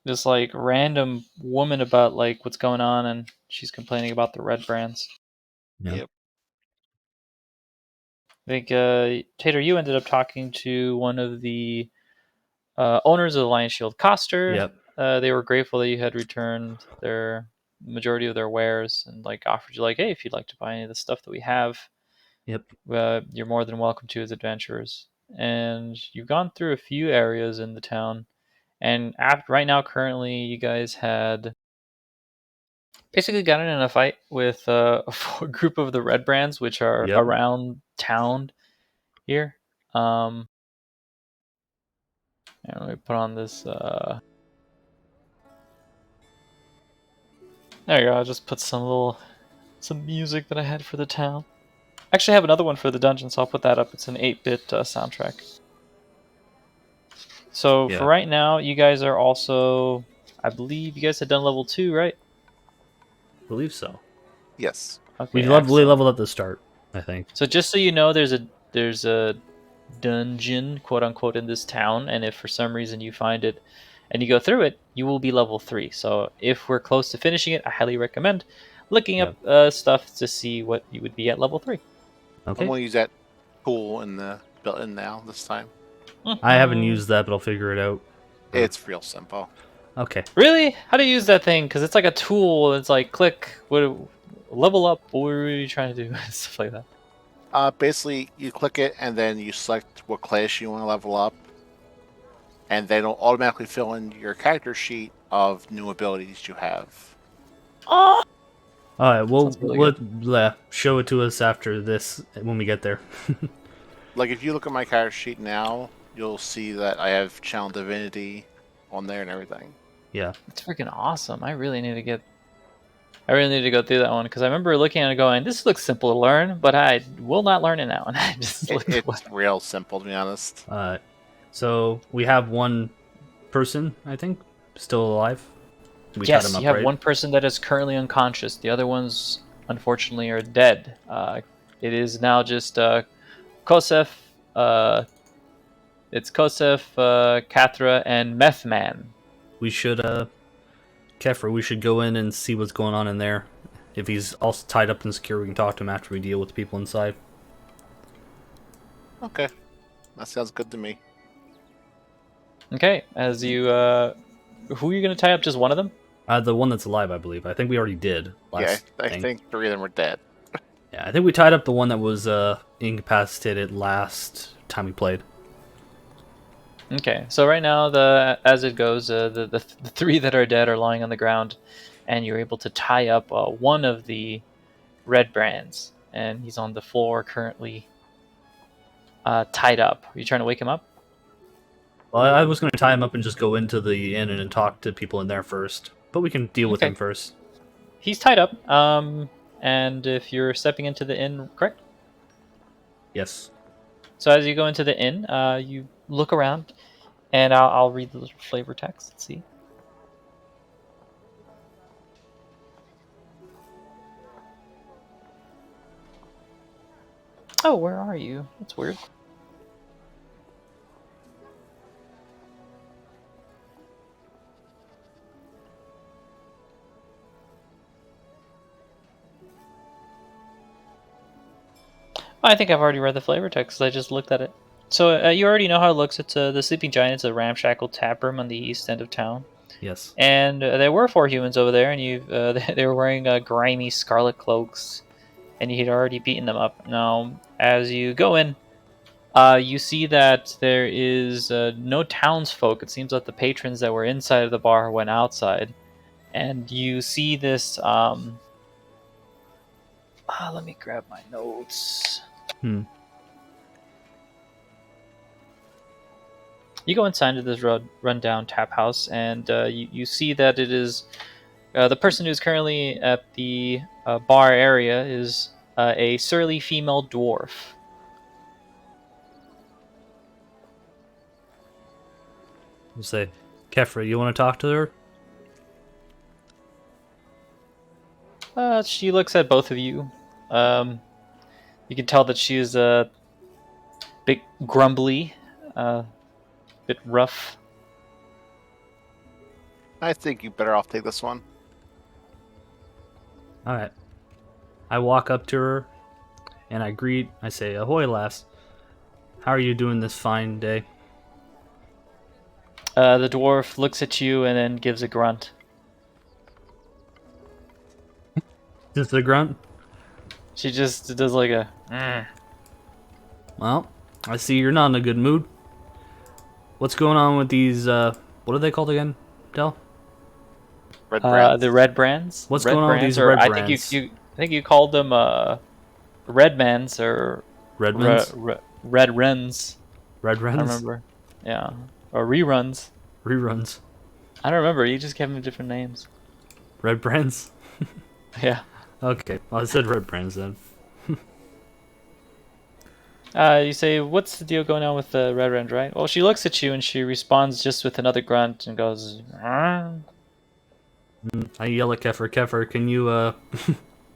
this like random woman about like what's going on, and she's complaining about the red brands. Yeah. Yep. I think Tater, you ended up talking to one of the owners of the Lion Shield Coster. Yep. They were grateful that you had returned their majority of their wares and like offered you like, hey, if you'd like to buy any of the stuff that we have, Yep. you're more than welcome to as adventurers. And you've gone through a few areas in the town, and right now, currently, you guys had basically gotten in a fight with a group of the red brands, which are Yep. around town here. And let me put on this. There you go. I'll just put some music that I had for the town. Actually, I have another one for the dungeon, so I'll put that up. It's an 8-bit soundtrack. So Yeah. for right now, you guys are also, I believe you guys had done level 2, right? I believe so. Yes. Okay, We excellent. leveled at the start, I think. So just so you know, there's a dungeon, quote unquote, in this town, and if for some reason you find it and you go through it, you will be level 3. So if we're close to finishing it, I highly recommend looking Yep. up stuff to see what you would be at level 3. Okay. I'm going to use that tool in the built-in now this time. I haven't used that, but I'll figure it out. It's real simple. Okay. Really? How do you use that thing? Because it's like a tool. It's like click, level up. What are you trying to do? Stuff like that. Basically, you click it and then you select what class you want to level up, and then it'll automatically fill in your character sheet of new abilities you have. Oh, All right. Well, sounds really good. show it to us after this when we get there. Like if you look at my character sheet now, you'll see that I have Channel Divinity on there and everything. Yeah. It's freaking awesome. I really need to go through that one because I remember looking at it going, this looks simple to learn, but I will not learn it now. And I just looked away. It's real simple, to be honest. So we have one person, I think, still alive. We tied Yes, him up, you have right? one person that is currently unconscious. The other ones, unfortunately, are dead. It is now just Kosef, it's Kosef, Kathra, and Methman. We should, Kefra, we should go in and see what's going on in there. If he's also tied up and secure, we can talk to him after we deal with the people inside. Okay, that sounds good to me. Okay, as you, who are you going to tie up? Just one of them? The one that's alive, I believe. I think we already did. I think 3 of them are dead. Yeah, I think we tied up the one that was incapacitated last time we played. Okay, so right now, as it goes, the 3 that are dead are lying on the ground, and you're able to tie up one of the red brands, and he's on the floor currently tied up. Are you trying to wake him up? Well, I was going to tie him up and just go into the inn and talk to people in there first, but we can deal with him first. He's tied up, and if you're stepping into the inn, correct? Yes. So as you go into the inn, you look around, and I'll read the flavor text. Let's see. Oh, where are you? That's weird. I think I've already read the flavor text. I just looked at it. So you already know how it looks. It's the Sleeping Giant. It's a ramshackle tap room on the east end of town. Yes. And there were 4 humans over there, and they were wearing grimy scarlet cloaks, and you had already beaten them up. Now, as you go in, you see that there is no townsfolk. It seems like the patrons that were inside of the bar went outside, and you see this. Let me grab my notes. You go inside of this rundown tap house, and you see that it is the person who's currently at the bar area is a surly female dwarf. We'll say, Kefra, you want to talk to her? She looks at both of you. You can tell that she is a bit grumbly, a bit rough. I think you better off take this one. All right. I walk up to her, and I say, "Ahoy, lass. How are you doing this fine day?" The dwarf looks at you and then gives a grunt. Just a grunt. She just does like a. "Mm." Well, I see you're not in a good mood. What's going on with these, what are they called again, Del? Red brands. The red brands. What's Red going on with brands, these or red I think brands? I think you called them Redmans or Redmonds? Red Wrens. Red I Wrens? don't remember. Yeah, or reruns. Reruns. I don't remember. You just gave them different names. Red brands? Yeah. Okay, well, I said red brands then. You say, "What's the deal going on with the red wren?" Right. Well, she looks at you and she responds just with another grunt and goes, "Ah." I yell at Kefir, Kefir, can you,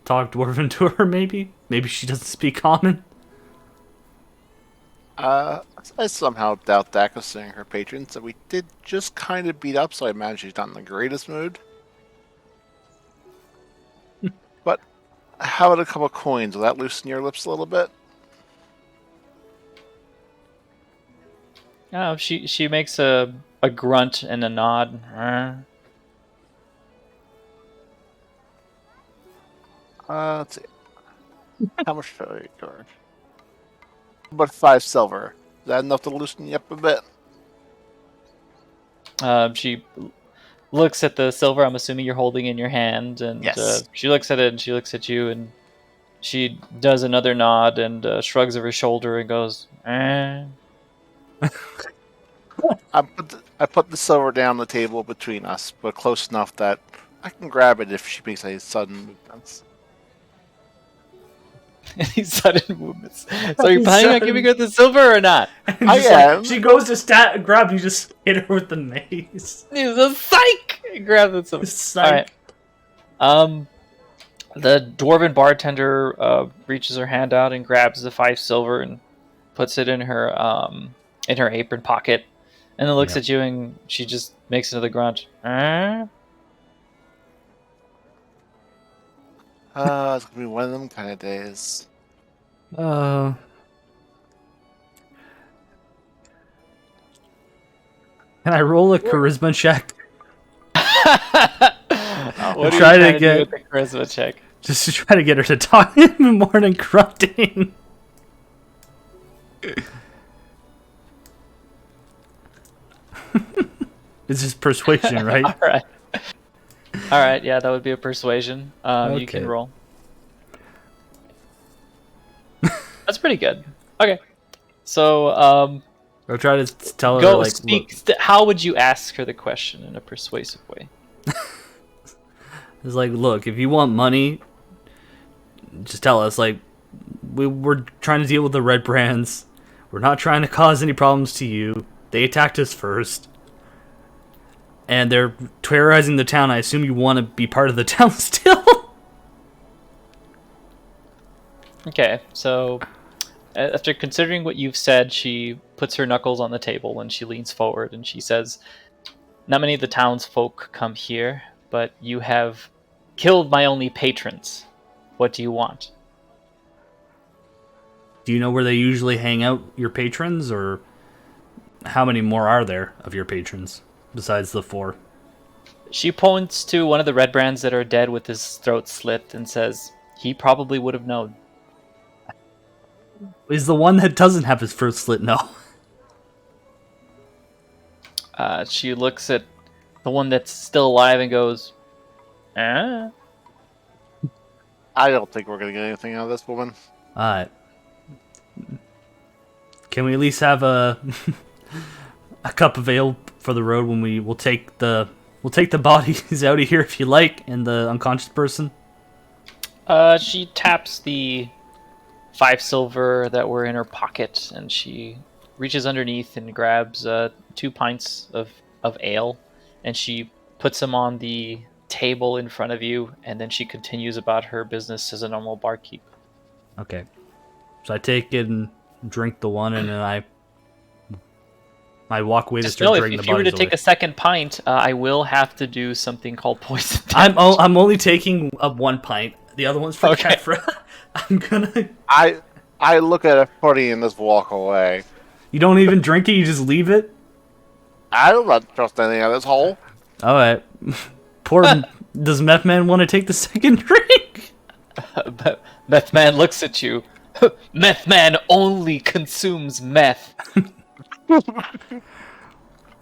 talk Dwarven to her, maybe? Maybe she doesn't speak Common? I somehow doubt that considering her patrons, and we did just kind of beat up, so I imagine she's not in the greatest mood. But how about a couple coins? Will that loosen your lips a little bit? Oh, she makes a grunt and a nod. "Ah." Let's see. How much should I charge? About 5 silver. Is that enough to loosen you up a bit? She looks at the silver. I'm assuming you're holding in your hand, and Yes. she looks at it and she looks at you, and she does another nod and shrugs of her shoulder and goes, "Eh." I put the silver down the table between us, but close enough that I can grab it if she makes any sudden movements. Any sudden movements. So are you planning on giving her the silver or not? I am. She goes to grab you, just hit her with the mace. He's a psych. Grab the silver. Psych. All right. The dwarven bartender reaches her hand out and grabs the 5 silver and puts it in her apron pocket, and then looks Yep. at you and she just makes another grunt. "Eh?" It's gonna be one of them kind of days. Can I roll a charisma check? What are Try you to trying to get- do with the charisma check? Just to try to get her to talk even more than grunting. It's just persuasion, right? All right. All right. Yeah, that would be a persuasion. You can Okay. roll. That's pretty good. Okay. So I'll try to tell her, go like, speak. look, How would you ask her the question in a persuasive way? it's like, look, if you want money, just tell us. Like, we're trying to deal with the red brands. We're not trying to cause any problems to you. They attacked us first. And they're terrorizing the town. I assume you want to be part of the town still? Okay. So after considering what you've said, she puts her knuckles on the table and she leans forward and she says, "Not many of the townsfolk come here, but you have killed my only patrons. What do you want?" Do you know where they usually hang out, your patrons? Or how many more are there of your patrons besides the 4? She points to one of the red brands that are dead with his throat slit and says, "He probably would have known." Is the one that doesn't have his throat slit no? She looks at the one that's still alive and goes, "Eh?" I don't think we're gonna get anything out of this woman. Alright. Can we at least have a a cup of ale for the road when we'll take the bodies out of here if you like, and the unconscious person? She taps the 5 silver that were in her pocket, and she reaches underneath and grabs 2 pints of ale, and she puts them on the table in front of you, and then she continues about her business as a normal barkeep. Okay. So I take it and drink the one, and then I my walkway to Just start know dragging if the you were to bodies take away. a second pint, I will have to do something called poison I'm damage. I'm only taking up 1 pint. The other one's for Okay. Kefra. I'm gonna. I look at it funny and just walk away. You don't even drink it. You just leave it. I don't not trust anything on this hole. All right. Poor. Does Meth Man want to take the second drink? Meth Man looks at you. Meth Man only consumes meth.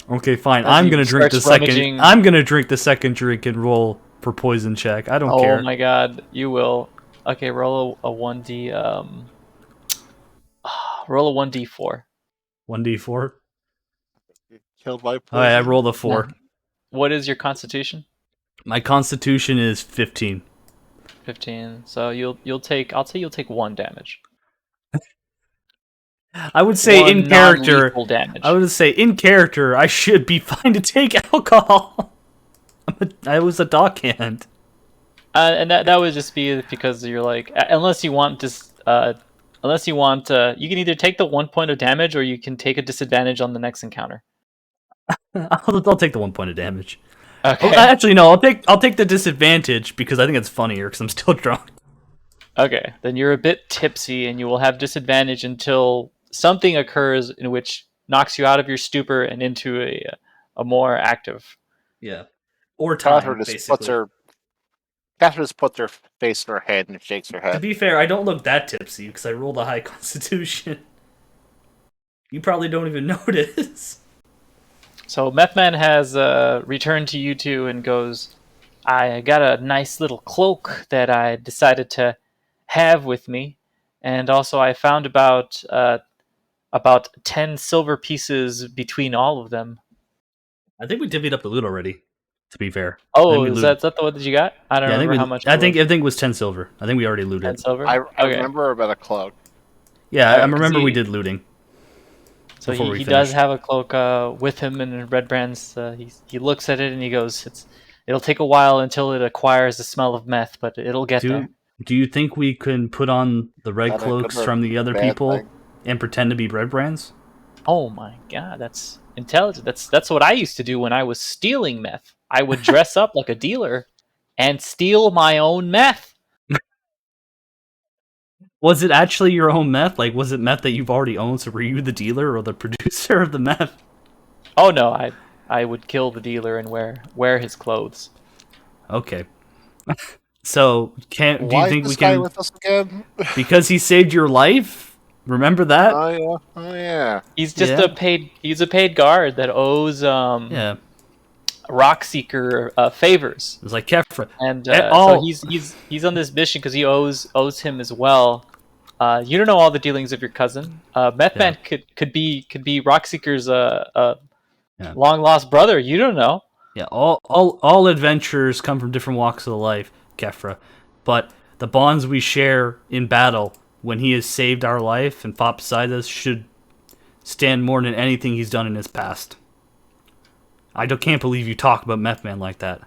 Okay, fine. As I'm he gonna drink the starts second. rummaging- I'm gonna drink the second drink and roll for poison check. I don't Oh care. my god, you will. Okay, roll a 1d roll a 1d4. 1d4. Killed by poison. All right, I rolled a 4. Yeah. What is your constitution? My constitution is 15. 15. So you'll take I'll say you'll take 1 damage. I would say One in character. non-lethal damage. I would say in character. I should be fine to take alcohol. I was a dockhand. And that would just be because you're like, unless you want this, unless you want, you can either take the 1 point of damage or you can take a disadvantage on the next encounter. I'll take the 1 point of damage. Okay. Oh, actually, no. I'll take the disadvantage because I think it's funnier because I'm still drunk. Okay. Then you're a bit tipsy and you will have disadvantage until something occurs in which knocks you out of your stupor and into a more active. Yeah. Or time, Catherine just basically. puts her face in her head and shakes her To head. be fair, I don't look that tipsy because I rolled a high constitution. You probably don't even notice. So Methman has returned to you two and goes, I got a nice little cloak that I decided to have with me, and also I found about 10 silver pieces between all of them. I think we divvied up the loot already. To be fair. Oh, we is that the one that you got? I don't Yeah, remember how much. I think it was 10 silver. I think we already looted. 10 silver. I Okay. remember about a cloak. Yeah, I Alright, 'cause remember we he- did looting. So before he we does finished. have a cloak with him in Red Brand's. He looks at it and he goes, "It'll take a while until it acquires the smell of meth, but it'll get there." Do you think we can put on the red Is that a good cloaks or from the other bad people thing? and pretend to be bread brands? Oh my god, that's intelligent. That's what I used to do when I was stealing meth. I would dress up like a dealer and steal my own meth. Was it actually your own meth? Like, was it meth that you've already owned? So were you the dealer or the producer of the meth? Oh no, I would kill the dealer and wear his clothes. Okay. So, do you Why think is we this guy can... with us again? Because he saved your life? Remember that? Oh yeah. He's just Yeah. a paid guard that owes Yeah. Rockseeker favors. It was like Kefra. And all- so he's on this mission because he owes him as well. You don't know all the dealings of your cousin. Methman could be Rockseeker's Yeah. long lost brother. You don't know. Yeah, all adventures come from different walks of life, Kefra. But the bonds we share in battle, when he has saved our life and fought beside us, should stand more than anything he's done in his past. I can't believe you talk about Meth Man like that.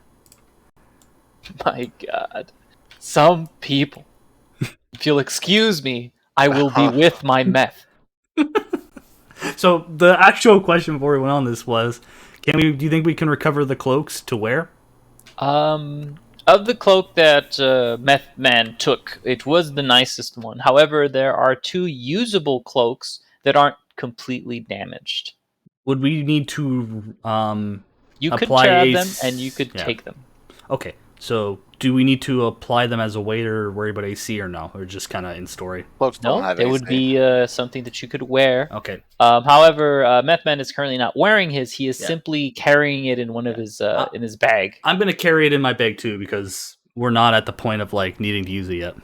My God, some people. If you'll excuse me, I will be with my meth. So the actual question before we went on this was, do you think we can recover the cloaks to wear? Of the cloak that Meth Man took, it was the nicest one. However, there are 2 usable cloaks that aren't completely damaged. Would we need to You could apply grab a them and you could yeah. take them. Okay, so do we need to apply them as a weight or worry about AC or no? Or just kind of in story? Cloaks don't No, have it would AC. be something that you could wear. Okay. However, Methman is currently not wearing his. He is Yeah. simply carrying it in one of his in his bag. I'm going to carry it in my bag too because we're not at the point of like needing to use it yet.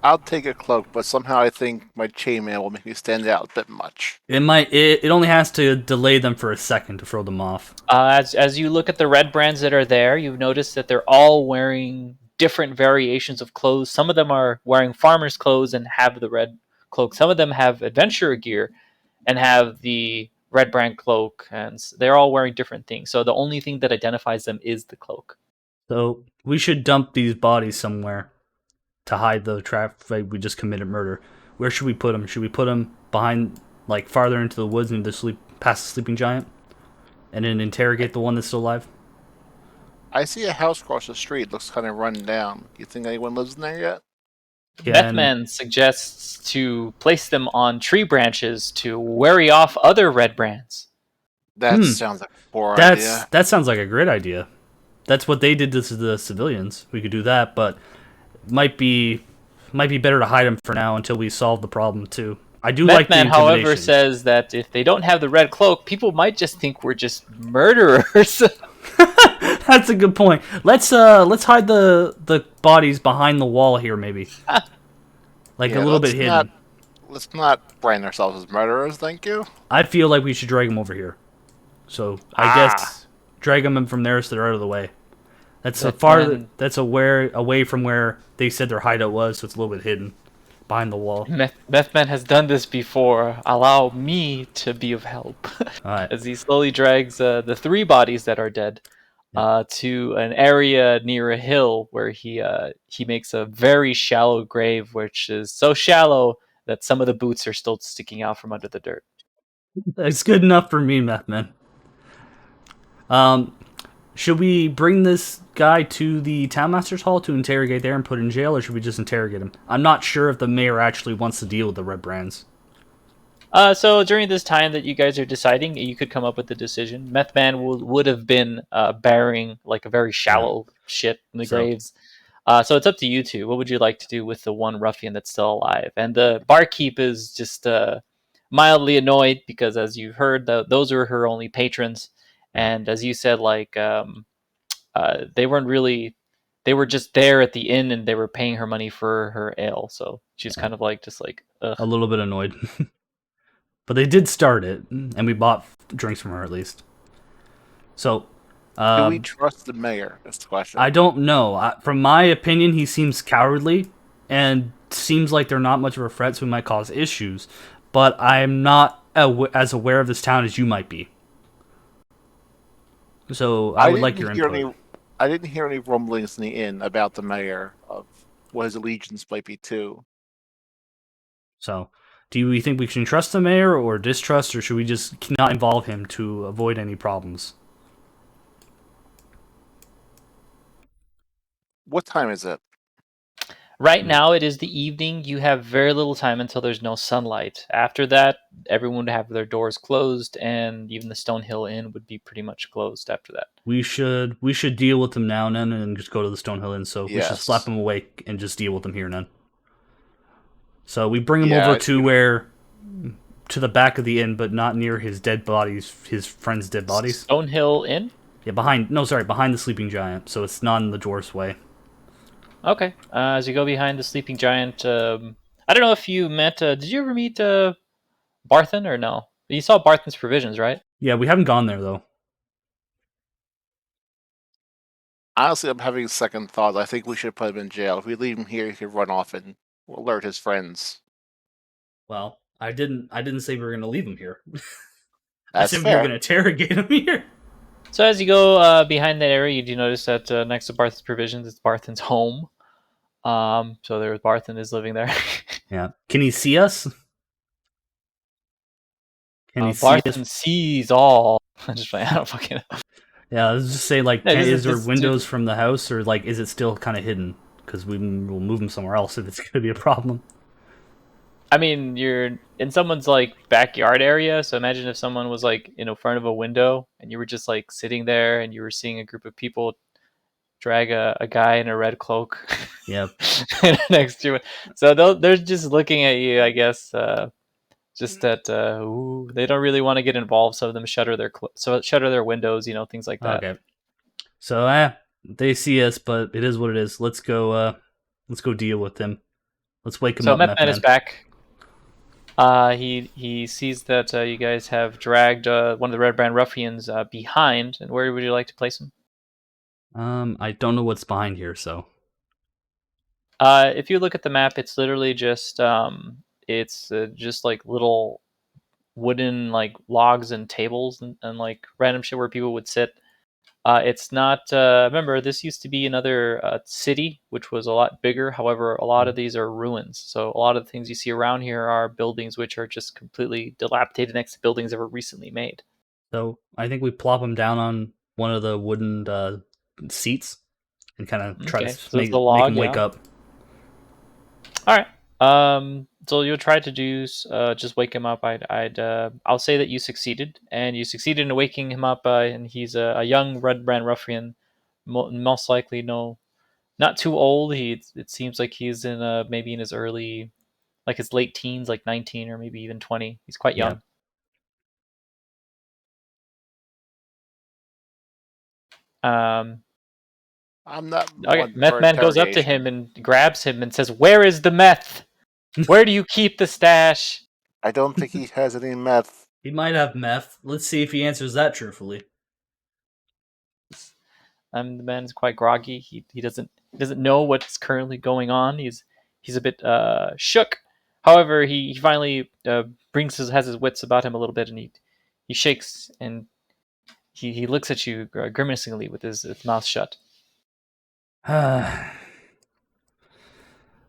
I'll take a cloak, but somehow I think my chainmail will make me stand out a bit much. It only has to delay them for a second to throw them off. As you look at the red brands that are there, you've noticed that they're all wearing different variations of clothes. Some of them are wearing farmer's clothes and have the red cloak. Some of them have adventurer gear and have the red brand cloak, and they're all wearing different things. So the only thing that identifies them is the cloak. So we should dump these bodies somewhere to hide the traffic. We just committed murder. Where should we put them? Should we put them behind, like farther into the woods and the sleep past the sleeping giant, and then interrogate the one that's still alive? I see a house across the street. Looks kind of run down. You think anyone lives in there yet? Can Methman suggests to place them on tree branches to worry off other red brands. That sounds like a poor idea. that sounds like a great idea. That's what they did to the civilians. We could do that, but might be better to hide them for now until we solve the problem too. I do like the Methman, however, intimidation. says that if they don't have the red cloak, people might just think we're just murderers. That's a good point. Let's hide the bodies behind the wall here, maybe, like a little bit hidden. Let's not brand ourselves as murderers. Thank you. I feel like we should drag them over here. So I guess drag them from there so they're out of the way. That's That's away from where they said their hideout was, so it's a little bit hidden behind the wall. Methman has done this before. Allow me to be of help. Alright. As he slowly drags the three bodies that are dead to an area near a hill where he makes a very shallow grave, which is so shallow that some of the boots are still sticking out from under the dirt. That's good enough for me, Methman. Should we bring this guy to the townmaster's hall to interrogate there and put in jail, or should we just interrogate him? I'm not sure if the mayor actually wants to deal with the red brands. So during this time that you guys are deciding, you could come up with a decision. Methman would have been burying like a very shallow shit in the graves. So it's up to you two. What would you like to do with the one ruffian that's still alive? And the barkeep is just mildly annoyed because, as you heard, those are her only patrons. And as you said, like they weren't really, they were just there at the inn and they were paying her money for her ale. So she's kind of like just like ugh. A little bit annoyed. But they did start it, and we bought drinks from her at least. So, do we trust the mayor? That's the question. I don't know. From my opinion, he seems cowardly, and seems like they're not much of a threat, so we might cause issues. But I'm not as aware of this town as you might be. So I would like your input. I didn't hear any rumblings in the inn about the mayor of what his allegiance might be to. So, do we think we can trust the mayor or distrust, or should we just not involve him to avoid any problems? What time is it? Right now, it is the evening. You have very little time until there's no sunlight. After that, everyone would have their doors closed, and even the Stonehill Inn would be pretty much closed after that. We should deal with them now and then, and just go to the Stonehill Inn. So we should slap them awake and just deal with them here and then. So we bring him over to the back of the inn, but not near his dead bodies, his friends' dead bodies. Stonehill Inn? Yeah, behind the sleeping giant, so it's not in the dwarf's way. Okay. As you go behind the sleeping giant, I don't know if you met. Did you ever meet Barthen or no? You saw Barthen's provisions, right? Yeah, we haven't gone there though. Honestly, I'm having second thoughts. I think we should put him in jail. If we leave him here, he could run off and alert his friends. Well, I didn't say we were going to leave him here. That's I said fair. we were going to interrogate him here. So as you go behind that area, you do notice that next to Barthen's provisions is Barthen's home. So there's Barthen is living there. Yeah. Can he see us? Can he see Barthen us? sees all. I'm just playing. I don't fucking know. Yeah, let's just say, like, No, is there windows from the house, or, like, is it still kind of hidden? Because we'll move him somewhere else if it's going to be a problem. I mean, you're in someone's, like, backyard area, so imagine if someone was, like, in front of a window, and you were just, like, sitting there, and you were seeing a group of people drag a guy in a red cloak Yep. next to it. So they're just looking at you, I guess, just that they don't really want to get involved. Some of them shutter their windows, things like that. Okay. So they see us, but it is what it is. Let's go deal with them. Let's wake him up. So Methman is back. He sees that you guys have dragged one of the Red Brand ruffians behind, and where would you like to place him? I don't know what's behind here, so. If you look at the map, it's literally just just like little wooden like logs and tables and like random shit where people would sit. It's not. Remember, this used to be another city, which was a lot bigger. However, a lot of these are ruins. So a lot of the things you see around here are buildings which are just completely dilapidated next to buildings that were recently made. So I think we plop him down on one of the wooden seats and kind of try to Okay, so it's the make log, him wake yeah. up. All right. So you'll try to do just wake him up. I'll say that you succeeded, and you succeeded in waking him up. And he's a young red brand ruffian, most likely not too old. It seems like he's in maybe in his early, like his late teens, like 19 or maybe even 20. He's quite Yeah. young. Um, I'm not okay, one Meth for Man goes up to interrogation. him and grabs him and says, "Where is the meth? Where do you keep the stash?" I don't think he has any meth. He might have meth. Let's see if he answers that truthfully. The man's quite groggy. He doesn't know what's currently going on. He's a bit shook. However, he finally has his wits about him a little bit, and he shakes and he looks at you grimacingly with his mouth shut.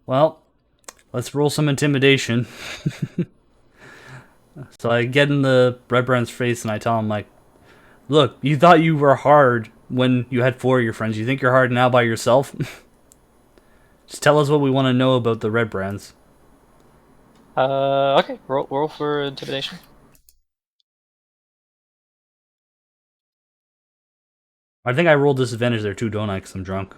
Well, let's roll some intimidation. So I get in the Red Brand's face and I tell him, like, look, you thought you were hard when you had 4 of your friends. You think you're hard now by yourself? Just tell us what we want to know about the Red Brands. Okay, roll for intimidation. I think I rolled disadvantage there too, don't I? Because I'm drunk.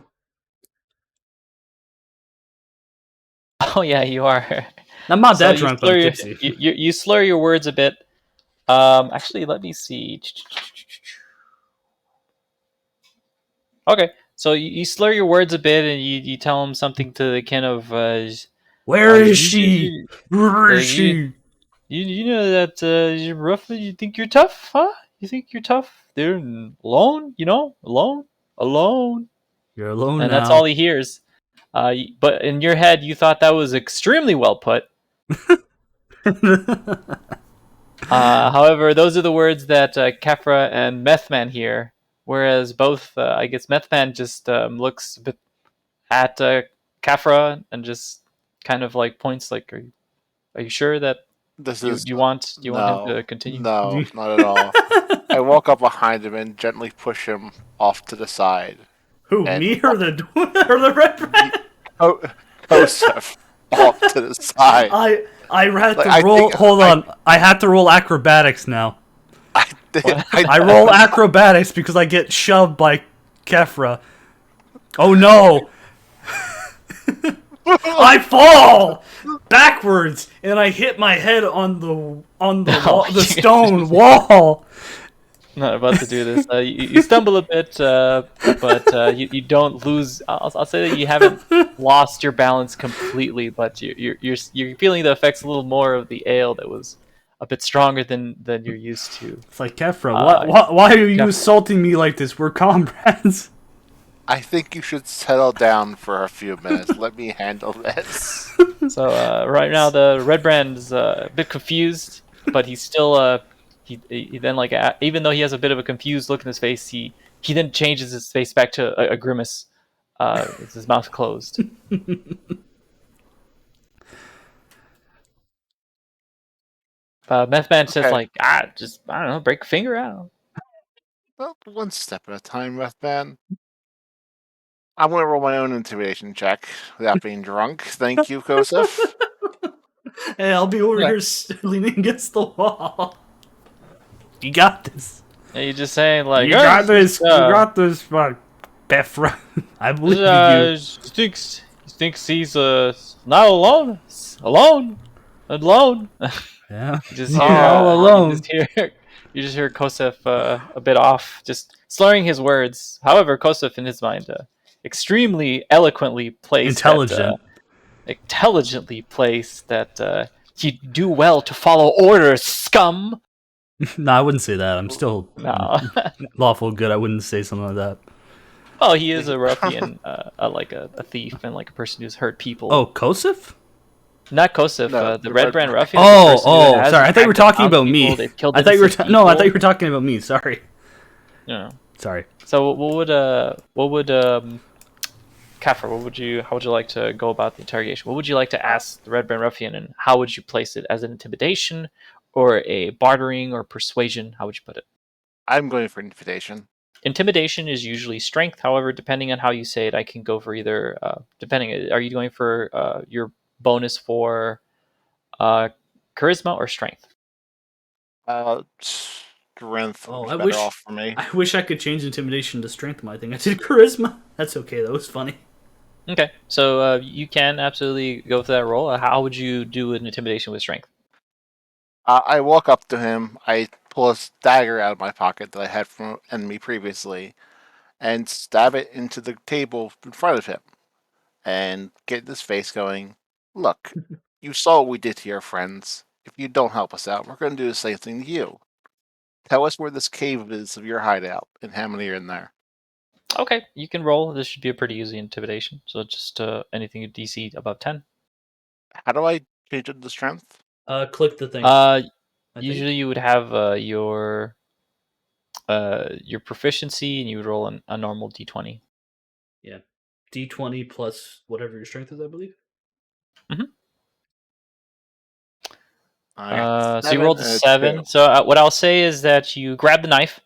Oh yeah, you are. I'm not So that you drunk, but slur I'm your, tipsy. you slur your words a bit. Actually, let me see. Okay, so you slur your words a bit, and you tell him something to the kind of Where is she? you, Where is you, she? you know that you're rough. You think you're tough, huh? You think you're tough? They're alone, alone, You're alone and that's all now. he hears. But in your head, you thought that was extremely well put. However, those are the words that Kefra and Methman hear, whereas both, I guess, Methman just looks a bit at Kefra and just kind of like points, like, "Are you sure that This you is do you want him no, to continue?" no, not at all. I walk up behind him and gently push him off to the side. Who, And me or the or the Red Brand? oh, Joseph off to the side. I had Like, to I roll. think Hold on, I had to roll acrobatics now. What? I roll acrobatics because I get shoved by Kefra. Oh no! I fall backwards and I hit my head on the the stone wall. Not about to do this. You stumble a bit, but you don't lose. I'll say that you haven't lost your balance completely, but you're feeling the effects a little more of the ale that was a bit stronger than you're used to. It's like, Kefra, Uh, why are you Kef- assaulting me like this? We're comrades. I think you should settle down for a few minutes. Let me handle this. So right now the Red Brand is a bit confused, but he's still he then like even though he has a bit of a confused look in his face, he then changes his face back to a grimace, with his mouth closed. Meth Man says Okay, like, just I don't know, break a finger out. well, one step at a time, Rethban. I'm gonna roll my own intimidation check without being drunk. Thank you, Kosef. Hey, I'll be over Yeah. here leaning against the wall. You got this. And you're just saying like, You got this. You got this, Kefra. I believe you. he thinks he's not alone, alone. Yeah, You just you're hear all alone. you just hear Kosef a bit off, just slurring his words. However, Kosef in his mind, extremely eloquently placed, intelligently placed that you do well to follow orders, scum. No, I wouldn't say that. I'm still No, lawful good. I wouldn't say something like that. well, he is a ruffian, like a thief and like a person who's hurt people. Oh, Kosef? Not Kosef, No, the the Red Red Brand Brand. ruffian. Is the person who has sorry. I thought you were attacked talking and about found me. people, they've killed I thought you were innocent no. I thought you people. were talking about me. Sorry. Yeah. Sorry. So Kafir, how would you like to go about the interrogation? What would you like to ask the Red Brand Ruffian, and how would you place it? As an intimidation, or a bartering, or persuasion? How would you put it? I'm going for invitation. Intimidation is usually strength. However, depending on how you say it, I can go for either. Depending, are you going for your bonus for uh, charisma or strength? Strength Oh, would be better off for me. I wish I could change intimidation to strength. I think I did charisma. That's okay. That was funny. Okay, so you can absolutely go for that roll. How would you do an intimidation with strength? I walk up to him. I pull a dagger out of my pocket that I had from an enemy previously, and stab it into the table in front of him, and get his face going. Look, you saw what we did to your friends. If you don't help us out, we're going to do the same thing to you. Tell us where this cave is of your hideout, and how many are in there. Okay, you can roll. This should be a pretty easy intimidation. So just anything you DC above 10. How do I change it to strength? Click the thing. Uh, I usually think. you would have your proficiency, and you would roll a normal d20. Yeah. D20 plus whatever your strength is, I believe. Mm-hmm. I got So you 7 rolled a and a 2. 7. So what I'll say is that you grab the knife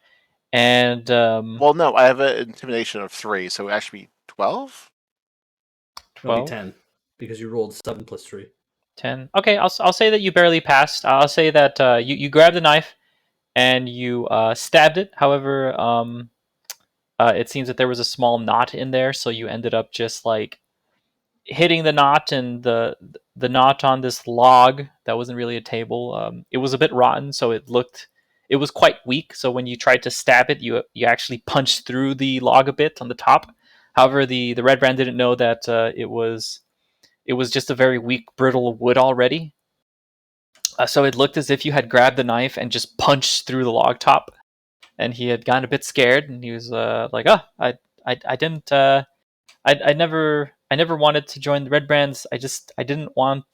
and Well, no, I have an intimidation of 3, so it actually be 12? It'll be 12, 10 because you rolled 7 plus 3. 10. Okay, I'll say that you barely passed. I'll say that you grabbed the knife and you stabbed it. However, it seems that there was a small knot in there, so you ended up just like hitting the knot, and the knot on this log that wasn't really a table. It was a bit rotten, so it was quite weak. So when you tried to stab it, you actually punched through the log a bit on the top. However, the red brand didn't know that it was just a very weak, brittle wood already. So it looked as if you had grabbed the knife and just punched through the log top. And he had gotten a bit scared, and he was like, "Oh, I didn't." I never wanted to join the Red Brands. I didn't want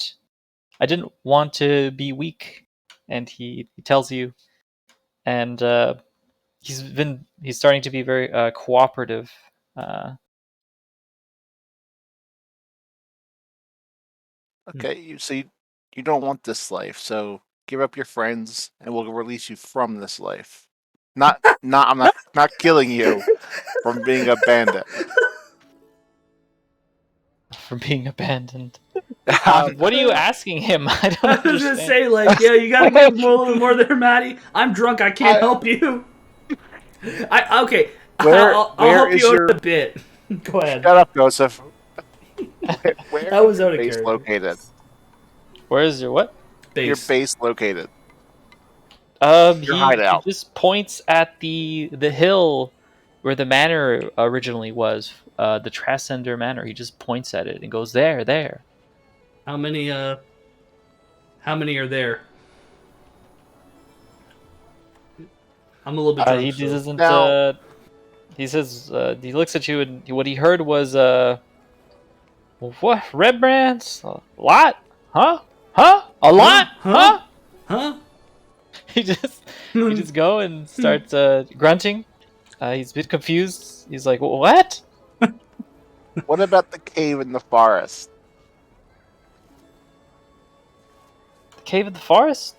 to be weak. And he tells you, and he's starting to be very cooperative. Uh, Okay, you don't want this life, so give up your friends, and we'll release you from this life. I'm not killing you from being a bandit. for being abandoned. I'm, What are you asking him? I don't I was gonna understand. say, like, yeah, you gotta give more, a little bit more there, Maddie. I'm drunk. I can't I- help you. Okay. where I'll where help is you out your? a bit. Go ahead. Shut up, Joseph. Where That is was your out of base character. located? Where is your what? Your Base. base located. Your He hideout. just points at the hill where the manor originally was, the Trascender Manor. He just points at it and goes, "There, there." How many? How many are there? I'm a little bit drunk, He so. doesn't. Now, He says he looks at you, and what he heard was, "What, red brands? A lot? Huh? Huh? A Huh? lot? Huh? Huh?" Huh? He just go and starts grunting. He's a bit confused. He's like, "What? what about the cave in the forest? The cave in the forest?"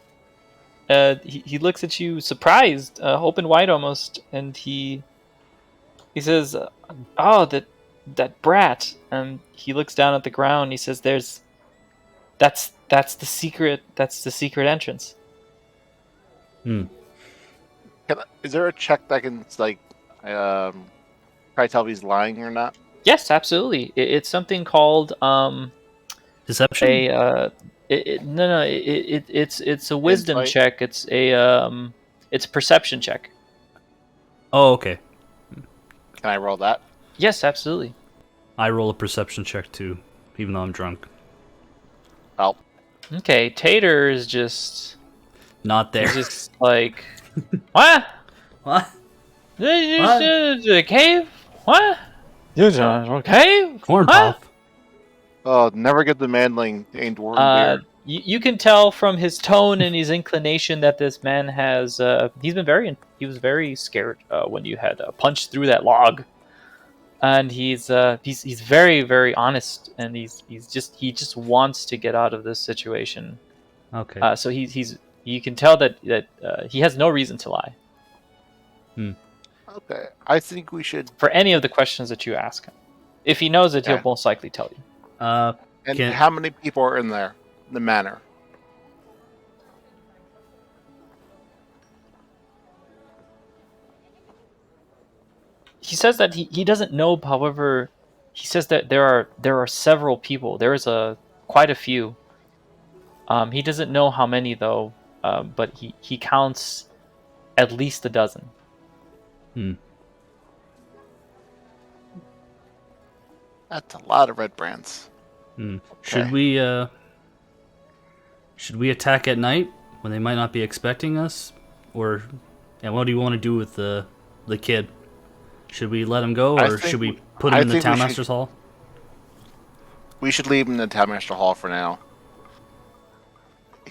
He looks at you surprised, open wide almost, and he says, "Oh, that brat." And he looks down at the ground. He says, That's the secret. That's the secret entrance." Hmm. Is there a check that can like try to tell if he's lying or not? Yes, absolutely. It's something called Deception. a no no it's a wisdom Insight. check. It's a perception check. Oh, okay. Can I roll that? Yes, absolutely. I roll a perception check too, even though I'm drunk. Well, Okay, Tater is just Not there. he's just like, what? What? The cave? What? A cave? Corn What? pop. oh, never get the manling ain't dwarven beer. You can tell from his tone and his inclination that this man has he's been very he was very scared when you had punched through that log, and he's very very honest, and he just wants to get out of this situation. Okay. So he's you can tell that he has no reason to lie Okay, I think we should. for any of the questions that you ask him. If he knows it, he'll Okay. most likely tell you. And Can how many people are in there? The manor. He says that he doesn't know. However, he says that there are several people. There is quite a few. He doesn't know how many though, but he counts at least a dozen. hmm. That's a lot of red brands. Should Okay. we attack at night when they might not be expecting us, or and what do you want to do with the kid? Should we let him go, I or think should we we- put him I in the think we should- Townmaster's Hall? We should leave him in the Townmaster Hall for now.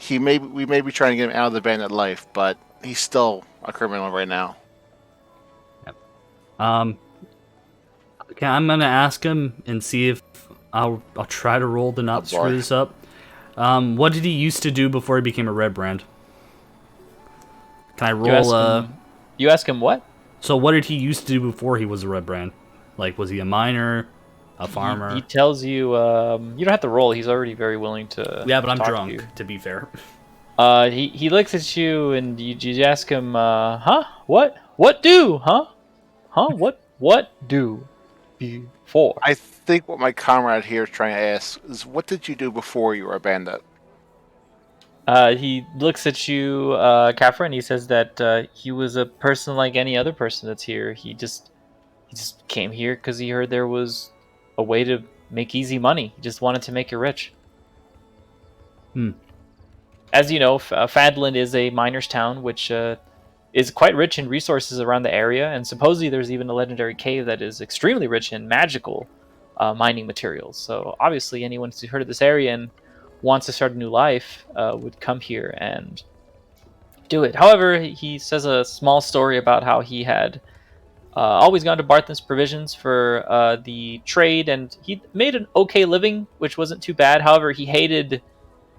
We may be trying to get him out of the bandit life, but he's still a criminal right now. Okay, I'm gonna ask him and see if I'll try to roll to not Oh, screw boy. this up. What did he used to do before he became a red brand? Can I roll? You ask him what? So what did he used to do before he was a red brand? Like, was he a miner, a farmer? He tells you. You don't have to roll. He's already very willing to. Yeah, but I'm talk to drunk. you. To be fair. He looks at you and you ask him, huh? What do? Huh? Huh? What do? Before. I think what my comrade here is trying to ask is, what did you do before you were a bandit? He looks at you, Kafra, and he says that he was a person like any other person that's here. He just came here because he heard there was a way to make easy money. He just wanted to make you rich. Hmm. As you know, Fadland is a miner's town, which is quite rich in resources around the area, and supposedly there's even a legendary cave that is extremely rich in magical mining materials. So obviously, anyone who's heard of this area and wants to start a new life would come here and do it. However, he says a small story about how he had always gone to Barthen's Provisions for the trade, and he made an okay living, which wasn't too bad. However, he hated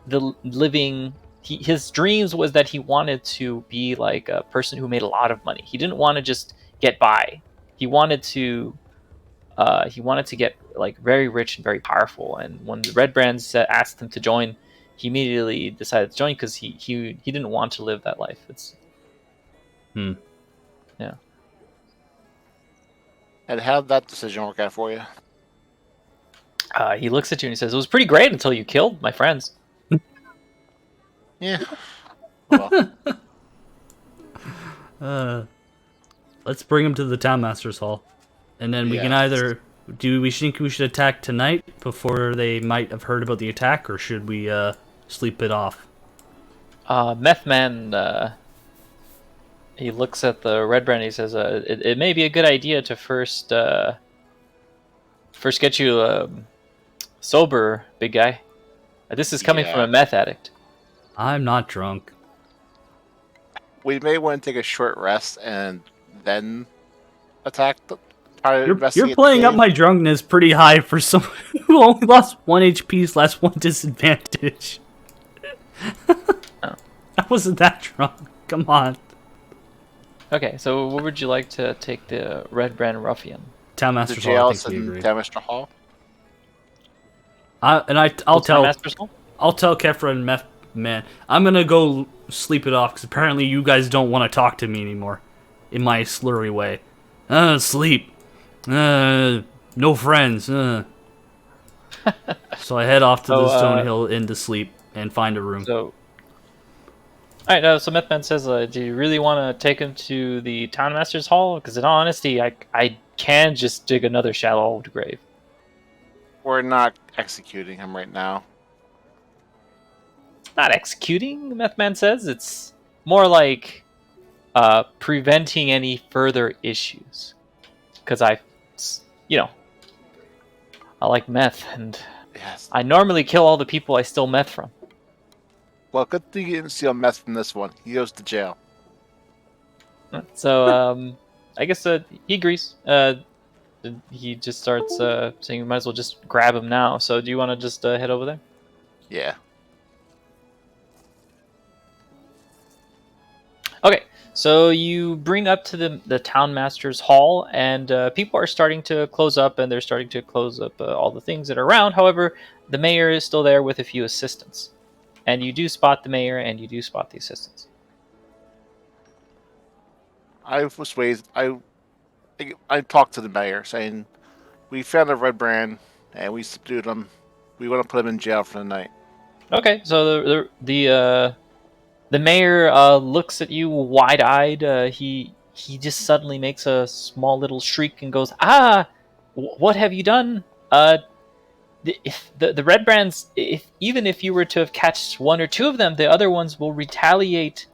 the living. His dreams was that he wanted to be like a person who made a lot of money. He didn't want to just get by. He wanted to get like very rich and very powerful. And when the Red Brands asked him to join, he immediately decided to join because he didn't want to live that life. Yeah. And how did that decision work out for you? He looks at you and he says, "It was pretty great until you killed my friends." Yeah. Well, Let's bring him to the Townmaster's Hall, and then we can Yeah. either do we think we should attack tonight before they might have heard about the attack, or should we sleep it off? Meth Man, he looks at the Red Brand and he says, it may be a good idea to first get you sober, big guy. This is coming from Yeah. a meth addict." I'm not drunk. we may want to take a short rest and then attack the. Try to You're investigate the playing up cave. my drunkenness pretty high for someone who only lost 1 HP less 1 disadvantage. I wasn't that drunk. Come on. Okay, so what would you like to take the Red Brand Ruffian? the Townmaster's Hall, I jails think we in agree. Townmaster Hall. I'll Full-time tell Master's Hall? I'll tell Kefra and Meth Man. I'm gonna go sleep it off because apparently you guys don't want to talk to me anymore, in my slurry way. Sleep. No friends. So I head off to the Stone Hill Inn to sleep and find a room. So, all right. So Methman says, "Do you really want to take him to the Town Master's Hall? Because in all honesty, I can just dig another shallow old grave." We're not executing him right now. Not executing, Methman says. It's more like preventing any further issues. Because I like meth, and Yes. I normally kill all the people I steal meth from. Well, good thing you didn't steal meth from this one. He goes to jail. So I guess he agrees. He just starts saying, "We might as well just grab him now." So do you want to just head over there? Yeah. Okay, so you bring up to the town master's hall, and people are starting to close up, and they're starting to close up all the things that are around. However, the mayor is still there with a few assistants, and you do spot the mayor, and you do spot the assistants. I was raised. I talked to the mayor saying we found a red brand and we subdued him. We want to put him in jail for the night. Okay, so the mayor looks at you wide-eyed. He just suddenly makes a small little shriek and goes, "Ah, what have you done? If the red brands, if even if you were to have catched one or two of them, the other ones will retaliate.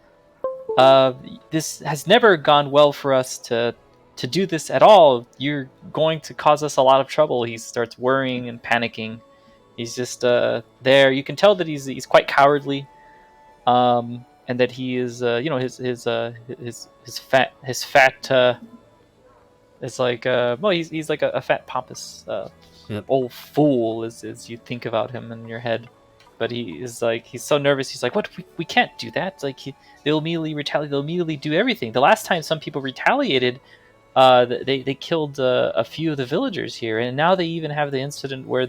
Uh, this has never gone well for us to do this at all. You're going to cause us a lot of trouble." He starts worrying and panicking. He's just there. You can tell that he's quite cowardly, and that he is, his fat. It's like well, he's like a fat pompous Yep. old fool as you think about him in your head. But he is like he's so nervous. He's like, "What? We can't do that. Like they'll immediately retaliate. They'll immediately do everything." The last time some people retaliated, they killed a few of the villagers here, and now they even have the incident where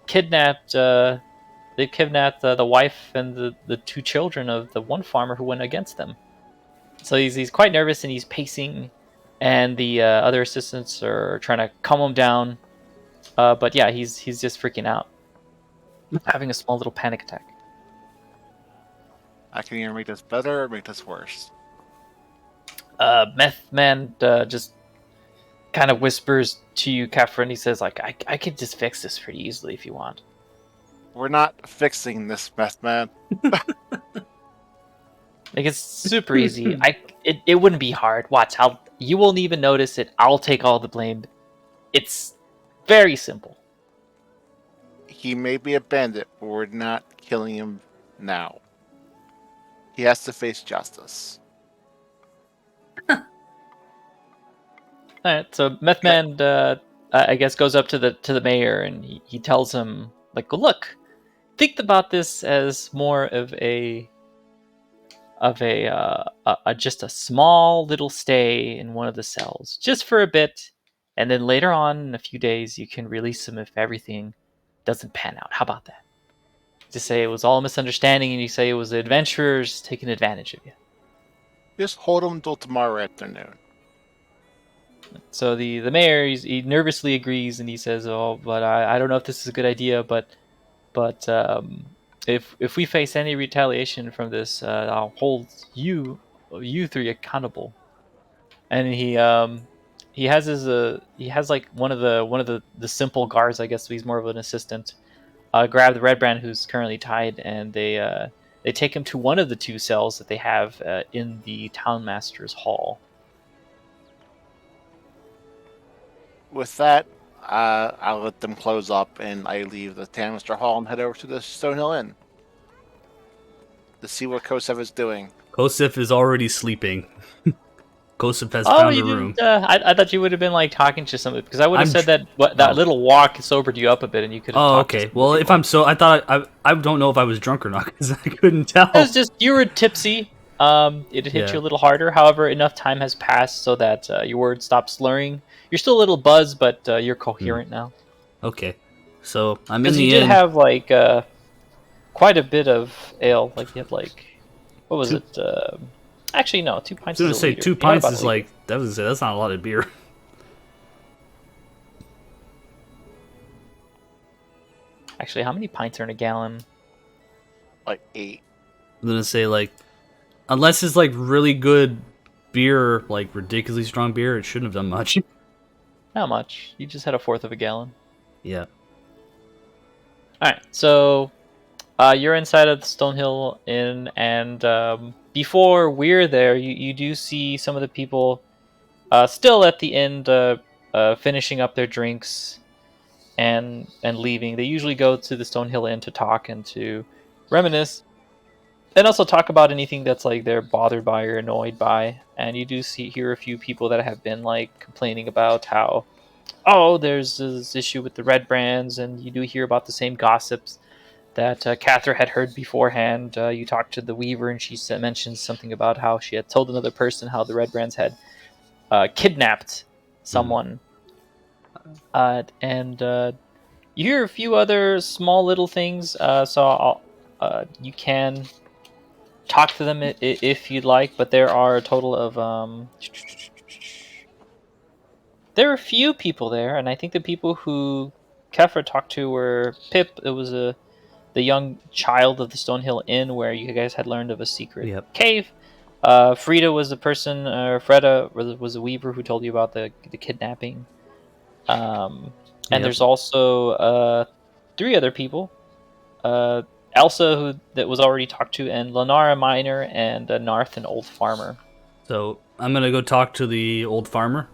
kidnapped uh, they've kidnapped the wife and the two children of the one farmer who went against them. So he's quite nervous and he's pacing, and the other assistants are trying to calm him down. But yeah, he's just freaking out, having a small little panic attack. I can either make this better or make this worse. Meth Man just kind of whispers to you, Kefra, and he says, like, I could just fix this pretty easily if you want. We're not fixing this mess, man. Like, it's super easy. It wouldn't be hard. Watch, you won't even notice it. I'll take all the blame. It's very simple. He may be a bandit, but we're not killing him now. He has to face justice. All right, so Meth Okay. Man, I guess, goes up to the mayor and he tells him, like, look, think about this as more of a just a small little stay in one of the cells, just for a bit, and then later on in a few days you can release him if everything doesn't pan out. How about that? Just say it was all a misunderstanding, and you say it was the adventurers taking advantage of you. Just hold him until tomorrow afternoon. So the mayor, he nervously agrees, and he says, "Oh, but I don't know if this is a good idea, but if we face any retaliation from this, I'll hold you three accountable." And he has he has like one of the simple guards, I guess he's more of an assistant, grab the red brand who's currently tied, and they take him to one of the two cells that they have in the town master's hall. With that, I'll let them close up, and I leave the Tannister Hall and head over to the Stonehill Inn to see what Kosev is doing. Kosif is already sleeping. Kosif has Oh, found you a room. didn't. I thought you would have been like talking to somebody, because I would have I'm said tr- that oh. little walk sobered you up a bit, and you could have Oh, talked. okay. To Well, if people. I'm so, I thought I don't know if I was drunk or not because I couldn't tell. It was just you were tipsy. It hit Yeah. you a little harder. However, enough time has passed so that your words stop slurring. You're still a little buzzed, but you're coherent now. Okay. So I'm in Because you the did inn. have like quite a bit of ale. Like you had like what was Two- it? Actually, no, 2 I pints was gonna is a say liter. 2 You had pints about a is liter. like that's not a lot of beer. Actually, how many pints are in a gallon? Like 8. I'm gonna say like, unless it's like really good beer, like ridiculously strong beer, it shouldn't have done much. Not much. You just had a fourth of a gallon. Yeah. All right, so you're inside of the Stonehill Inn, and before we're there, you do see some of the people still at the end, finishing up their drinks and leaving. They usually go to the Stonehill Inn to talk and to reminisce, and also talk about anything that's like they're bothered by or annoyed by. and you do hear a few people that have been like complaining about how, oh, there's this issue with the red brands, and you do hear about the same gossips that Catherine had heard beforehand. You talked to the Weaver, and she mentioned something about how she had told another person how the red brands had kidnapped someone, and you hear a few other small little things. You can talk to them if you'd like, but there are a total of there are a few people there, and I think the people who Kefra talked to were Pip. It was the young child of the Stonehill Inn, where you guys had learned of a secret Yep. cave. Frida was the person. Freda was a weaver who told you about the kidnapping. And Yep. there's also three other people. Elsa, that was already talked to, and Lenara Miner, and Narth, an old farmer. So I'm gonna go talk to the old farmer,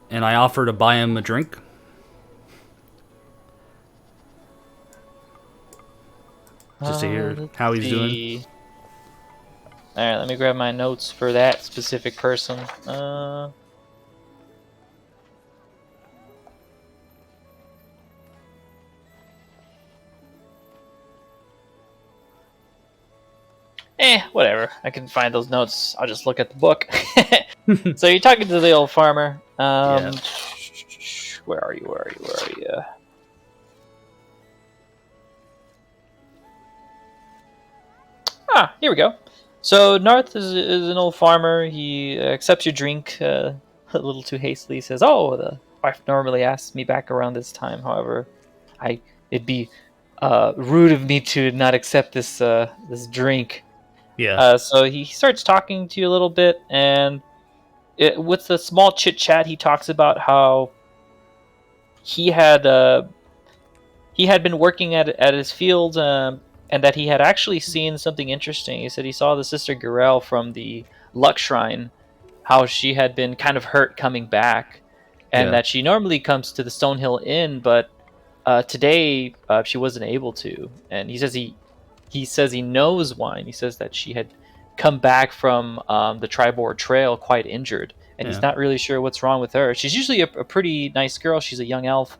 and I offer to buy him a drink. Just to hear how he's doing. All right, let me grab my notes for that specific person. Whatever. I can find those notes. I'll just look at the book. So you're talking to the old farmer. Yeah. Where are you? Where are you? Where are you? Here we go. So Narth is an old farmer. He accepts your drink a little too hastily. He says, "Oh, the wife normally asks me back around this time. However, it'd be rude of me to not accept this drink." Yeah. So he starts talking to you a little bit, and with a small chit chat, he talks about how he had been working at his field, and that he had actually seen something interesting. He said he saw the Sister Garel from the Luck Shrine, how she had been kind of hurt coming back, and that she normally comes to the Stonehill Inn, but today she wasn't able to. And he says he knows why. And he says that she had come back from the Tribord Trail quite injured, and he's not really sure what's wrong with her. She's usually a pretty nice girl. She's a young elf,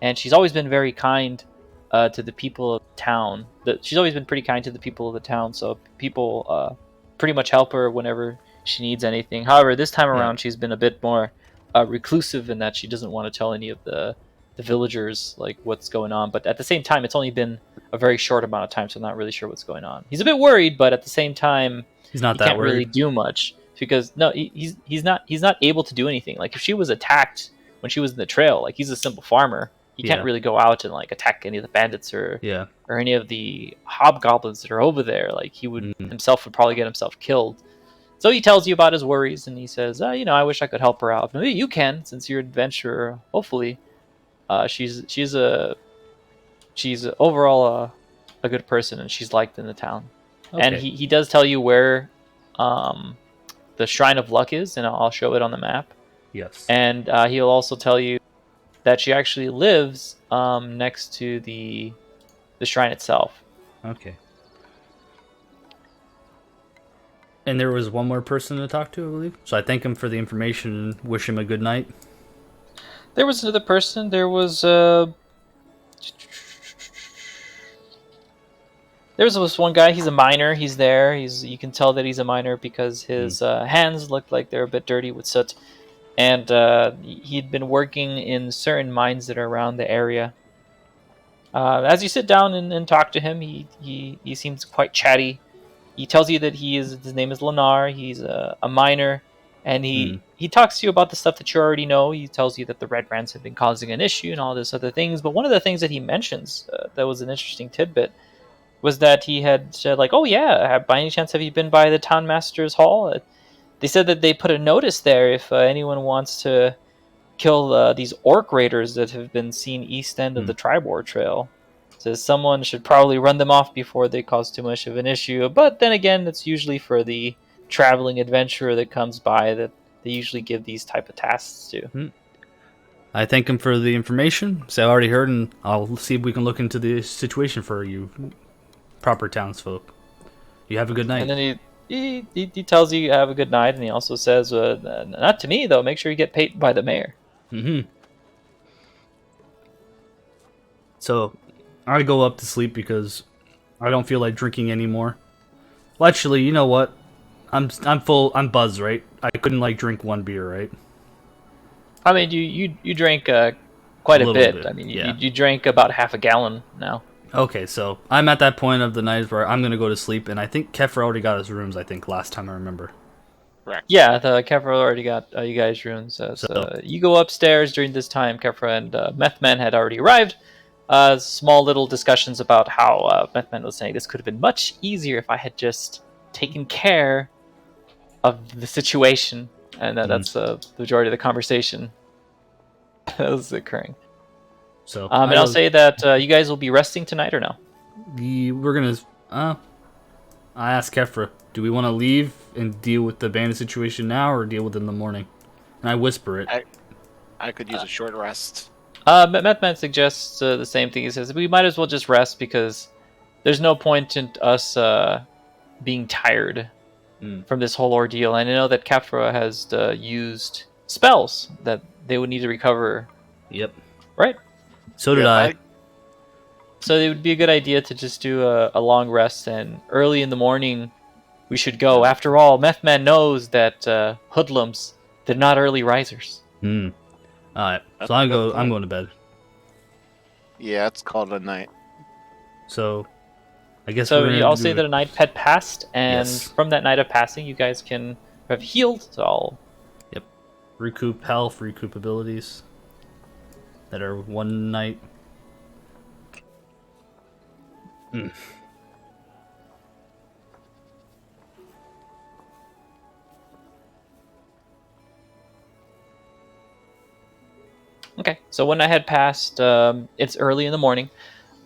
and she's always been very kind to the people of town. She's always been pretty kind to the people of the town, so people pretty much help her whenever she needs anything. However, this time around, she's been a bit more reclusive in that she doesn't want to tell any of the villagers like what's going on. But at the same time, it's only been a very short amount of time, so I'm not really sure what's going on. He's a bit worried, but at the same time, he's not he that can't worried. really do much because he's not able to do anything. Like if she was attacked when she was in the trail, like he's a simple farmer. He can't really go out and like attack any of the bandits or any of the hobgoblins that are over there. Like he would himself would probably get himself killed. So he tells you about his worries, and he says, I wish I could help her out. Maybe you can, since you're an adventurer. Hopefully, she's overall a good person, and she's liked in the town. Okay. And he does tell you where the Shrine of Luck is, and I'll show it on the map. Yes. And he'll also tell you that she actually lives next to the shrine itself. Okay. And there was one more person to talk to, I believe. So I thank him for the information and wish him a good night. There was another person. There was this one guy. He's a miner. He's there. You can tell that he's a miner because his hands looked like they're a bit dirty with soot. And he'd been working in certain mines that are around the area. As you sit down and talk to him, he seems quite chatty. He tells you that his name is Lenar. He's a miner, and he talks to you about the stuff that you already know. He tells you that the red brands have been causing an issue and all this other things. But one of the things that he mentions that was an interesting tidbit was that he had said, like, "Oh yeah, by any chance have you been by the town master's hall?" They said that they put a notice there if anyone wants to kill these orc raiders that have been seen east end of the Tribord Trail. Says someone should probably run them off before they cause too much of an issue. But then again, it's usually for the traveling adventurer that comes by that they usually give these type of tasks to. I thank him for the information. So I already heard, and I'll see if we can look into the situation for you proper townsfolk. You have a good night. And then he tells you have a good night, and he also says, "Not to me though. Make sure you get paid by the mayor." Mm-hmm. So I go up to sleep because I don't feel like drinking anymore. Well, actually, you know what? I'm full. I'm buzzed, right? I couldn't like drink one beer, right? I mean, you drank A quite a little bit. bit, I mean, yeah. you drank about half a gallon now. Okay, so I'm at that point of the night where I'm gonna go to sleep, and I think Kefir already got his rooms. I think last time I remember. Correct. Yeah, the Kefra already got you guys' runes. So So you go upstairs during this time. Kefra and Methman had already arrived. Small little discussions about how Methman was saying this could have been much easier if I had just taken care of the situation, and that's the majority of the conversation that was occurring. so And I I'll go. say that you guys will be resting tonight or no? We're gonna. I asked Kefra, do we want to leave and deal with the bandit situation now, or deal with it in the morning? And I whisper it. I could use a short rest. Methman suggests the same thing. He says we might as well just rest because there's no point in us being tired from this whole ordeal. And I know that Kefra has used spells that they would need to recover, Yep. right? So did Yeah, I. So it would be a good idea to just do a long rest, and early in the morning we should go. After all, Methman knows that hoodlums, they're not early risers. All right. That's So a I good go. I'm point. going to bed. Yeah, it's called a night. So I guess So we're you gonna all do say that it. a night had passed, and Yes. from that night of passing, you guys can have healed. So I'll Yep. Recoup health, recoup abilities that are one night. Okay, so when I had passed, it's early in the morning.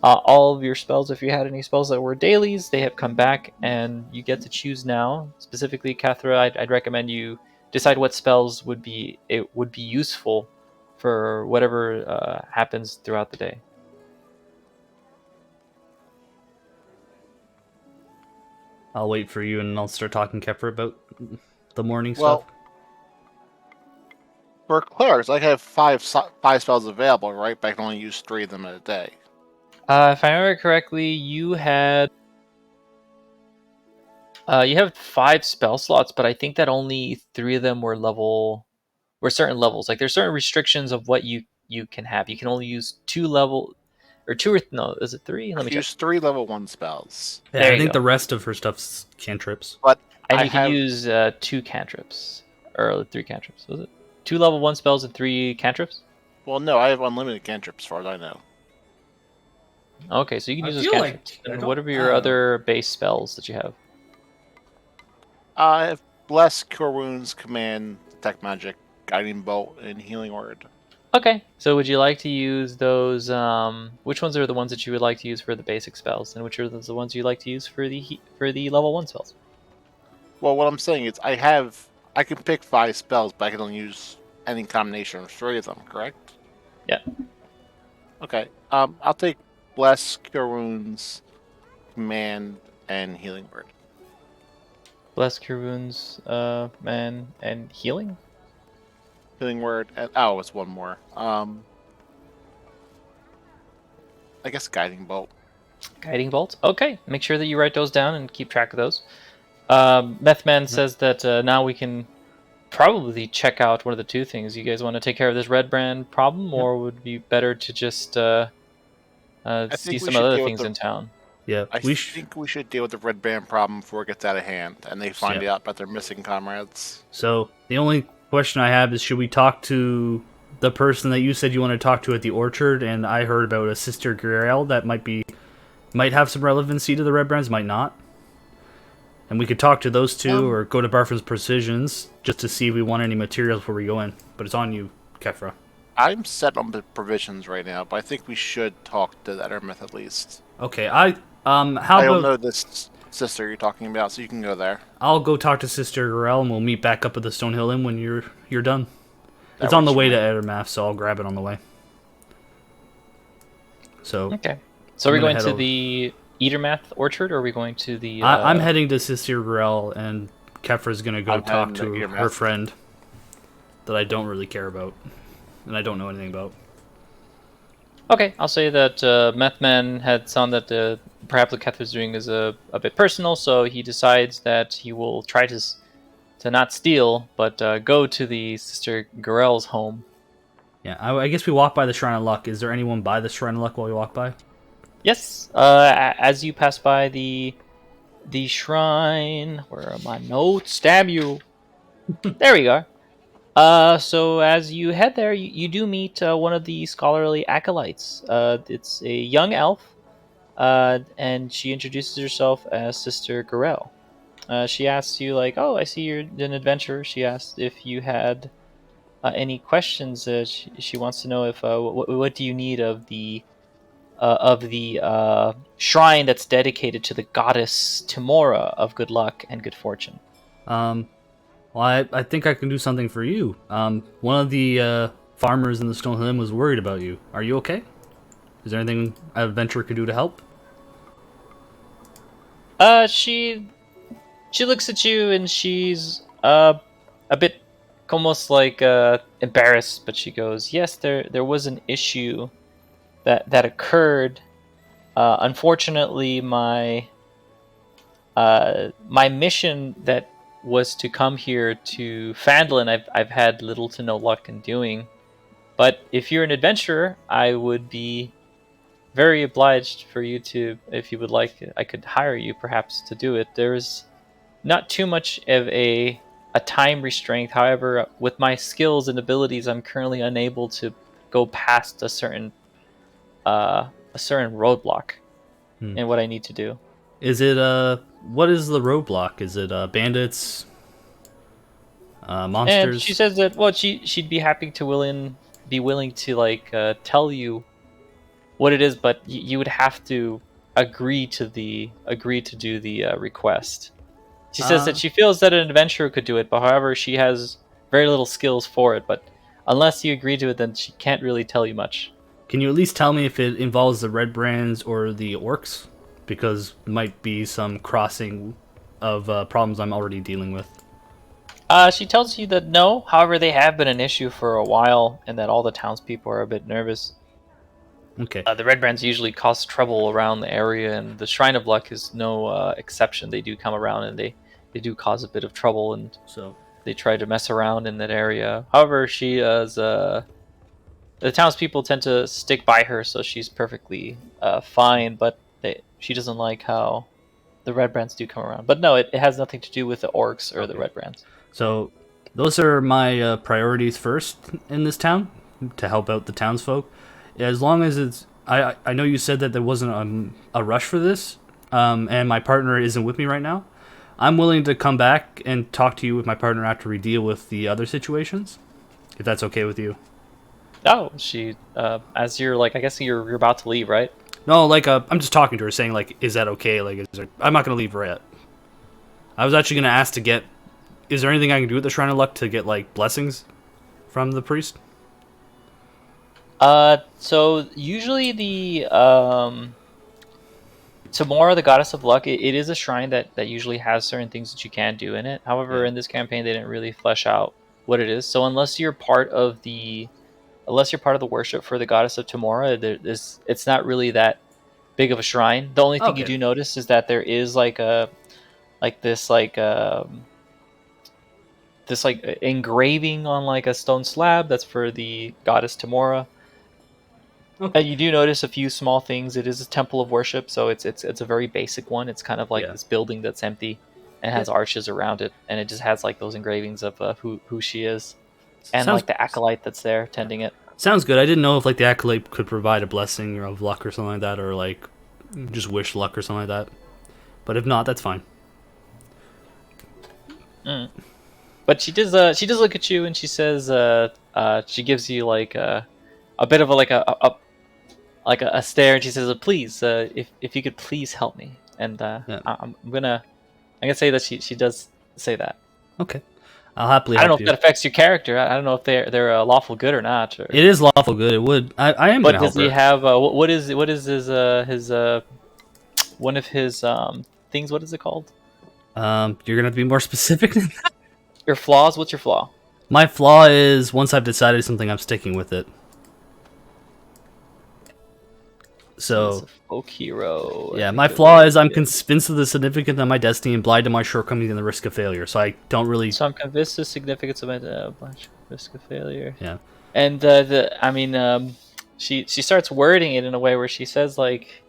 All of your spells, if you had any spells that were dailies, they have come back, and you get to choose now. Specifically, Kathra, I'd recommend you decide what spells would be useful for whatever happens throughout the day. I'll wait for you, and I'll start talking Kefir about the morning Well, stuff. for clerics, I have five spells available, right? But I can only use 3 of them in a day. If I remember correctly, you have 5 spell slots, but I think that only 3 of them were certain levels. Like there's certain restrictions of what you can have. You can only use 2 level or 2 or no, is it 3? I Let me can check. use 3 level 1 spells. Yeah, There I you think go. the rest of her stuff's cantrips. But And I you can have use 2 cantrips or 3 cantrips. Was it 2 level 1 spells and 3 cantrips? well, no, I have unlimited cantrips, as far as I know. Okay, so you can I use those feel like cantrips. I And don't- what are I your don't know. other base spells that you have? I have Bless, Cure Wounds, Command, Detect Magic, Guiding Bolt, and Healing Word. Okay, so would you like to use those? Which ones are the ones that you would like to use for the basic spells, and which are the ones you like to use for the level 1 spells? Well, what I'm saying is I can pick 5 spells, but I can only use any combination of 3 of them, correct? Yeah. Okay. I'll take Bless, Cure Wounds, Command, and Healing Word. Bless Cure Wounds, man, and healing. Healing Word, and it's one more. I guess Guiding Bolt. Guiding Bolt. Okay, make sure that you write those down and keep track of those. Methman says that now we can probably check out one of the 2 things. You guys want to take care of this red brand problem, Yep. or would it be better to just I see think we some should other deal with things in town? Yeah, I we think we should deal with the red band problem before it gets out of hand, and they find Yeah. out about their missing comrades. So the only question I have is, should we talk to the person that you said you want to talk to at the orchard? And I heard about a Sister Griel that might have some relevancy to the Red Brands, might not. And we could talk to those 2, or go to Barfin's Precisions just to see if we want any materials before we go in. But it's on you, Kefra. I'm set on the provisions right now, but I think we should talk to that myth at least. Okay, how I don't about know this sister you're talking about, so you can go there. I'll go talk to Sister Griel and we'll meet back up at the Stonehill Inn when you're done. That It's on the works way for to me. Edermath, so I'll grab it on the way. So Okay. So I'm we're gonna going head to over. the Eatermath Orchard, or are we going to the? I'm heading to Sister Grell, and Kefra's gonna go I'm talk heading to to her Earmouth. friend that I don't really care about, and I don't know anything about. Okay, I'll say that Methman had found that perhaps what Keth was doing is a bit personal, so he decides that he will try to not steal, but go to the Sister Garel's home. Yeah, I guess we walk by the Shrine of Luck. Is there anyone by the Shrine of Luck while we walk by? Yes, as you pass by the shrine, where are my notes? Stab you! There we go. So as you head there, you do meet one of the scholarly acolytes. It's a young elf, and she introduces herself as Sister Garel. She asks you like, "Oh, I see you're an adventurer." She asked if you had any questions. She wants to know if what do you need of the shrine that's dedicated to the goddess Timora of good luck and good fortune. Um, well, I think I can do something for you. One of the farmers in the Stone Hill Inn was worried about you. Are you okay? Is there anything an adventurer can do to help? She looks at you and she's a bit almost like embarrassed, but she goes, "Yes, there was an issue that occurred. Unfortunately, my mission that was to come here to Fandlin, I've had little to no luck in doing. But if you're an adventurer, I would be very obliged for you to, if you would like, I could hire you perhaps to do it. There's not too much of a time restraint. However, with my skills and abilities, I'm currently unable to go past a certain roadblock Hmm. in what I need to do." Is it what is the roadblock? Is it bandits, And she monsters? says that well, she'd be happy to be willing to like tell you what it is, but you would have to agree to do the request. She says that Uh, she feels that an adventurer could do it, but however, she has very little skills for it. But unless you agree to it, then she can't really tell you much. can you at least tell me if it involves the red brands or the orcs? Because might be some crossing of problems I'm already dealing with. She tells you that no, however, they have been an issue for a while, and that all the townspeople are a bit nervous. Okay, The Red Brands usually cause trouble around the area, and the Shrine of Luck is no exception. They do come around, and they do cause a bit of trouble, and so they try to mess around in that area. However, she is the townspeople tend to stick by her, so she's perfectly fine. But she doesn't like how the Red Brands do come around. But no, it has nothing to do with the orcs or the okay. Red Brands. So those are my priorities first in this town to help out the townsfolk. As long as it's, I know you said that there wasn't a rush for this, and my partner isn't with me right now. I'm willing to come back and talk to you with my partner after we deal with the other situations, if that's okay with you. Oh, she as you're like, I guess you're about to leave, right? No, like I'm just talking to her, saying like, is that okay? Like, I'm not gonna leave her yet. I was actually gonna ask to get. Is there anything I can do with the Shrine of Luck to get like blessings from the priest? So usually the Tamora, the goddess of luck, it is a shrine that usually has certain things that you can do in it. However, Yeah. in this campaign, they didn't really flesh out what it is. So unless you're part of the worship for the goddess of Tamora, it's not really that big of a shrine. The only thing you Okay. do notice is that there is like this engraving on like a stone slab that's for the goddess Tamora. Okay. You do notice a few small things. It is a temple of worship, so it's a very basic one. It's kind of like Yeah. this building that's empty and Yeah. has arches around it, and it just has like those engravings of who she is and Sounds like the acolyte that's there tending it. sounds good. I didn't know if like the acolyte could provide a blessing of luck or something like that, or like just wish luck or something like that. But if not, that's fine. Mm. But she does look at you and she says she gives you like a bit of a stare, and she says, "Please, if you could please help me." And Yeah. I'm gonna say that she does say that. Okay. I'll happily I don't know help if you. that affects your character. I don't know if they're lawful good or not. Or, It is lawful good. It would. I am but gonna does help he her. have what is his things. What is it called? You're gonna have to be more specific. Your flaws. What's your flaw? My flaw is once I've decided something, I'm sticking with it. He's So a folk hero. yeah, my flaw is I'm convinced of the significance of my destiny and blind to my shortcomings and the risk of failure. So I don't really. So I'm convinced of the significance of my risk of failure. Yeah. And she starts wording it in a way where she says like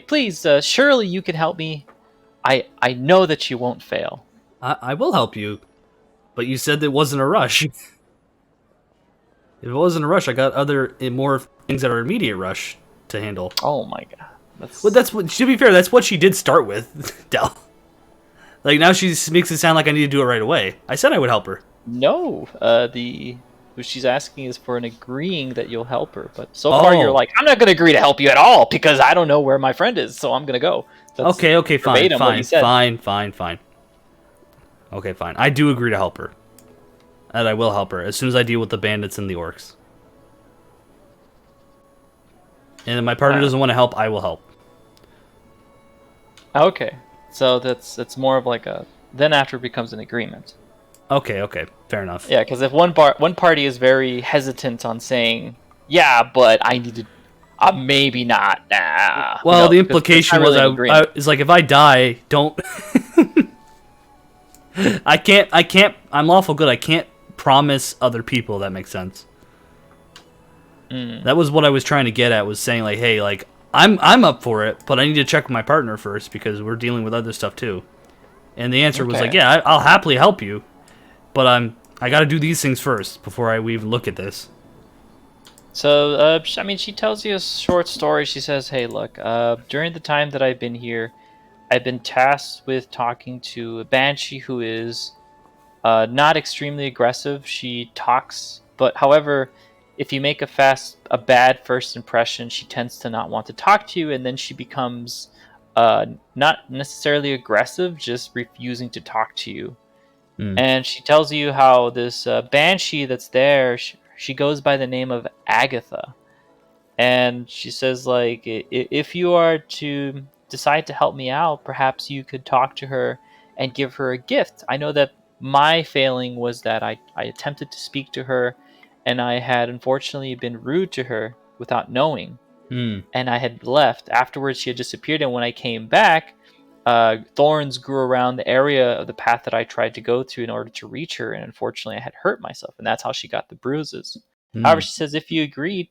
please, surely you can help me. I know that you won't fail. I will help you, but you said it wasn't a rush. If it wasn't a rush, I got other more things that are immediate rush to handle. Oh my god. Well, that's what. To be fair, that's what she did start with, Del. Like now she makes it sound like I need to do it right away. I said I would help her. No, what she's asking is for an agreeing that you'll help her. But so far you're like, I'm not going to agree to help you at all because I don't know where my friend is, so I'm going to go. That's Okay, fine. Fine. Okay, fine. I do agree to help her. And I will help her as soon as I deal with the bandits and the orcs. And if my partner doesn't want to help, I will help. Okay, so that's more of like a then after it becomes an agreement. Okay, fair enough. Yeah, because if one party is very hesitant on saying, yeah, but I need to, maybe not. Nah. Well, the implication was is like if I die, don't. I can't. I'm lawful good. I can't promise other people. That makes sense. That was what I was trying to get at. Was saying like, hey, like I'm up for it, but I need to check with my partner first because we're dealing with other stuff too. And the answer was like, yeah, I'll happily help you, but I got to do these things first before we even look at this. So, she tells you a short story. She says, hey, look, during the time that I've been here, I've been tasked with talking to a banshee who is not extremely aggressive. She talks, but however, if you make a bad first impression, she tends to not want to talk to you, and then she becomes not necessarily aggressive, just refusing to talk to you. And she tells you how this banshee that's there, she goes by the name of Agatha. And she says, like, if you are to decide to help me out, perhaps you could talk to her and give her a gift. I know that my failing was that I attempted to speak to her, and I had unfortunately been rude to her without knowing. And I had left. Afterwards, she had disappeared, and when I came back, thorns grew around the area of the path that I tried to go to in order to reach her, and unfortunately I had hurt myself, and that's how she got the bruises. However, she says if you agree,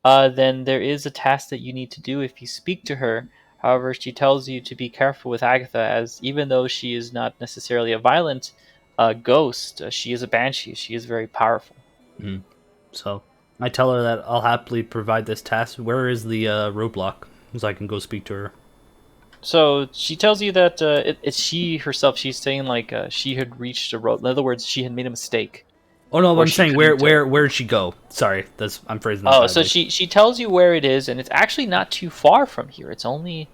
then there is a task that you need to do if you speak to her. However, she tells you to be careful with Agatha, as even though she is not necessarily a violent ghost, she is a banshee. She is very powerful. So I tell her that I'll happily provide this task. Where is the roadblock, so I can go speak to her? So she tells you that it's she herself. She's saying like she had reached a road. In other words, she had made a mistake. Oh no, I'm saying where did she go? Sorry, I'm phrasing that badly. So she tells you where it is, and it's actually not too far from here. It's only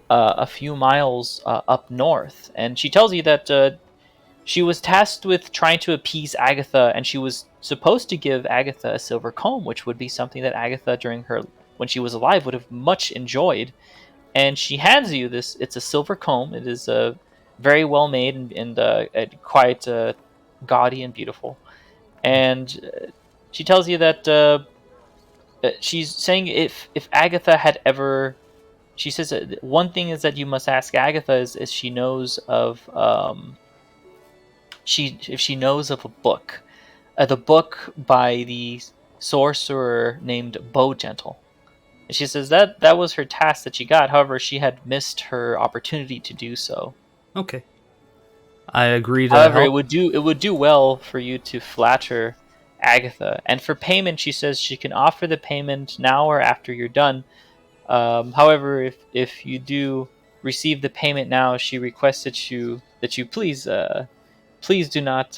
a few miles up north. And she tells you that she was tasked with trying to appease Agatha, and she was supposed to give Agatha a silver comb, which would be something that Agatha, when she was alive, would have much enjoyed. And she hands you this. It's a silver comb. It is very well made and quite gaudy and beautiful. And she tells you that she's saying if Agatha had ever, she says one thing is that you must ask Agatha is she knows of if she knows of a book, the book by the sorcerer named Bowgentle. And she says that was her task that she got. However, she had missed her opportunity to do so. Okay. I agree to However, help. it would do well for you to flatter Agatha. And for payment, she says she can offer the payment now or after you're done. However, if you do receive the payment now, she requests that you please do not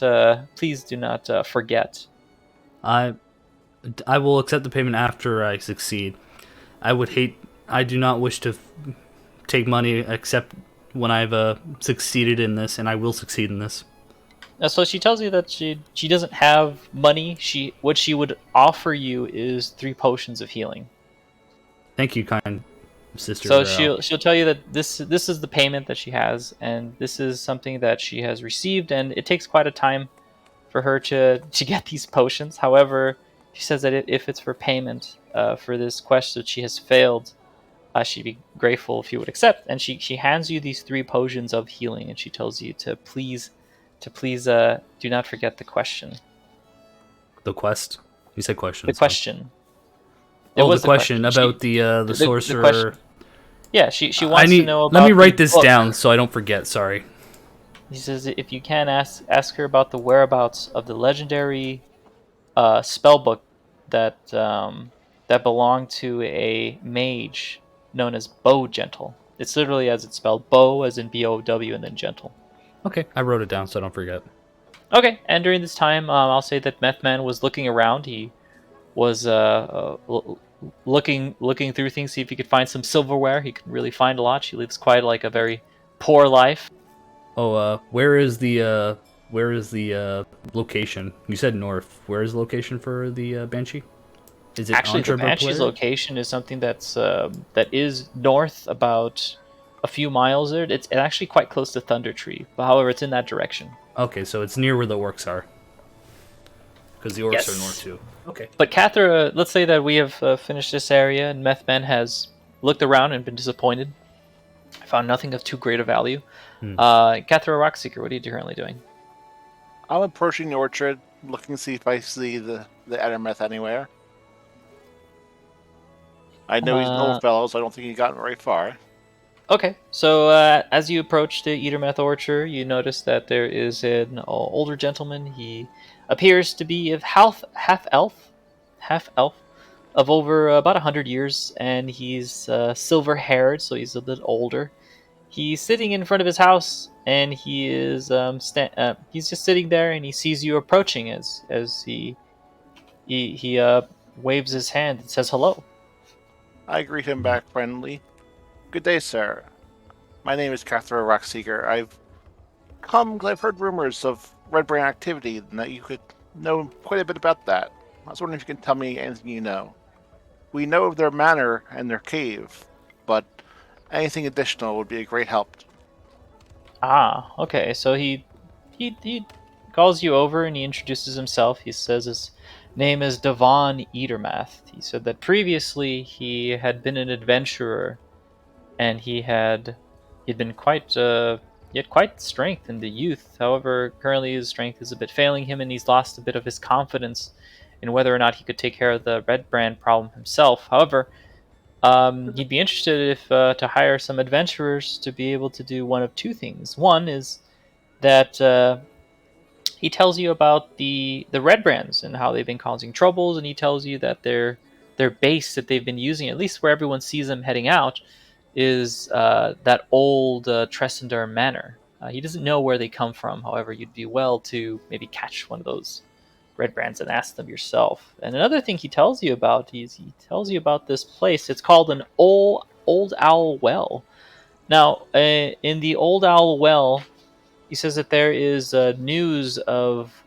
forget. I will accept the payment after I succeed. I do not wish to take money except when I've succeeded in this, and I will succeed in this. So she tells you that she doesn't have money. What she would offer you is 3 potions of healing. Thank you, kind So Sister, she'll tell you that this is the payment that she has, and this is something that she has received, and it takes quite a time for her to get these potions. However, she says that if it's for payment for this quest that she has failed, she'd be grateful if you would accept. And she hands you these 3 potions of healing, and she tells you to please do not forget the question. the quest. You said The question, so. question. It Oh, the was the question question. about the The question. sorcerer. Yeah, she I wants to need. know Let me about the write this book. down so I don't forget. Sorry. He says if you can ask her about the whereabouts of the legendary spell book that belonged to a mage known as Bow Gentle. It's literally as it's spelled, Bow as in BOW and then Gentle. Okay, I wrote it down so I don't forget. Okay, and during this time, I'll say that Methman was looking around. He was looking through things, see if he could find some silverware. He could really find a lot. She lives quite like a very poor life. Oh, where is the location? You said north. Where is the location for the banshee? Is it Actually, the Entrepreneur Banshee's Player? location is something that is north about a few miles there. It's actually quite close to Thunder Tree, but however, it's in that direction. Okay, so it's near where the orcs are. Because the orcs are north Yes. too. Okay. But Cathra, let's say that we have finished this area, and Methman has looked around and been disappointed. I found nothing of too great a value. Hmm. Cathra Rockseeker, what are you currently doing? I'm approaching the orchard, looking to see if I see the Addermeth anywhere. I know he's an old Uh, fellow, so I don't think he's gotten very far. Okay, so as you approach the Eatermeth Orchard, you notice that there is an older gentleman. He appears to be of half elf, of over about 100 years, and he's silver-haired, so he's a bit older. He's sitting in front of his house, and he is he's just sitting there, and he sees you approaching as he waves his hand and says hello. I greet him back friendly. Good day, sir. My name is Cathro Rockseeker. I've come because I've heard rumors of Red Brand activity and that you could know quite a bit about that. I was wondering if you can tell me anything you know. We know of their manor and their cave, but anything additional would be a great help. Ah, okay. So he calls you over and he introduces himself. He says his name is Devon Eatermath. He said that previously he had been an adventurer and he'd been quite he had quite strength in the youth. However, currently his strength is a bit failing him and he's lost a bit of his confidence in whether or not he could take care of the red brand problem himself. However, he'd be interested if to hire some adventurers to be able to do one of 2 things. One is that he tells you about the red brands and how they've been causing troubles, and he tells you that their base that they've been using, at least where everyone sees them heading out, is that old Tressender Manor. He doesn't know where they come from. However, you'd be well to maybe catch one of those red brands and ask them yourself. And another thing he tells you about is he tells you about this place. It's called an old owl well. Now, in the old owl well, he says that there is news of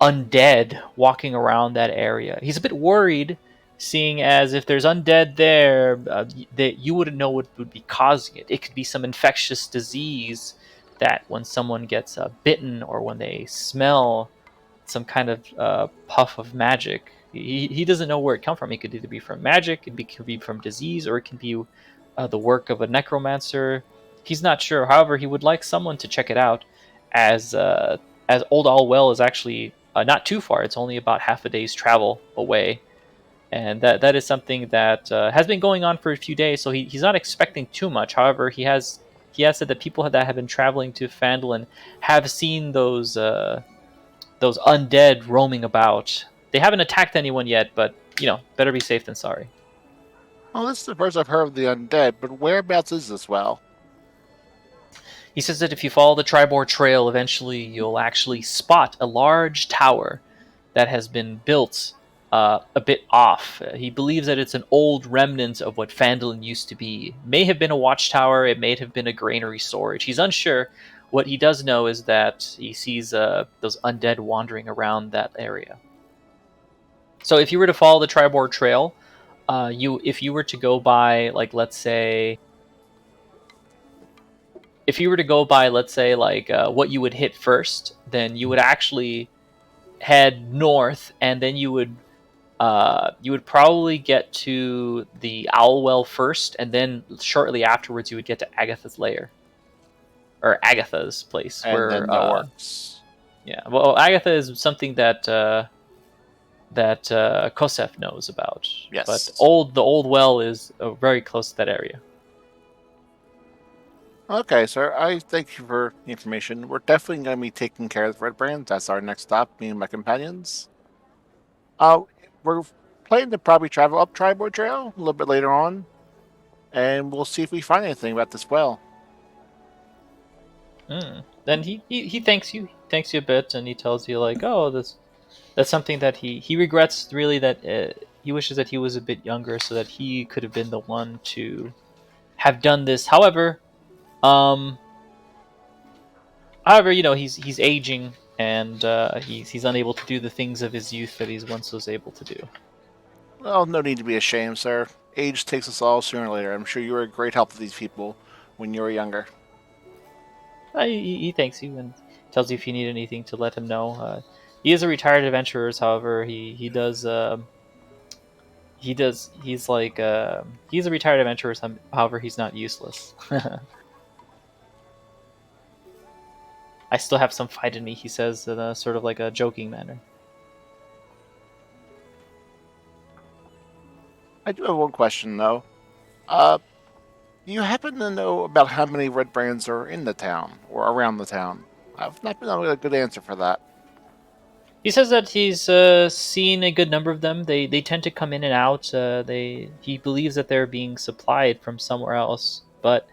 undead walking around that area. He's a bit worried, seeing as if there's undead there, that you wouldn't know what would be causing it. It could be some infectious disease that when someone gets bitten or when they smell some kind of puff of magic. He doesn't know where it come from. It could either be from magic, could be from disease, or it can be the work of a necromancer. He's not sure. However, he would like someone to check it out, as Old Allwell is actually not too far. It's only about half a day's travel away, and that is something that has been going on for a few days. So he's not expecting too much. However, he has said that people that have been traveling to Phandalin have seen those undead roaming about. They haven't attacked anyone yet, but better be safe than sorry. Well, this is the first I've heard of the undead, but whereabouts is this well? He says that if you follow the Tribor Trail, eventually you'll actually spot a large tower that has been built a bit off. He believes that it's an old remnant of what Phandalin used to be. May have been a watchtower, it may have been a granary storage. He's unsure. What he does know is that he sees those undead wandering around that area. So if you were to follow the Tribor Trail, if you were to go by, like, let's say, if you were to go by, let's say, like, what you would hit first, then you would actually head north, and then you would probably get to the Owlwell first, and then shortly afterwards you would get to Agatha's lair, or Agatha's place, And where then the orcs. yeah, well, Agatha is something that Kosef knows about, but Yes. the old well is very close to that area. Okay, sir. I thank you for the information. We're definitely going to be taking care of the Red Brands. That's our next stop, me and my companions. Uh, we're planning to probably travel up Tribord Trail a little bit later on, and we'll see if we find anything about this well. Then he thanks you. He thanks you a bit, and he tells you, like, oh, that's something that he regrets, really, that he wishes that he was a bit younger so that he could have been the one to have done this. Um, however, he's aging, and he's unable to do the things of his youth that he once was able to do. Well, no need to be ashamed, sir. Age takes us all sooner or later. I'm sure you were a great help to these people when you were younger. He thanks you and tells you if you need anything to let him know. He is a retired adventurer, however, he does. He's like he's a retired adventurer. However, he's not useless. I still have some fight in me, he says in a sort of like a joking manner. I do have one question, though. Do you happen to know about how many Red Brands are in the town or around the town? I've not been able to get a good answer for that. He says that he's seen a good number of them. They tend to come in and out. He believes that they're being supplied from somewhere else, but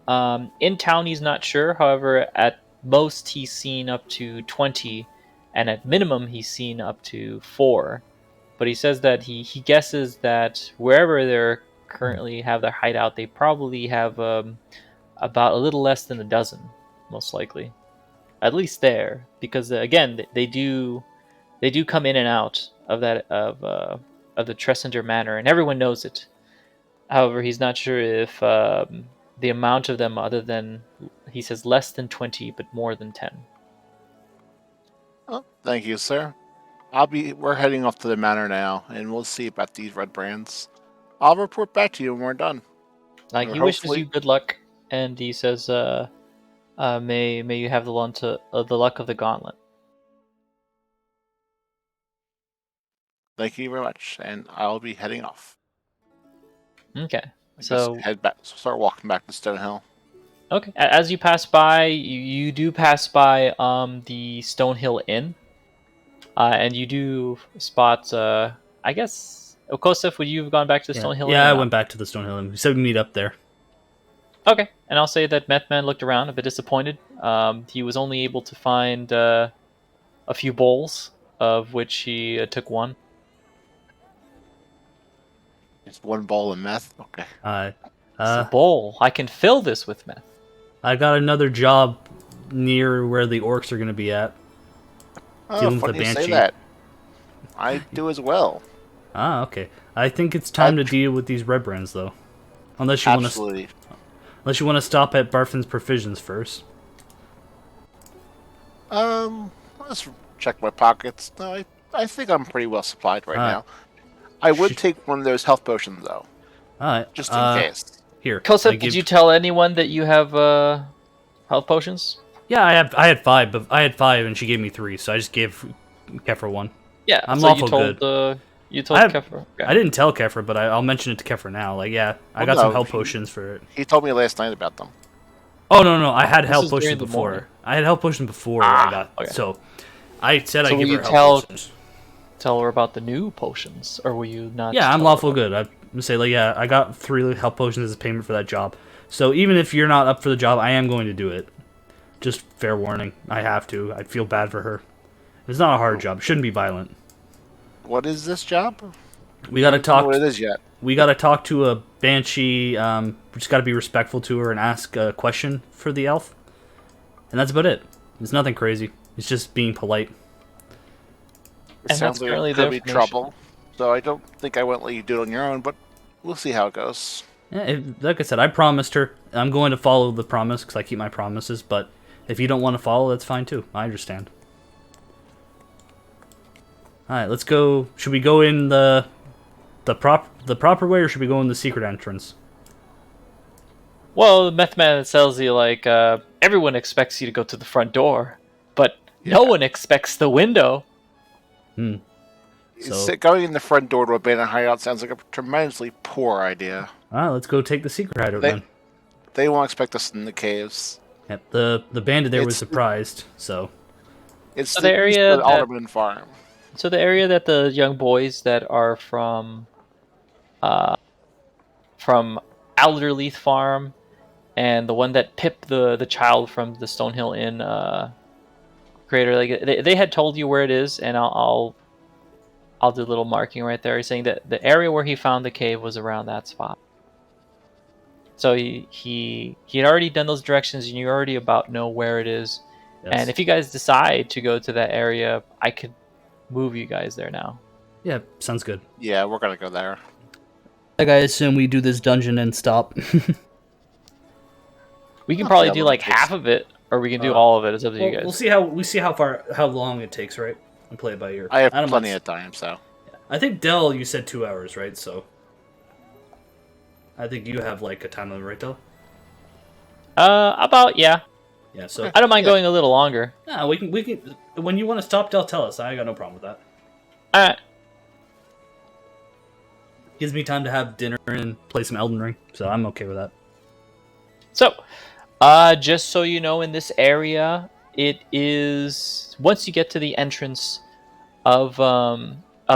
in town he's not sure. However, at most he's seen up to 20, and at minimum he's seen up to 4. But he says that he guesses that wherever they're currently have their hideout, they probably have about a little less than a dozen, most likely. At least there, because again, they do come in and out of the Tressender Manor, and everyone knows it. However, he's not sure if the amount of them, other than, he says, less than 20, but more than 10. Oh, thank you, sir. We're heading off to the manor now, and we'll see about these Red Brands. I'll report back to you when we're done. Like, Or he wishes hopefully, you good luck, and he says, may you have the luck of the gauntlet. thank you very much, and I'll be heading off. Okay, I guess so head back, start walking back to Stonehill. okay, as you pass by, you do pass by the Stonehill Inn, and you do spot. I guess, Okosef, would you have gone back to Yeah, Stonehill Inn yeah. or I not? went back to the Stonehill and we said we meet up there. Okay, and I'll say that Methman looked around a bit disappointed. He was only able to find a few bowls, of which he took one. It's one bowl of meth. Okay. Uh, It's a uh, bowl. I can fill this with meth. I got another job near where the orcs are gonna be at, Oh, dealing with the funny you say banshee. that. I do as well. Ah, okay. I think it's I time to deal with these red brands, though. Unless you want to, absolutely. stop at Barfin's Provisions first. Let's check my pockets. No, I think I'm pretty well supplied right Alright. now. I would take one of those health potions though, Alright. just in case. Here. I Kosef, did give. you tell anyone that you have health potions? Yeah, I had 5, but I had 5 and she gave me 3, so I just gave Kefra 1. Yeah, I'm so lawful you told good. you told I have- Kefra. Okay. I didn't tell Kefra, but I'll mention it to Kefra now. Like, yeah, I Well, got some no, health he- potions for it. He told me last night about them. Oh no, I had This health is during potions the before. morning. I had health potions before I got. okay. So I said So I will give you her health tell- potions. Tell her about the new potions, or will you not? Yeah, I'm tell her lawful about- good. I'm gonna say, like, yeah, I got 3 health potions as payment for that job. So even if you're not up for the job, I am going to do it. Just fair warning. I have to. I feel bad for her. It's not a hard job. It shouldn't be violent. What is this job? We gotta I don't know talk. what it is yet. We gotta talk to a banshee. We just gotta be respectful to her and ask a question for the elf. And that's about it. It's nothing crazy. It's just being polite. It And sounds that's like currently it the could be information. trouble. so I don't think I won't let you do it on your own, but we'll see how it goes. Yeah, like I said, I promised her. I'm going to follow the promise because I keep my promises. But if you don't want to follow, that's fine too. I understand. All right, let's go. Should we go in the proper way, or should we go in the secret entrance? Well, the meth man tells you like everyone expects you to go to the front door, but no Yeah. one expects the window. So, Going in the front door to a abandoned hideout sounds like a tremendously poor idea. let's go take the secret hideout They then. they won't expect us in the caves. Yep, the bandit there was It's surprised. So, it's So the the east area of the that Alderman Farm. so the area that the young boys that are uh from Alderleith Farm and the one that Pip the child from the Stonehill Inn creator, like they had told you where it is, and I'll do a little marking right there, saying that the area where he found the cave was around that spot. So he had already done those directions, and you already about know where it is. yes. And if you guys decide to go to that area, I could move you guys there now. Yeah, sounds good. Yeah, we're gonna go there. Like I assume we do this dungeon and stop. We can Not probably that do long, like just- half of it, or we can do all of it. It's up to you guys. We'll see how long it takes, right? And play it by ear. I have don't plenty mind. of time, so I think Dell, you said 2 hours, right? So I think you have like a time limit, right, Dell? About yeah. Yeah. So I don't mind going a little longer. we can when you want to stop, Dell, tell us. I got no problem with that. All right. Gives me time to have dinner and play some Elden Ring, so I'm okay with that. So, just so you know, in this area, it is once you get to the entrance of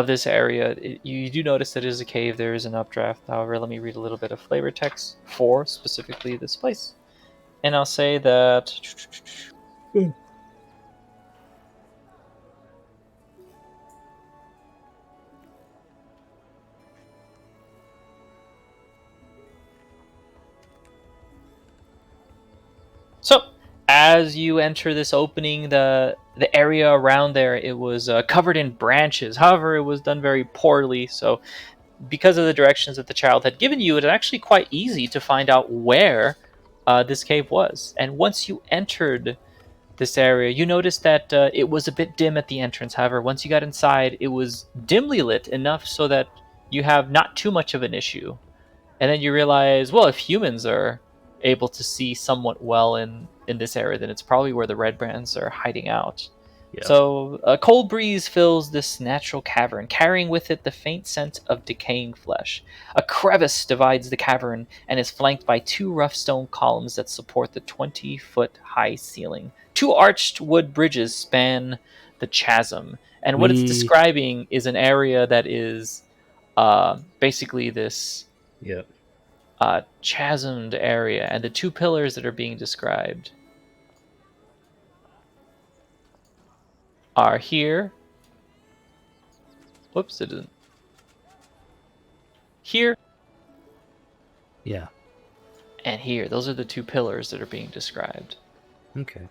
this area, you do notice that it is a cave. There is an updraft. However, let me read a little bit of flavor text for specifically this place, and I'll say that. So, as you enter this opening, the area around there, it was covered in branches. However, it was done very poorly. So, because of the directions that the child had given you, it was actually quite easy to find out where this cave was. And once you entered this area, you noticed that it was a bit dim at the entrance. However, once you got inside, it was dimly lit enough so that you have not too much of an issue. And then you realize, well, if humans are able to see somewhat well in this area, then it's probably where the red brands are hiding out. Yeah. So a cold breeze fills this natural cavern, carrying with it the faint scent of decaying flesh. A crevice divides the cavern and is flanked by two rough stone columns that support the 20-foot high ceiling. Two arched wood bridges span the chasm, and what it's describing is an area that is basically this Yeah. chasmed area, and the two pillars that are being described are here. Whoops, it didn't. Here Yeah. and here. Those are the two pillars that are being described. Okay.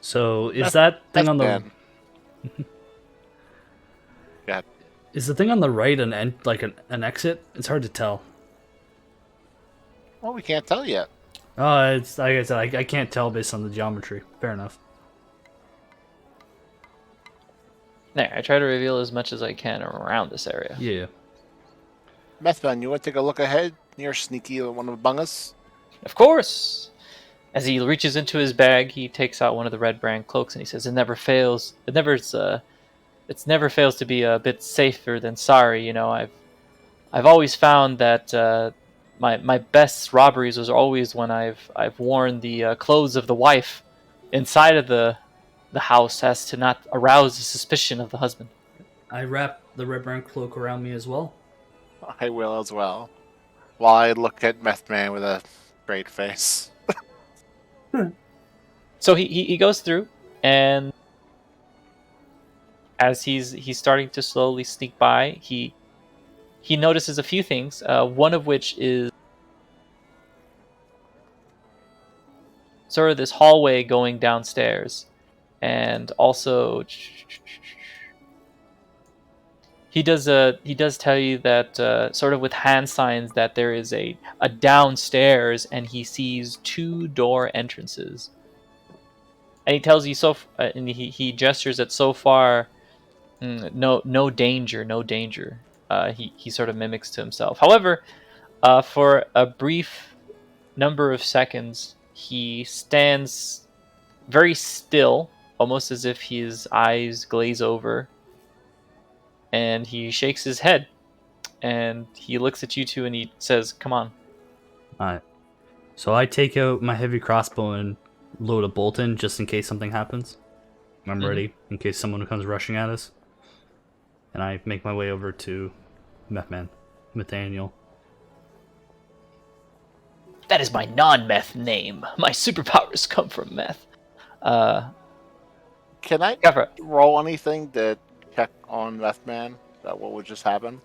So is that thing that's on the bad. Yeah, is the thing on the right like an exit? It's hard to tell. well, we can't tell yet. It's like I said, I can't tell based on the geometry. Fair enough. There, I try to reveal as much as I can around this area. Yeah. Methman, you want to take a look ahead? You're sneaky one among us. Of course! As he reaches into his bag, he takes out one of the red brand cloaks and he says, "It never fails. It never fails to be a bit safer than sorry. You know, I've always found that my best robberies was always when I've worn the clothes of the wife inside of the house, as to not arouse the suspicion of the husband." I wrap the red brown cloak around me as well. I will as well. While I look at Methman with a straight face. So he goes through, and as he's starting to slowly sneak by, he notices a few things. One of which is sort of this hallway going downstairs, and also He does tell you that sort of with hand signs that there is a downstairs, and he sees two door entrances. And he tells you and he gestures at so far. No danger, no danger. He sort of mimics to himself. However, for a brief number of seconds, he stands very still, almost as if his eyes glaze over, and he shakes his head, and he looks at you two, and he says, "Come on." Alright. So I take out my heavy crossbow and load a bolt in just in case something happens. I'm ready in case someone comes rushing at us. And I make my way over to Methman, Nathaniel. That is my non-meth name. My superpowers come from meth. Can I Gavra, roll anything to check on Methman? That what would just happen?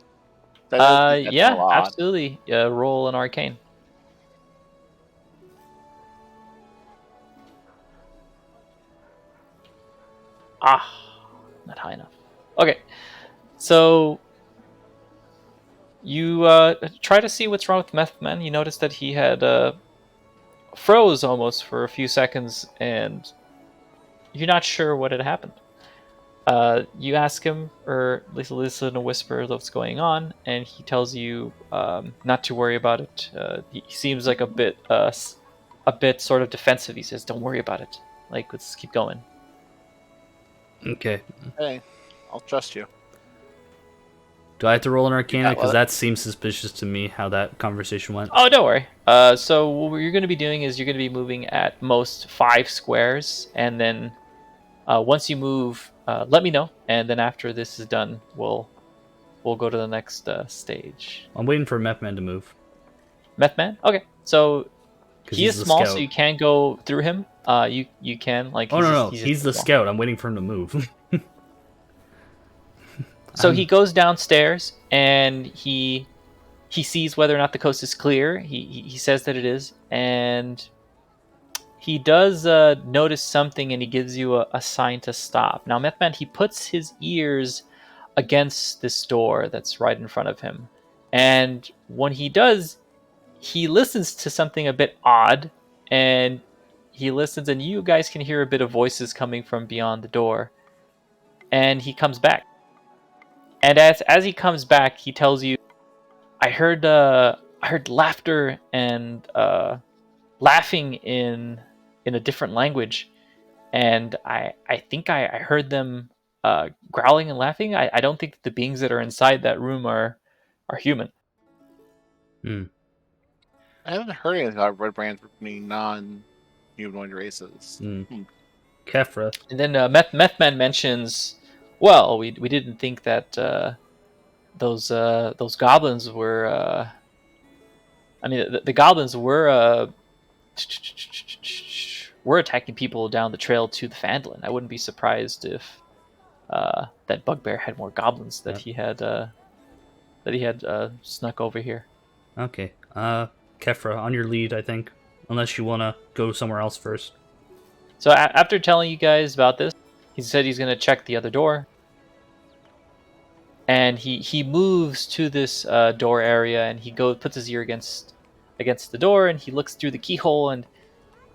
I don't think that's a yeah, lot. absolutely. Roll an arcane. Not high enough. Okay, so you try to see what's wrong with Meth Man. You notice that he had froze almost for a few seconds, and you're not sure what had happened. You ask him, or at least listen to whisper what's going on, and he tells you not to worry about it. He seems like a bit sort of defensive. He says, "Don't worry about it. Like, let's keep going." Okay. Hey, I'll trust you. Do I have to roll an Arcana? Yeah, Because well- that seems suspicious to me, how that conversation went. Oh, don't worry. So what you're going to be doing is you're going to be moving at most 5 squares, and then once you move, let me know, and then after this is done, we'll go to the next stage. I'm waiting for Methman to move. Meth Man? Okay, so 'Cause he he's is the small, scout. so you can go through him. You can, like... Oh, no, just he's the small. scout. I'm waiting for him to move. So he goes downstairs, and he sees whether or not the coast is clear. He says that it is, and he does notice something, and he gives you a sign to stop. Now, Methman, he puts his ears against this door that's right in front of him, and when he does, he listens to something a bit odd, and he listens, and you guys can hear a bit of voices coming from beyond the door, and he comes back. And as he comes back, he tells you, I heard laughter and laughing in a different language, and I think I heard them growling and laughing. I don't think the beings that are inside that room are human. Hmm. I haven't heard anything about red brands being non-humanoid races. Hmm. Kefra. And then Methman mentions, well, we didn't think that those goblins were. I mean, the goblins were attacking people down the trail to the Fandolin. I wouldn't be surprised if that bugbear had more goblins that he had snuck over here. Okay. Kefra, on your lead, I think. Unless you want to go somewhere else first. So after telling you guys about this, he said he's going to check the other door, and he moves to this door area, and he puts his ear against the door, and he looks through the keyhole,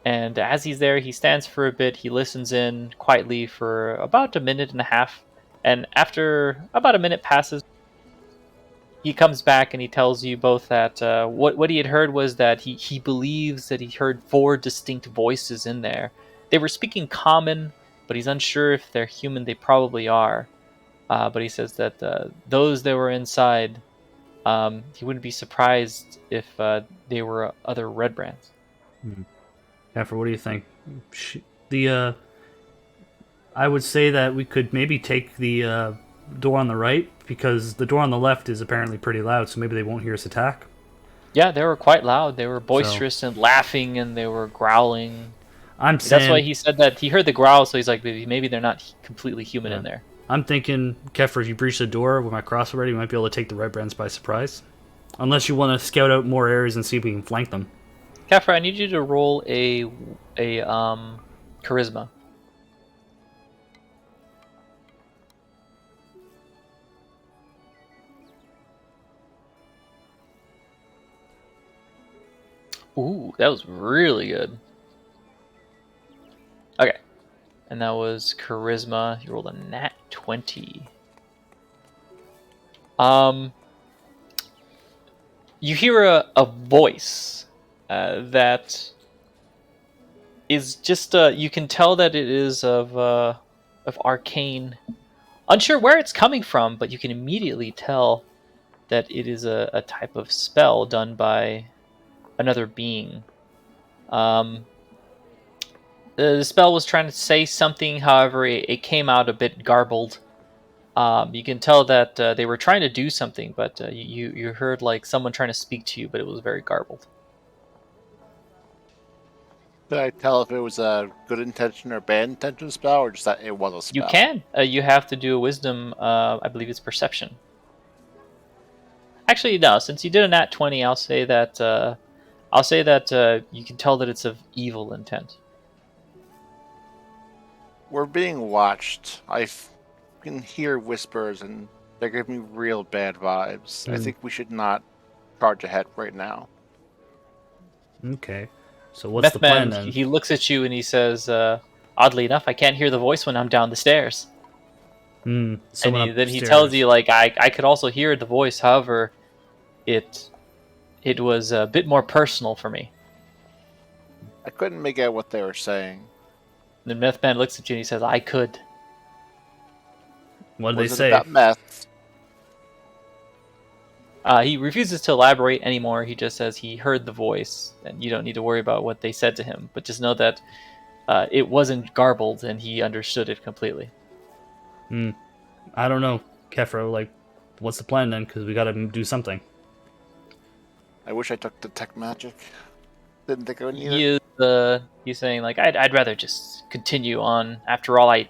and as he's there, he stands for a bit. He listens in quietly for about a minute and a half, and after about a minute passes, he comes back and he tells you both that what he had heard was that he believes that he heard 4 distinct voices in there. They were speaking common, but he's unsure if they're human. They probably are. But he says that those that were inside, he wouldn't be surprised if they were other red brands. Kefra, what do you think? I would say that we could maybe take the door on the right, because the door on the left is apparently pretty loud, so maybe they won't hear us attack. Yeah, they were quite loud. They were boisterous and laughing, and they were growling. That's why he said that he heard the growl, so he's like, maybe they're not completely human in there. I'm thinking, Kefra, if you breach the door with my crossbow ready, we might be able to take the red brands by surprise. Unless you want to scout out more areas and see if we can flank them. Kefra, I need you to roll a charisma. Ooh, that was really good. Okay. And that was charisma. You rolled a nat 20. You hear a voice that is just you can tell that it is of arcane. Unsure where it's coming from, but you can immediately tell that it is a type of spell done by another being. Um, the spell was trying to say something, however, it came out a bit garbled. You can tell that they were trying to do something, but you heard like someone trying to speak to you, but it was very garbled. Could I tell if it was a good intention or bad intention spell, or just that it was a You spell? can. You have to do a wisdom. I believe it's perception. Actually, no. Since you did a nat 20, I'll say that. You can tell that it's of evil intent. We're being watched. Can hear whispers, and they're giving me real bad vibes. I think we should not charge ahead right now. Okay. So what's the plan then? He looks at you and he says, "Oddly enough, I can't hear the voice when I'm down the stairs." Then he tells you, like, I could also hear the voice. However, it was a bit more personal for me. I couldn't make out what they were saying. The meth man looks at you and he says, "I could." What did they Was it say? about meth? He refuses to elaborate anymore. He just says he heard the voice, and you don't need to worry about what they said to him. But just know that it wasn't garbled, and he understood it completely. I don't know, Kefra. Like, what's the plan then? Because we got to do something. I wish I took detect magic. Didn't think I would need it. He's saying, like, I'd rather just continue on. After all, I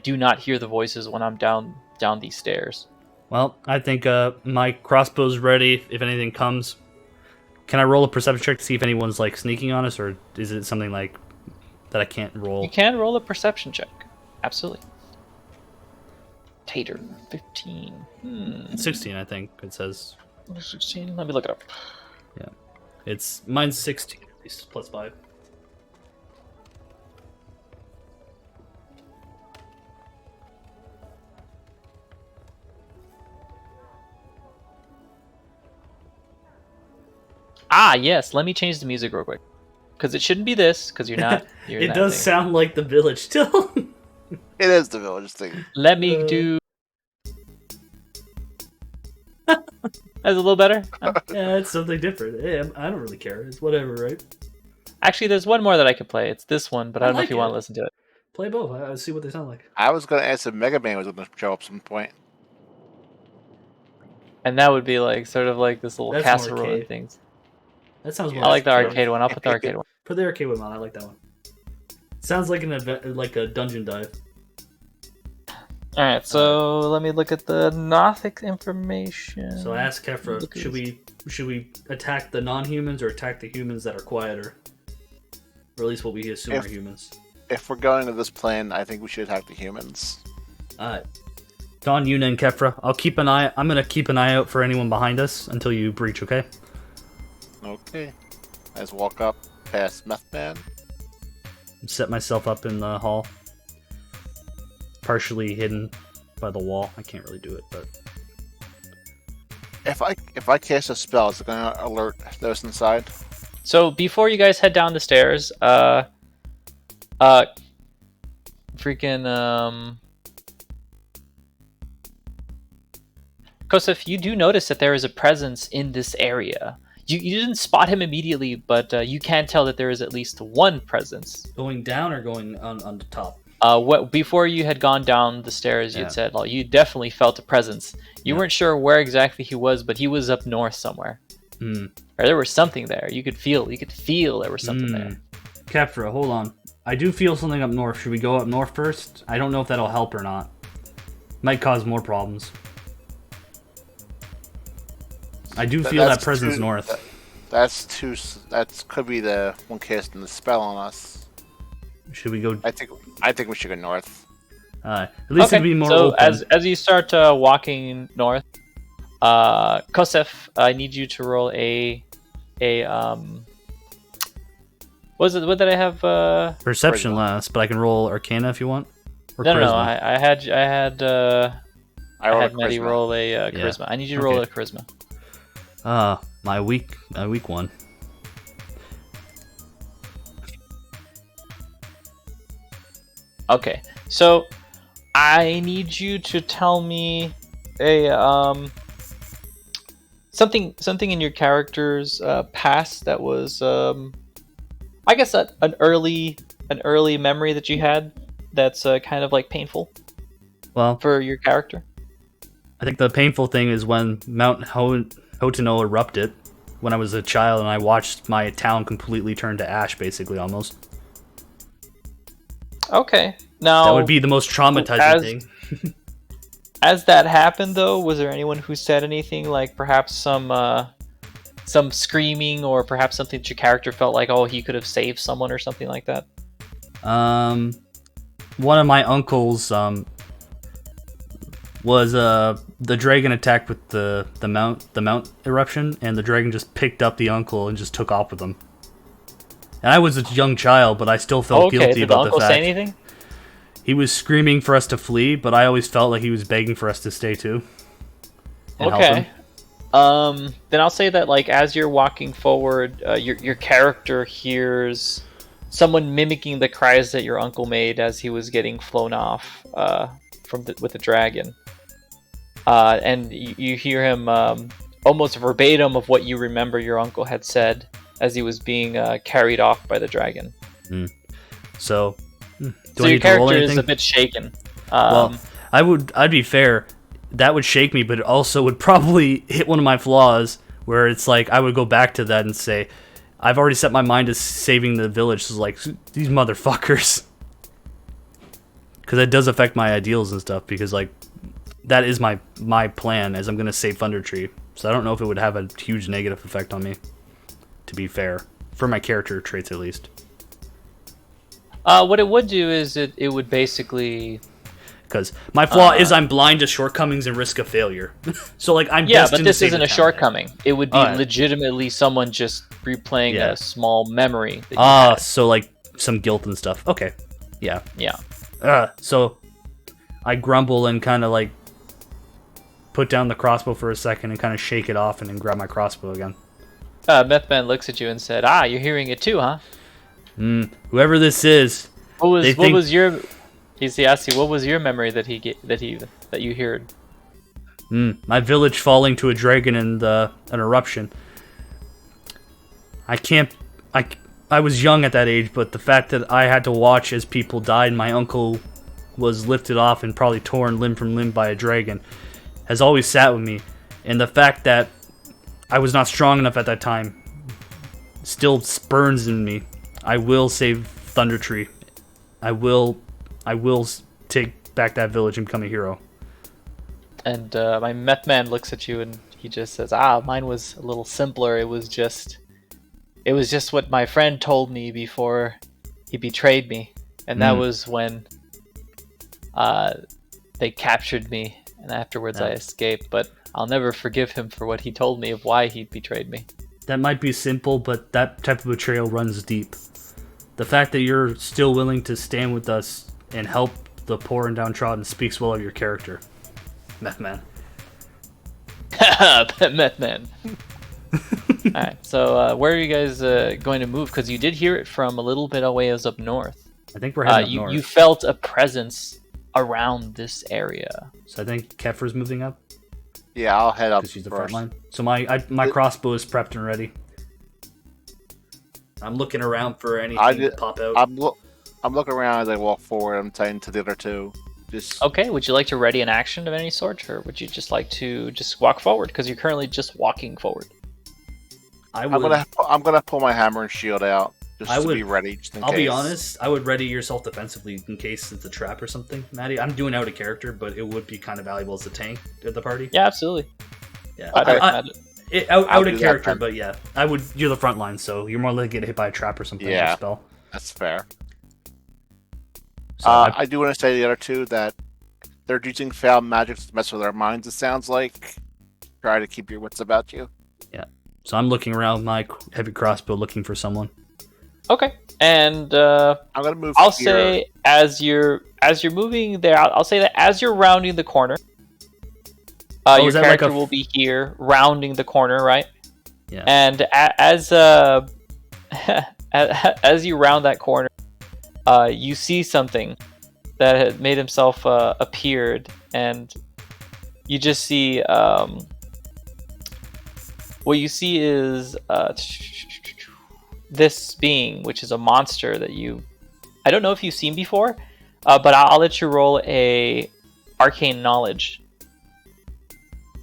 do not hear the voices when I'm down these stairs. Well, I think my crossbow's ready. If anything comes, can I roll a perception check to see if anyone's like sneaking on us, or is it something like that I can't roll? You can roll a perception check. Absolutely. Tater, 15. 16, I think it says. 16. Let me look it up. Yeah, mine's 16 at least plus 5. Ah, yes. Let me change the music real quick, because it shouldn't be this. Because you're not. It does sound like the village still. It is the village thing. Let me do. That's a little better. Yeah, it's something different. Yeah, I don't really care. It's whatever, right? Actually, there's one more that I could play. It's this one, but I don't know if you want to listen to it. Play both. I see what they sound like. I was going to ask if Mega Man was going to show up some point. And that would be like sort of like this little That's casserole arcade. and things. That sounds more. I like the arcade one. I'll put the arcade one. Put the arcade one on. I like that one. Sounds like an event, like a dungeon dive. All right, so let me look at the Nothic information. So I asked Kefra, should we attack the non-humans or attack the humans that are quieter, or at least what we assume are humans? If we're going to this plan, I think we should attack the humans. Don, Yuna, and Kefra, I'm gonna keep an eye out for anyone behind us until you breach. Okay. Okay. I just walk up past Meth Man. Set myself up in the hall, partially hidden by the wall. I can't really do it, but If I cast a spell, is it going to alert those inside? So before you guys head down the stairs, Kosef, you do notice that there is a presence in this area. You didn't spot him immediately, but you can tell that there is at least one presence. going down or going on the top? Before you had gone down the stairs, you'd said, well, you definitely felt a presence. You weren't sure where exactly he was, but he was up north somewhere. Or there was something there. You could feel there was something there. Kefra, hold on. I do feel something up north. Should we go up north first? I don't know if that'll help or not. Might cause more problems. I do feel that presence north. That could be the one casting the spell on us. Should we go? I think we should go north. At least it'd be more open. As you start walking north, Kosef, I need you to roll a Was it? What did I have? Perception Charisma. last, but I can roll Arcana if you want. Or No. Charisma. I had I I rolled a had Medi charisma. roll a charisma. I need you to roll a charisma. My weak one. Okay, so I need you to tell me a something in your character's past that was I guess an early memory that you had that's kind of like painful Well, for your character. I think the painful thing is when Mount Hoteno erupted when I was a child, and I watched my town completely turn to ash, basically, almost. Okay, now That would be the most traumatizing thing. as that happened, though, was there anyone who said anything, like perhaps some screaming, or perhaps something that your character felt like, oh, he could have saved someone or something like that? One of my uncles was the dragon attacked with the mount eruption, and the dragon just picked up the uncle and just took off with him. And I was a young child, but I still felt guilty Did about the uncle the fact say anything? he was screaming for us to flee, but I always felt like he was begging for us to stay too. And help Okay. him. Then I'll say that, like, as you're walking forward, your character hears someone mimicking the cries that your uncle made as he was getting flown off with the dragon, and you hear him almost verbatim of what you remember your uncle had said as he was being carried off by the dragon. So, So your character is a bit shaken. Well, I'd be fair. That would shake me, but it also would probably hit one of my flaws, where it's like I would go back to that and say, I've already set my mind to saving the village. So like, these motherfuckers, because that does affect my ideals and stuff. Because like, that is my plan, as I'm gonna save Thunder Tree. So I don't know if it would have a huge negative effect on me. To be fair, for my character traits at least. What it would do is it would basically... Because my flaw is I'm blind to shortcomings and risk of failure. So like I'm Yeah, destined but this to save isn't the a town. shortcoming. It would be Alright. legitimately someone just replaying Yeah. a small memory that you had. So like some guilt and stuff. Okay, yeah. Yeah. So I grumble and kind of like put down the crossbow for a second and kind of shake it off and then grab my crossbow again. Methman looks at you and said, you're hearing it too, huh? Whoever this is, What was your... He asked you, what was your memory that you heard? my village falling to a dragon and an eruption. I was young at that age, but the fact that I had to watch as people died and my uncle was lifted off and probably torn limb from limb by a dragon has always sat with me. And the fact that I was not strong enough at that time still spurns in me. I will save Thunder Tree. I will take back that village and become a hero. And my meth man looks at you and he just says, mine was a little simpler. It was just what my friend told me before he betrayed me. And that was when they captured me, and afterwards I escaped. But I'll never forgive him for what he told me of why he betrayed me. That might be simple, but that type of betrayal runs deep. The fact that you're still willing to stand with us and help the poor and downtrodden speaks well of your character, Meth Man. Meth man. Alright, so where are you guys going to move? Because you did hear it from a little bit away up north. I think we're heading up you, north. you felt a presence around this area. So I think Kefra's moving up Yeah, I'll head up because she's the front first. line. So my crossbow is prepped and ready. I'm looking around for anything to pop out. I'm looking around as I walk forward. I'm saying to the other two, just Okay, would you like to ready an action of any sort, or would you just like to just walk forward? Because you're currently just walking forward. I'm I'm gonna pull my hammer and shield out just I to would- be ready. Just in I'll be case. honest, I would ready yourself defensively in case it's a trap or something, Maddie. I'm doing out of character, but it would be kind of valuable as a tank at the party. Yeah, absolutely. Yeah, I'd recommend it. out I'll of do that character, then. but yeah, I would. You're the front line, so you're more likely to get hit by a trap or something. Or Yeah. a spell. That's fair. So I do want to say to the other two that they're using foul magic to mess with our minds. It sounds like. Try to keep your wits about you. So I'm looking around my heavy crossbow, looking for someone. Okay, and I'm gonna move I'll here. say as you're moving there, I'll say that as you're rounding the corner, your is that like character will be here rounding the corner, right? Yeah. And as as you round that corner, you see something that had made himself appeared, and you just see what you see is this being, which is a monster that I don't know if you've seen before, but I'll let you roll a arcane knowledge.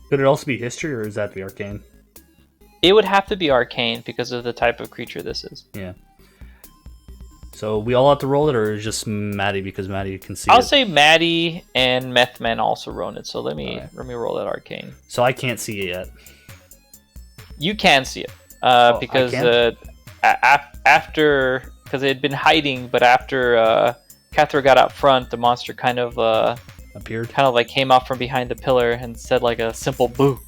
Could it also be history, or is that the arcane? It would have to be arcane because of the type of creature this is. Yeah. So we all have to roll it, or is just Maddie because Maddie can see I'll it? say Maddie and Methman also roll it. So let me roll that arcane. So I can't see it yet. You can see it because after it had been hiding, but after Cathra got out front, the monster kind of appeared, kind of like came out from behind the pillar and said like a simple boo.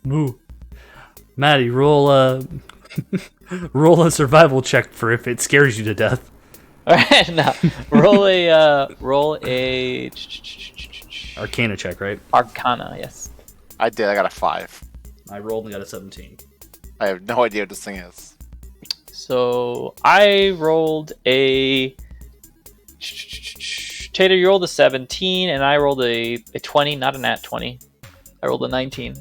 Boo. Maddie, roll a roll a survival check for if it scares you to death. All right, now roll a Arcana check, right? Arcana, yes. I did. I got a 5. I rolled and got a 17. I have no idea what this thing is. So I rolled a Tater, you rolled a 17, and I rolled a 20, not a nat 20. I rolled a 19.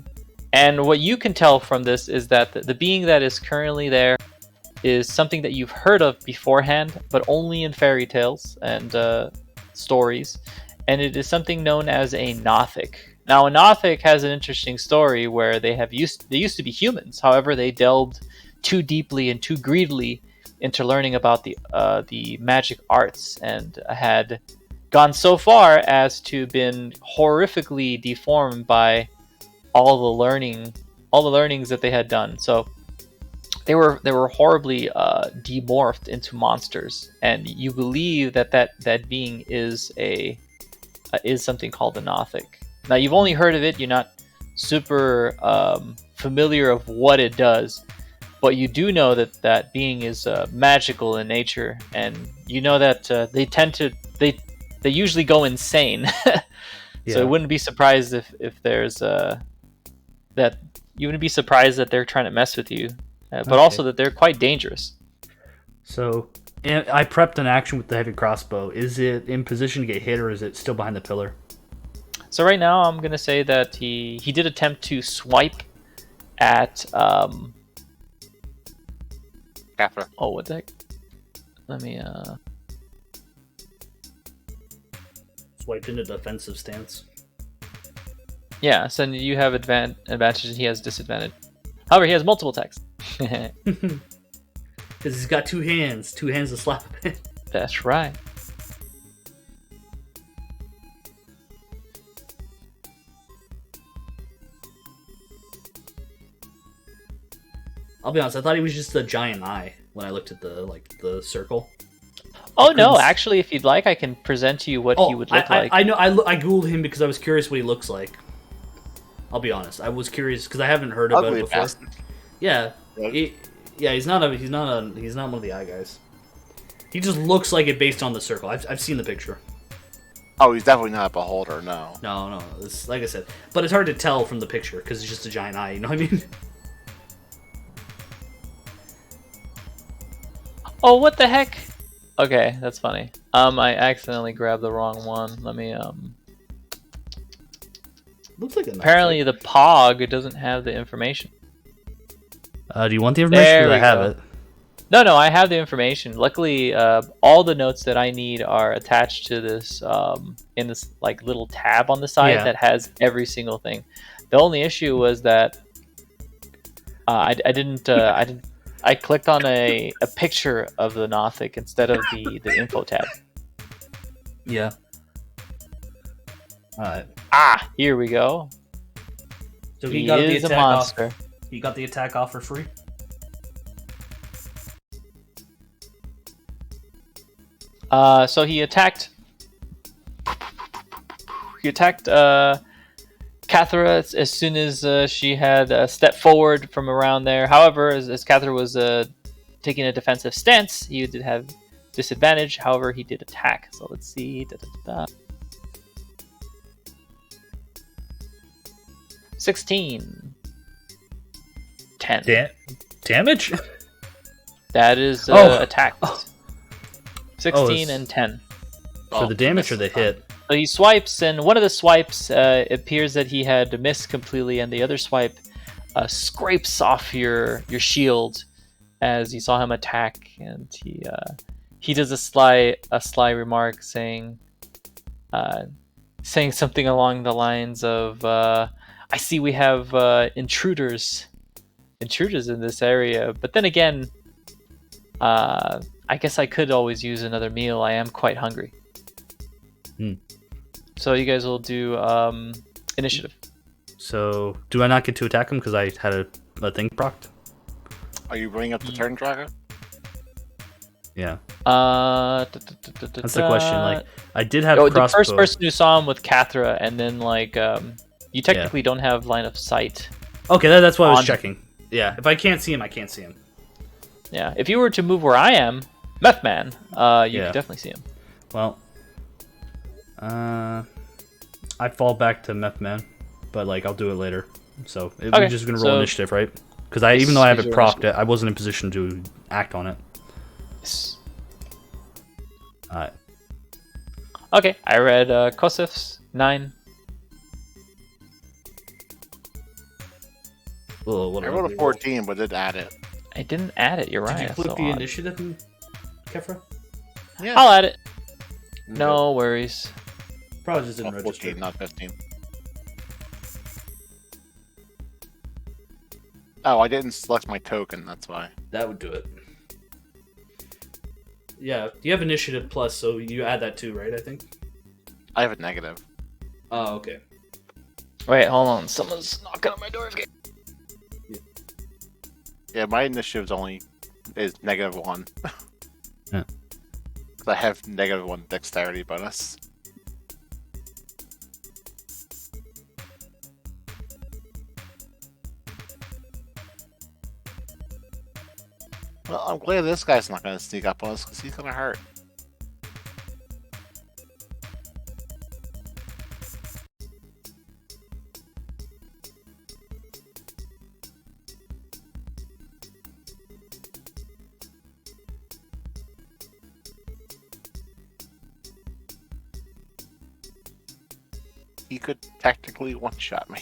And what you can tell from this is that the being that is currently there is something that you've heard of beforehand, but only in fairy tales and stories. And it is something known as a Nothic. Now, a Nothic has an interesting story where they used to be humans. However, they delved too deeply and too greedily into learning about the magic arts and had gone so far as to been horrifically deformed by all the learnings that they had done. So they were horribly demorphed into monsters, and you believe that being is something called a Nothic. Now, you've only heard of it; you're not super familiar of what it does, but you do know that being is magical in nature, and you know that they usually go insane. So it wouldn't be surprised if there's that you wouldn't be surprised that they're trying to mess with you, but also that they're quite dangerous. So I prepped an action with the heavy crossbow. Is it in position to get hit, or is it still behind the pillar? So right now, I'm gonna say that he did attempt to swipe at Cathra. Oh, what the heck? Let me Swiped into defensive stance. Yeah, so you have advantage and he has disadvantage. However, he has multiple attacks. Because he's got two hands to slap him. That's right. I'll be honest, I thought he was just a giant eye when I looked at the circle. Oh no, actually, if you'd like, I can present to you what he would look like. I know. I googled him because I was curious what he looks like. I'll be honest, I was curious because I haven't heard about it before. Bastard. Yeah, he's not one of the eye guys. He just looks like it based on the circle. I've seen the picture. Oh, he's definitely not a beholder. No. No, it's, like I said, but it's hard to tell from the picture because it's just a giant eye. You know what I mean? Oh, what the heck? Okay, that's funny. I accidentally grabbed the wrong one. Let me Looks like a nice Apparently, the Pog doesn't have the information. Do you want the information? There Or I have go. it. No, I have the information. Luckily, all the notes that I need are attached to this in this like little tab on the side that has every single thing. The only issue was that I didn't. I clicked on a picture of the Nothic instead of the info tab. Yeah. Alright. Ah, here we go. So he got the attack off. He got the attack off for free. So he attacked. He attacked Cathra as soon as she had stepped forward from around there. However, as Cathra was taking a defensive stance, you did have disadvantage. However, he did attack. So let's see. 16. 10. Damage? That is Oh. attack. Oh. 16 and 10. For the damage or the hit? So he swipes, and one of the swipes it appears that he had missed completely, and the other swipe scrapes off your shield as you saw him attack, and he does a sly remark saying something along the lines of I see we have intruders in this area, but then again, I guess I could always use another meal. I am quite hungry. So you guys will do initiative. So, do I not get to attack him because I had a thing procced? Are you bringing up the turn tracker? Yeah. That's That's the question. Like, I did have the crossbow. first person who saw him with Kathra, and then like you technically don't have line of sight. Okay, that's what I was On- checking. Yeah, if I can't see him, I can't see him. Yeah, if you were to move where I am, Meth Man, you Yeah. could definitely see him. Well, I fall back to Meth Man, but like I'll do it later. So we're Okay, just gonna roll so- initiative, right? Because even though I have it Use your propped, I wasn't in position to act on it. Yes. Alright. Okay, I read Kosef's 9. Oh, what I did rolled a reroll? 14, but did add it. I didn't add it. You're right. Did you that's click so the odd. initiative, Kefra? Yeah. I'll add it. No worries. Probably just Oh, didn't register. 14, not 15. Oh, I didn't select my token, that's why. That would do it. Yeah, you have initiative plus, so you add that too, right? I think. I have a negative. Oh, okay. Wait, hold on. Someone's knocking on my door. Yeah, my initiative's only is -1. Yeah. Because I have -1 dexterity bonus. Well, I'm glad this guy's not going to sneak up on us because he's going to hurt. He could technically one-shot me.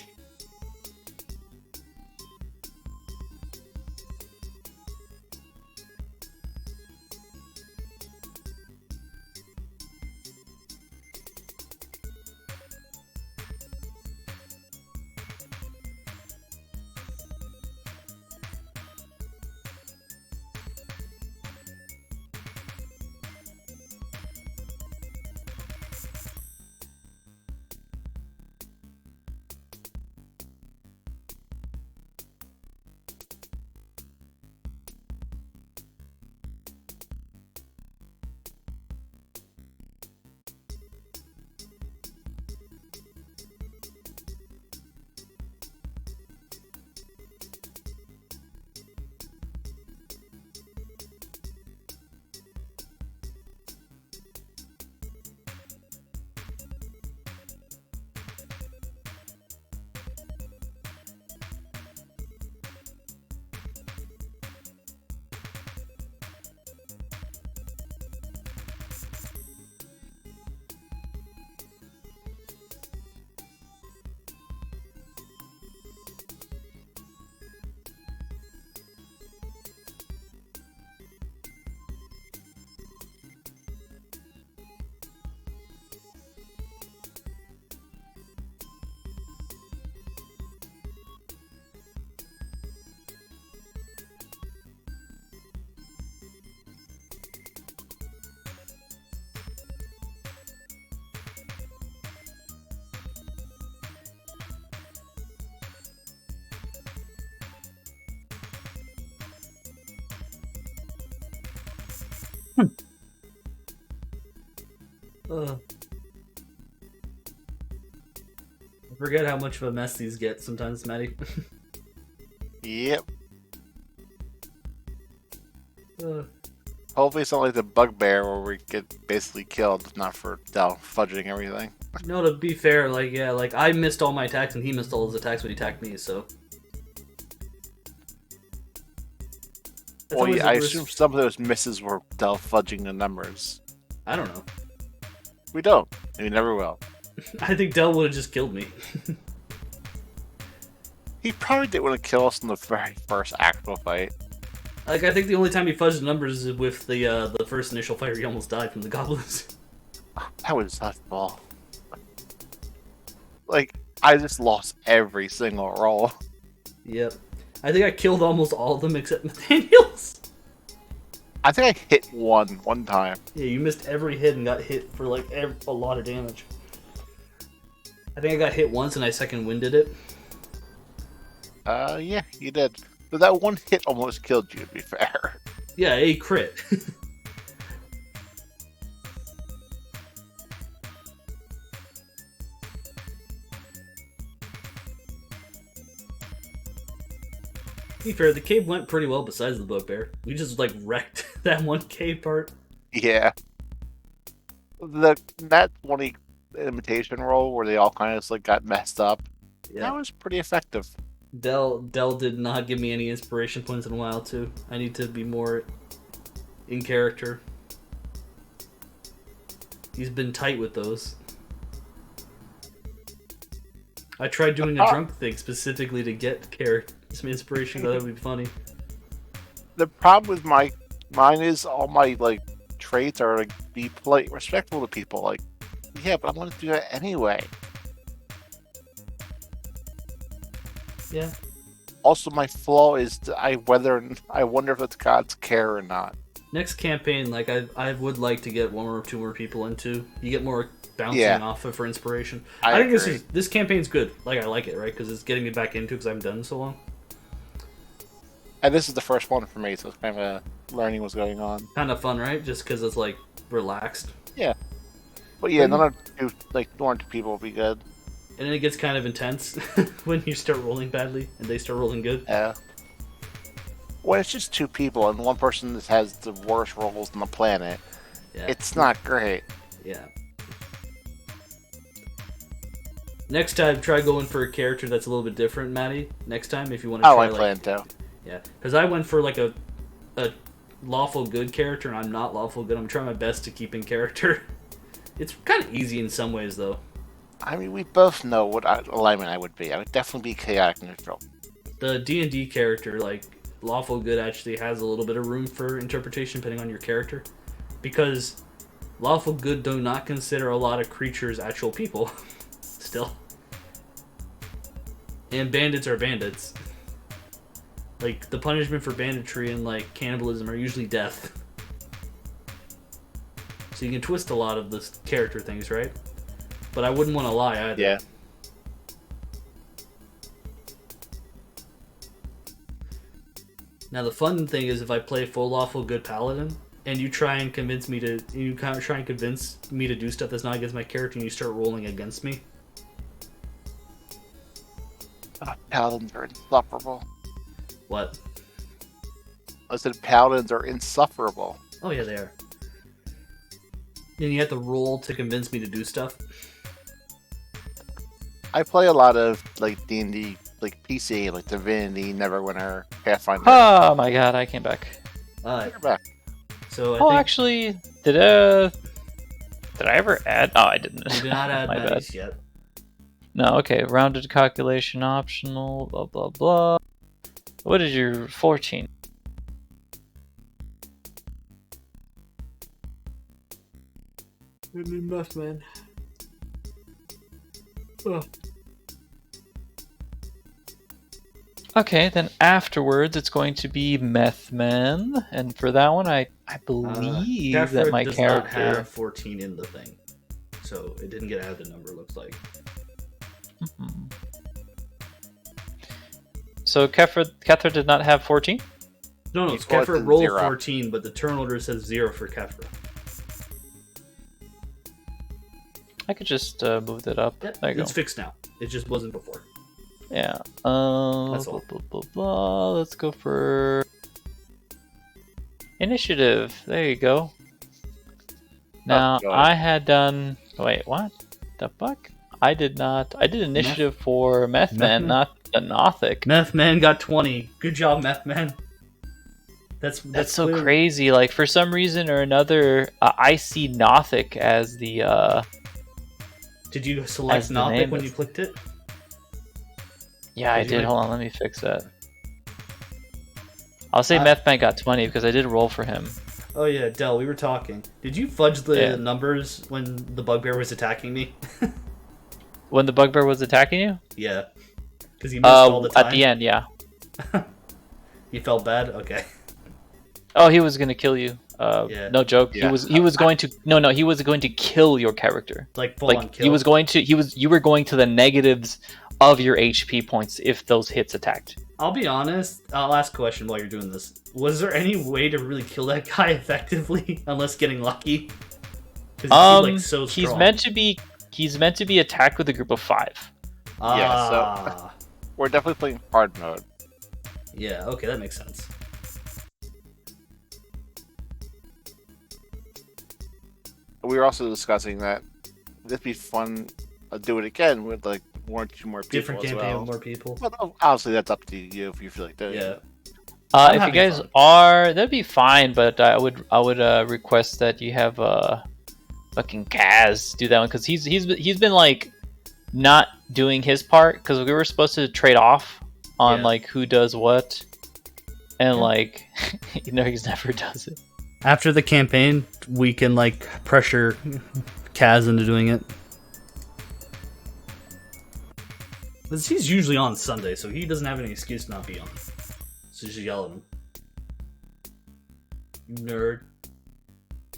I forget how much of a mess these get sometimes, Maddie. Yep. Hopefully it's not like the bugbear where we get basically killed, not for Del fudging everything. No, to be fair, like, yeah, like, I missed all my attacks and he missed all his attacks when he attacked me, so. That's Well, always yeah, the I worst. assume some of those misses were Del fudging the numbers. I don't know. We don't. And we never will. I think Del would have just killed me. He probably didn't want to kill us in the very first actual fight. Like, I think the only time he fudged the numbers is with the first initial fight where he almost died from the goblins. That was nutball. Like, I just lost every single roll. Yep. I think I killed almost all of them except Nathaniel's. I think I hit one time. Yeah, you missed every hit and got hit for, like, a lot of damage. I think I got hit once and I second winded it. Yeah, you did. But that one hit almost killed you, to be fair. Yeah, a crit. To be fair, the cave went pretty well besides the bugbear. We just, like, wrecked that one cave part. Yeah. That 20 imitation roll where they all kind of like got messed up, Yeah. that was pretty effective. Del did not give me any inspiration points in a while, too. I need to be more in character. He's been tight with those. I tried doing a drunk thing specifically to get some inspiration, because that would be funny. The problem with mine is all my like traits are like be polite, respectful to people. Like, yeah, but I want to do that anyway. Yeah. Also, my flaw is I wonder if the gods care or not. Next campaign, like, I would like to get one or two more people into. You get more bouncing Yeah. off of for inspiration. I think agree. this campaign's good. Like, I like it, right? Because it's getting me back into it because I haven't done it so long. And this is the first one for me, so it's kind of learning what's going on. Kind of fun, right? Just because it's, like, relaxed. Yeah. But yeah, none of two, like one or two people will be good. And then it gets kind of intense when you start rolling badly and they start rolling good. Yeah. When it's just two people and one person that has the worst rolls on the planet, Yeah. it's not great. Yeah. Next time, try going for a character that's a little bit different, Maddie. Next time, if you want to Oh, try, I like, plan to. yeah, because I went for like a lawful good character, and I'm not lawful good. I'm trying my best to keep in character. It's kind of easy in some ways, though. I mean, we both know what alignment I would be. I would definitely be chaotic neutral. The D&D character, like, lawful good actually has a little bit of room for interpretation depending on your character, because lawful good do not consider a lot of creatures actual people. Still. And bandits are bandits. Like, the punishment for banditry and, like, cannibalism are usually death. So you can twist a lot of the character things, right? But I wouldn't want to lie either. Yeah. Now the fun thing is if I play full lawful good paladin and you try and convince me to do stuff that's not against my character and you start rolling against me. Paladins are insufferable. What? I said paladins are insufferable. Oh yeah, they are. Then you have to roll to convince me to do stuff. I play a lot of like D&D, like PC, like Divinity, Neverwinter, Pathfinder. Oh my god, I came back. Uh, You're back. so I Oh, think actually, did I ever add? Oh, I didn't. we did not add My bad. baddies yet. No, okay. Rounded calculation optional. Blah blah blah. What is your 14? Enough, man. Oh. Okay, then afterwards it's going to be Methman, and for that one I believe that Kefra my does not character. have 14 in the thing, so it didn't get added. The number looks like. Mhm. So Kefra did not have 14. No, He scores Kefra a rolled 0. 14, but the turn order says 0 for Kefra. I could just move that up. Yep, There you it's go. fixed now. It just wasn't before. Yeah. That's Blah, all. blah, blah, blah. Let's go for. Initiative. There you go. Now go ahead. I had done. Wait, what? The fuck? I did not. I did initiative for Meth Man, Man? not the Nothic. Meth Man got 20. Good job, Meth Man. That's so clear. crazy. Like for some reason or another, I see Nothic as the. Did you select As the Nothic name when is- you clicked it? Yeah, I Did you did. make- Hold on, let me fix that. I'll say I- Meth Man got 20 because I did roll for him. Oh yeah, Del, we were talking. Did you fudge the Yeah. numbers when the bugbear was attacking me? When the bugbear was attacking you? Yeah. Because you missed all the time. At the end, yeah. You felt bad? Okay. Oh, he was gonna kill you. Yeah. No joke. Yeah. He was going to no he was going to kill your character. Like full on Like kill. he was going to you were going to the negatives of your HP points if those hits attacked. I'll be honest, I'll ask a question while you're doing this. Was there any way to really kill that guy effectively unless getting lucky? Because he's so strong. He's meant to be attacked with a group of 5. Yeah, so- Ah. We're definitely playing hard mode. Yeah, okay, that makes sense. We were also discussing that it'd be fun to do it again with like 1 or 2 more people Different as campaign well. with more people. But obviously that's up to you if you feel like doing Yeah. it. I'm If you having guys fun. are, that'd be fine. But I would request that you have fucking Kaz do that one because he's been like not doing his part because we were supposed to trade off on Yeah. like who does what, and Yeah. like you know he never does it. After the campaign, we can like pressure Kaz into doing it. 'Cause he's usually on Sunday, so he doesn't have any excuse to not be on. So just yell at him. You nerd.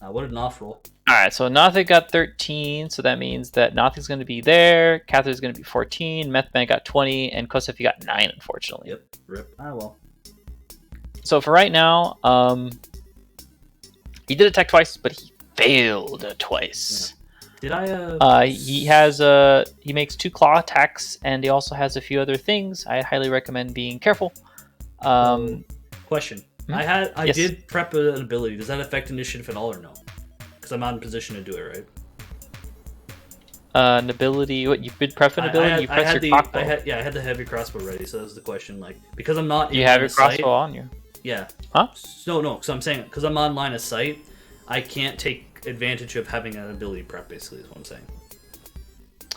What did Noth roll? All right, so Nothic got 13, so that means that Nothic's going to be there. Catherine's going to be 14. Methman got 20, and Kosefi got 9, unfortunately. Yep, rip. Ah, well. So for right now, he did attack twice, but he failed twice. Did I, He makes 2 claw attacks, and he also has a few other things. I highly recommend being careful. Question. Hmm? I Yes. did prep an ability. Does that affect initiative at all or no? Because I'm not in position to do it, right? An ability. What you did prep an ability? You press your crossbow. I had the heavy crossbow ready, so that was the question. Like, because I'm not. You in have line your of sight- crossbow on you. Yeah. Huh? No. So I'm saying because I'm on line of sight, I can't take advantage of having an ability prep. Basically, is what I'm saying.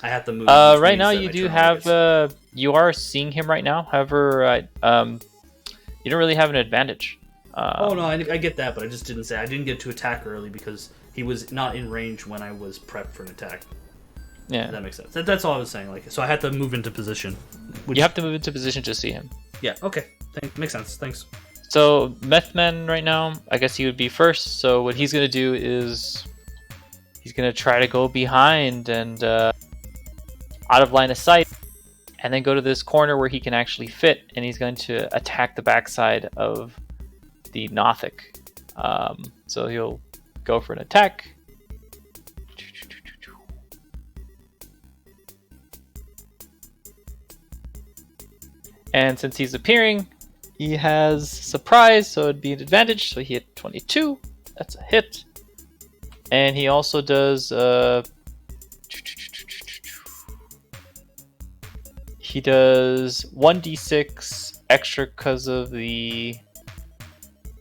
I have to move. which Right means now that you my do turn have. gets- You are seeing him right now. However, you don't really have an advantage. Oh no, I get that, but I just didn't say I didn't get to attack early because he was not in range when I was prepped for an attack. Yeah. That makes sense. That's all I was saying. Like, so I had to move into position. You have to move into position to see him. Yeah. Okay. Makes sense. Thanks. So Methman right now, I guess he would be first. So what he's gonna do is he's gonna try to go behind and out of line of sight, and then go to this corner where he can actually fit, and he's going to attack the backside of the Nothic. So he'll go for an attack. And since he's appearing, he has surprise, so it'd be an advantage. So he hit 22. That's a hit. And he also does he does 1d6 extra because of the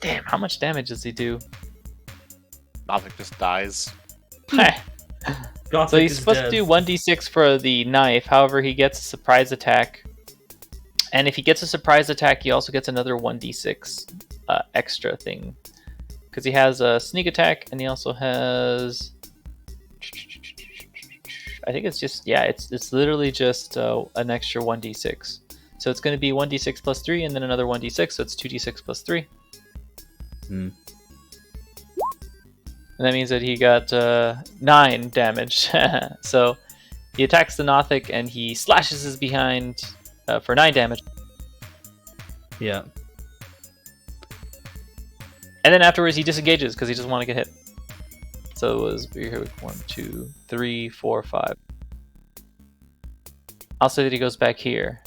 damn. How much damage does he do? Nothing just dies. So he's supposed to do 1d6 for the knife. However, he gets a surprise attack. And if he gets a surprise attack, he also gets another 1d6 extra thing. Because he has a sneak attack, and he also has... I think it's just... Yeah, it's literally just an extra 1d6. So it's going to be 1d6 plus 3, and then another 1d6, so it's 2d6 plus 3. Hmm. And that means that he got 9 damage. So he attacks the Nothic, and he slashes his behind... for 9 damage. Yeah. And then afterwards he disengages because he doesn't want to get hit. So it was 1, 2, 3, 4, 5. I'll say that he goes back here.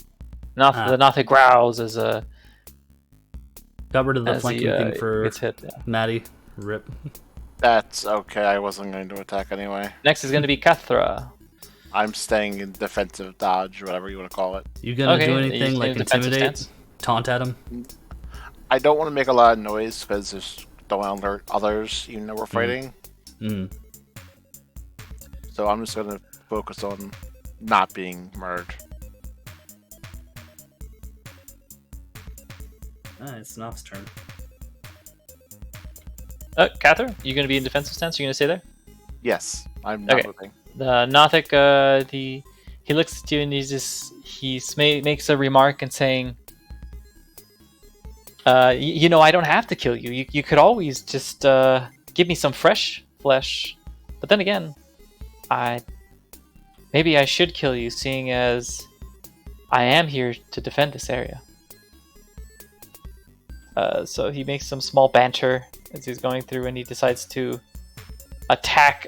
The Nothic growls as Got rid of the as he flanking thing for gets hit. Yeah. Maddie. Rip. That's okay. I wasn't going to attack anyway. Next is going to be Kathra. I'm staying in defensive dodge, whatever you want to call it. You gonna Okay, do you anything stay like in defensive intimidate, stance? taunt at him? I don't want to make a lot of noise because there's don't want to alert others, even though we're fighting. Mm. So I'm just going to focus on not being murdered. It's Nop's turn. Kathra, you going to be in defensive stance? You going to stay there? Yes, I'm not Okay. moving. The Nothic, he looks at you and makes a remark and saying, you know, I don't have to kill you. You could always just give me some fresh flesh. But then again, maybe I should kill you, seeing as I am here to defend this area. So he makes some small banter as he's going through, and he decides to attack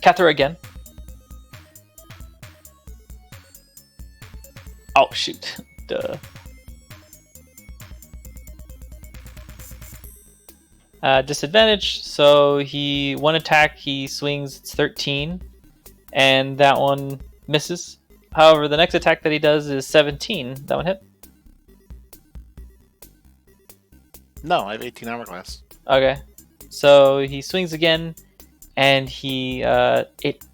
Kathra again. Oh shoot! Duh. Disadvantage. So one attack he swings. It's 13, and that one misses. However, the next attack that he does is 17. That one hit. No, I have 18 armor class. Okay, so he swings again, and it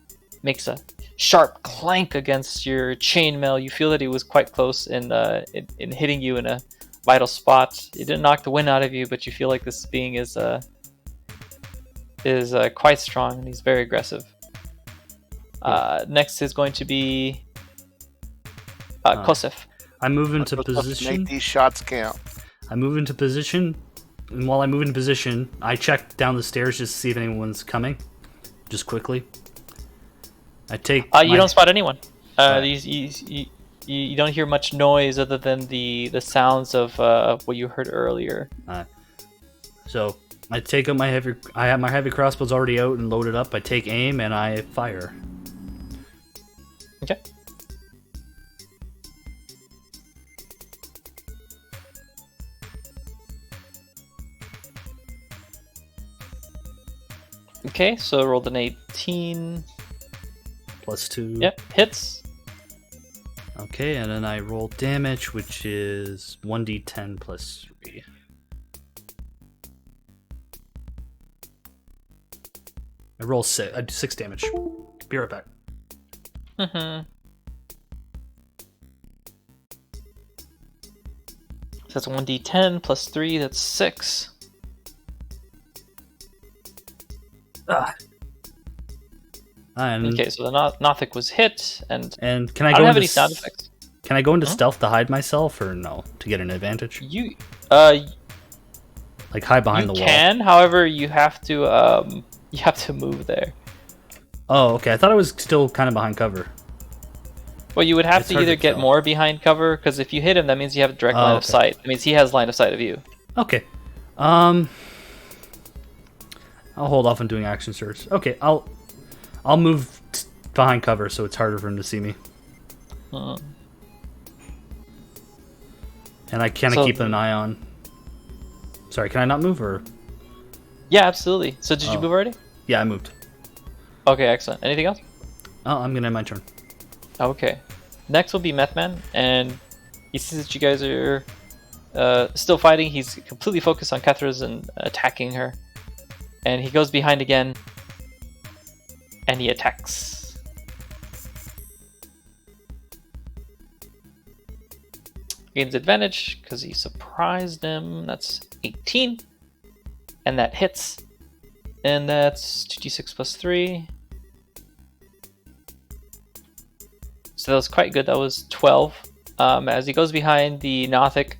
makes a sharp clank against your chainmail. You feel that he was quite close in hitting you in a vital spot. It didn't knock the wind out of you, but you feel like this being is quite strong, and he's very aggressive. Next is going to be Kosef. I move into Let's position. Make these shots count. I move into position, and while I move into position, I check down the stairs just to see if anyone's coming. Just quickly. I take. You don't spot anyone. Right. You don't hear much noise other than the sounds of what you heard earlier. So I take up my heavy. I have my heavy crossbows already out and loaded up. I take aim and I fire. Okay. Okay, so I rolled an 18. +2. Yep, hits. Okay, and then I roll damage, which is 1d10 plus 3. I roll 6. I do 6 damage. Be right back. So that's 1d10 plus 3, that's 6. And, Okay, so the Nothic was hit, and can I I go don't have into any sound effects. Can I go into stealth to hide myself, or no, to get an advantage? You Like hide behind the wall. can, however, you have to move there. Oh, okay. I thought I was still kind of behind cover. Well, you would have It's to hard either to get tell. more behind cover, because if you hit him, that means you have a direct line of okay. sight. It means he has line of sight of you. Okay. I'll hold off on doing action search. Okay, I'll move behind cover so it's harder for him to see me. Hmm. And I kind of So- keep an eye on. Sorry, can I not move or? Yeah, absolutely. So did you Oh. move already? Yeah, I moved. Okay, excellent. Anything else? Oh, I'm gonna end my turn. Okay. Next will be Methman, and he sees that you guys are still fighting. He's completely focused on Kethra's and attacking her. And he goes behind again, and he attacks. Gains advantage because he surprised him. That's 18. And that hits. And that's 2d6 plus 3. So that was quite good. That was 12. As he goes behind the Nothic,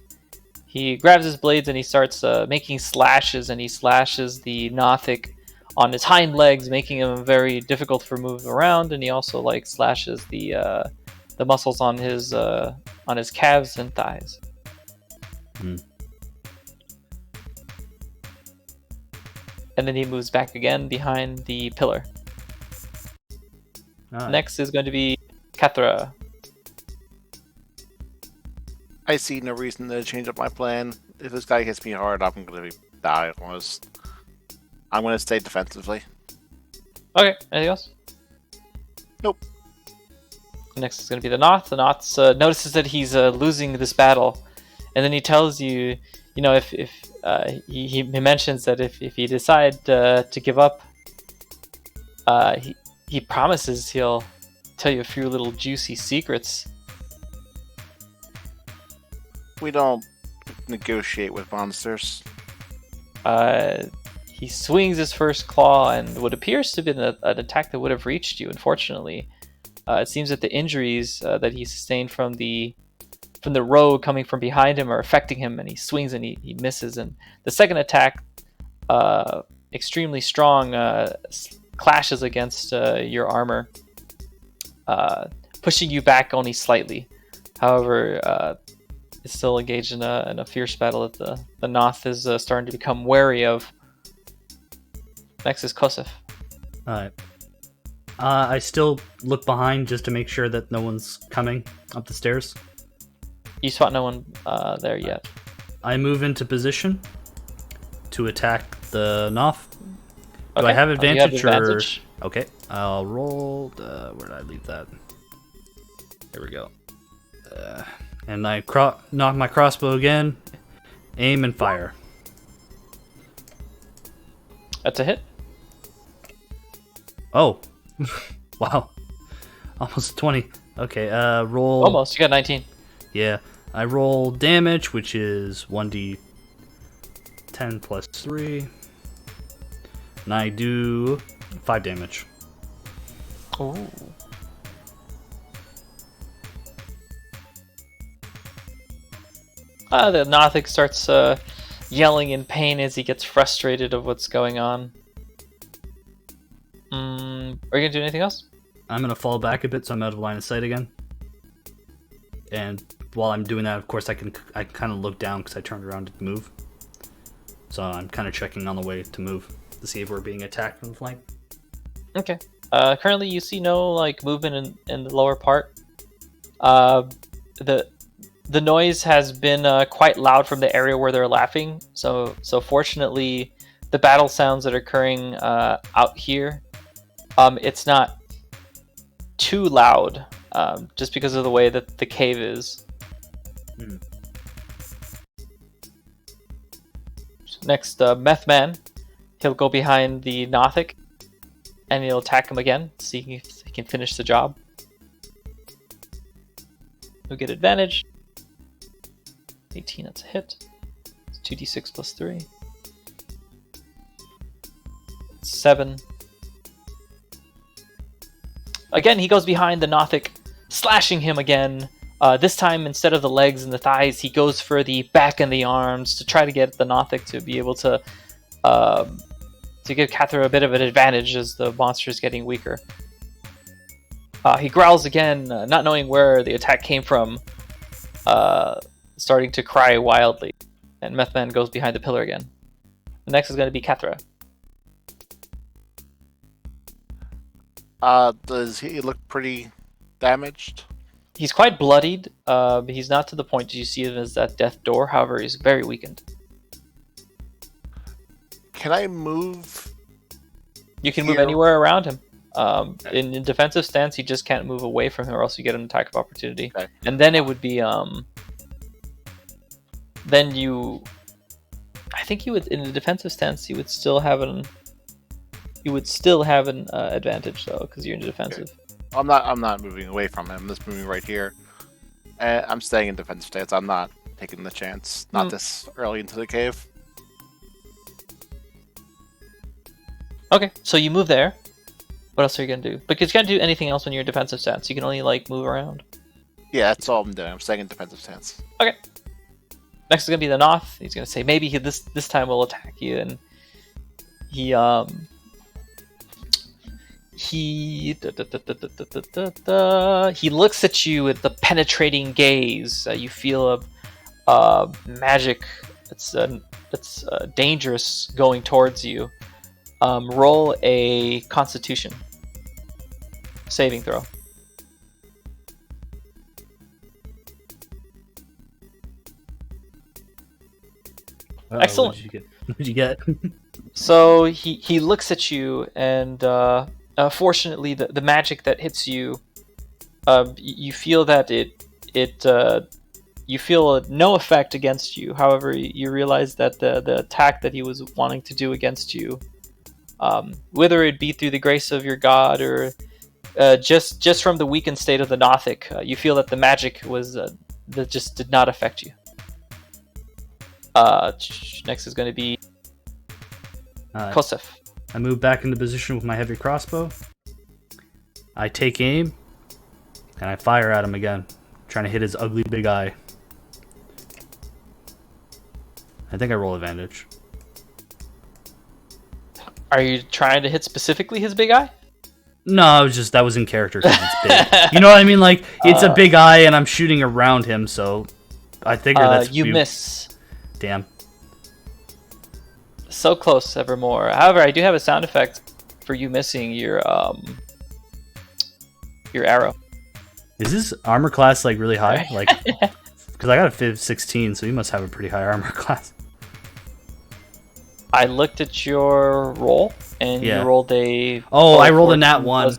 he grabs his blades and he starts making slashes, and he slashes the Nothic on his hind legs, making him very difficult for moving around. And he also slashes the muscles on his calves and thighs. Hmm. And then he moves back again behind the pillar. Alright. Next is going to be Kethra. I see no reason to change up my plan. If this guy hits me hard, I'm gonna die almost. I'm gonna stay defensively. Okay, anything else? Nope. Next is going to be the Noth. The Noth notices that he's losing this battle, and then he tells you, if he mentions that if you decide to give up, he promises he'll tell you a few little juicy secrets. We don't negotiate with monsters. He swings his first claw, and what appears to be an attack that would have reached you. Unfortunately, it seems that the injuries that he sustained from the rogue coming from behind him are affecting him, and he swings and he misses. And the second attack, extremely strong, clashes against your armor, pushing you back only slightly. However, it's still engaged in a fierce battle that the Noth is starting to become wary of. Next is Kosef. Alright. I still look behind just to make sure that no one's coming up the stairs. You spot no one there yet. I move into position to attack the Noth. Do Okay. I have You advantage, advantage. or... Okay, I'll roll... where did I leave that? There we go. And I knock my crossbow again, aim and fire. That's a hit. Oh, wow, almost 20. Okay, roll. Almost. You got 19. Yeah, I roll damage, which is 1d10 plus 3, and I do 5 damage. Ooh. The Nothic starts yelling in pain as he gets frustrated of what's going on. Are you gonna do anything else? I'm gonna fall back a bit so I'm out of line of sight again. And while I'm doing that, of course, I kind of look down because I turned around to move. So I'm kind of checking on the way to move to see if we're being attacked from the flank. Okay. Currently, you see no movement in the lower part. The noise has been quite loud from the area where they're laughing. So fortunately, the battle sounds that are occurring out here, it's not too loud, just because of the way that the cave is. Next, Meth Man. He'll go behind the Nothic, and he'll attack him again, seeing if he can finish the job. He'll get advantage. 18, that's a hit. It's 2d6 plus 3. 7. Again, he goes behind the Nothic, slashing him again. This time, instead of the legs and the thighs, he goes for the back and the arms to try to get the Nothic to be able to give Cathra a bit of an advantage as the monster is getting weaker. He growls again, not knowing where the attack came from, starting to cry wildly. And Methman goes behind the pillar again. The next is going to be Cathra. Does he look pretty damaged? He's quite bloodied. He's not to the point that you see him as that death door. However, he's very weakened. Can I move? You can move anywhere around him. In defensive stance, you just can't move away from him, or else you get an attack of opportunity. Okay. And then it would be then you. I think you would, in the defensive stance, you would still have an. You would still have an advantage though, because you're in the defensive. Okay. I'm not moving away from him. I'm just moving right here. I'm staying in defensive stance. I'm not taking the chance. Not this early into the cave. Okay, so you move there. What else are you gonna do? Because you can't do anything else when you're in defensive stance. You can only move around. Yeah, that's all I'm doing. I'm staying in defensive stance. Okay. Next is gonna be the Noth. He's gonna say maybe this time will attack you, and he looks at you with the penetrating gaze. You feel a magic that's dangerous going towards you. Roll a Constitution saving throw. Excellent. What did you get? What did you get? So he looks at you, and fortunately, the magic that hits you, you feel that you feel no effect against you. However, you realize that the attack that he was wanting to do against you, whether it be through the grace of your god or just from the weakened state of the Nothic, you feel that the magic was that just did not affect you. Next is going to be Kosef. I move back into position with my heavy crossbow. I take aim, and I fire at him again, trying to hit his ugly big eye. I think I roll advantage. Are you trying to hit specifically his big eye? No, that was in character because it's big. You know what I mean? Like, it's a big eye, and I'm shooting around him, so I figure that's... You miss. Damn. So close, Evermore. However, I do have a sound effect for you missing your arrow. Is his armor class, like, really high? Like, because I got a 16, so he must have a pretty high armor class. I looked at your roll, and you rolled a... Oh, I rolled a nat 1.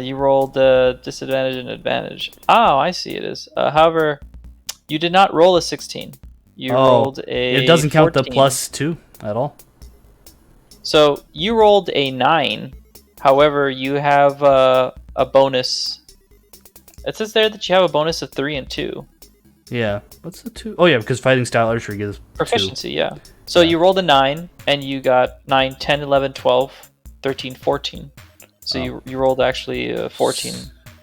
You rolled a disadvantage and advantage. Oh, I see it is. However, you did not roll a 16. You rolled a It doesn't count 14. the +2 at all? So, you rolled a 9. However, you have a bonus. It says there that you have a bonus of 3 and 2. Yeah. What's the 2? Oh, yeah, because fighting style archery gives Proficiency, 2. yeah. So you rolled a 9, and you got 9, 10, 11, 12, 13, 14. So you rolled actually 14.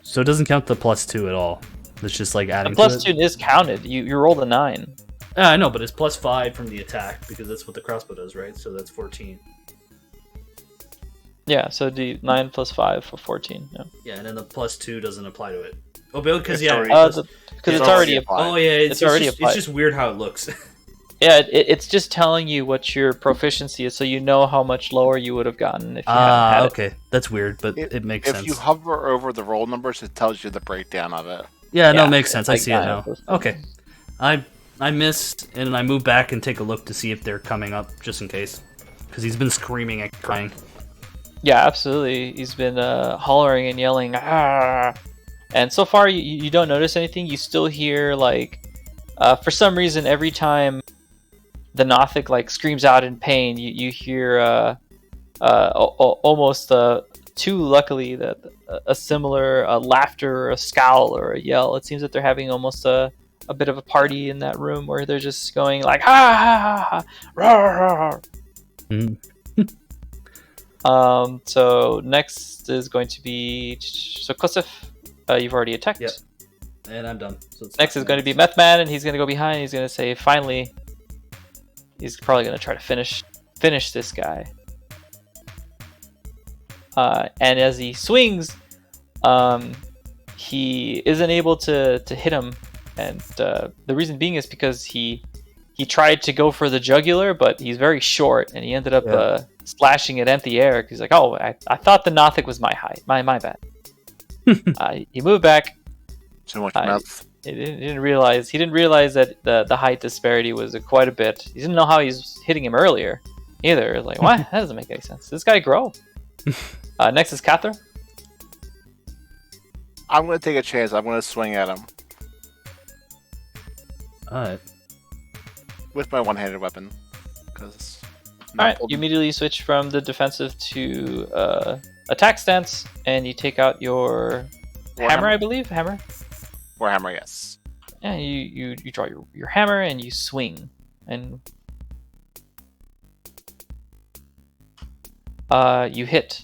So it doesn't count the +2 at all. It's just like adding The to it. +2 is counted. You rolled a 9. Yeah, I know, but it's +5 from the attack because that's what the crossbow does, right? So that's 14. Yeah, so do 9 plus 5 for 14. Yeah, Yeah, and then the +2 doesn't apply to it. Oh, because It's already- because it's already applied. Oh yeah, It's already just, applied. It's just weird how it looks. yeah. It's just telling you what your proficiency is, so you know how much lower you would have gotten if you hadn't had it. Okay, that's weird, but it makes sense. If you hover over the roll numbers, it tells you the breakdown of it. Yeah, no, Yeah, it makes sense. I like see it that. now. Okay, I missed, and I move back and take a look to see if they're coming up, just in case, because he's been screaming and crying. Yeah, absolutely. He's been hollering and yelling, ah! And so far, you don't notice anything. You still hear, like, for some reason, every time the Nothic, like, screams out in pain, you hear almost, too luckily, that a similar laughter or a scowl or a yell. It seems that they're having almost a bit of a party in that room where they're just going, like, ha ha ha, rah, rah. So next is going to be Kosef. You've already attacked. Yep. And I'm done. So it's Next is going to be Methman, and he's going to go behind. He's going to say, finally, he's probably going to try to finish this guy. And as he swings, he isn't able to hit him, and the reason being is because he tried to go for the jugular, but he's very short, and he ended up slashing it at the air. He's like, "Oh, I thought the Nothic was my height. My bad." He moved back. Too much meth. He didn't realize that the height disparity was quite a bit. He didn't know how he's hitting him earlier either. Like, what? That doesn't make any sense. Does this guy grow? Next is Cather. I'm going to take a chance. I'm going to swing at him Alright. with my one-handed weapon. Because Alright, you immediately switch from the defensive to attack stance, and you take out your hammer, I believe? Hammer? Warhammer, yes. Yeah, you draw your hammer, and you swing. And you hit.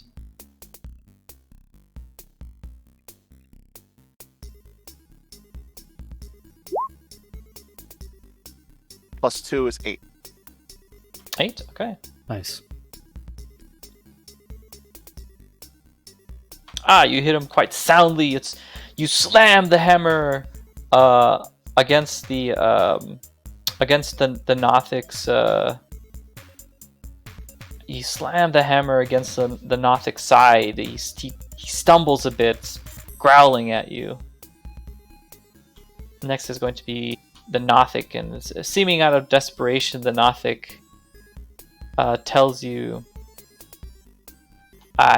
+2 is 8. 8? Okay. Nice. You hit him quite soundly. You slam the hammer against the Nothic's. You slam the hammer against the Nothic's side. He stumbles a bit, growling at you. Next is going to be the Nothic, and seeming out of desperation, the Nothic tells you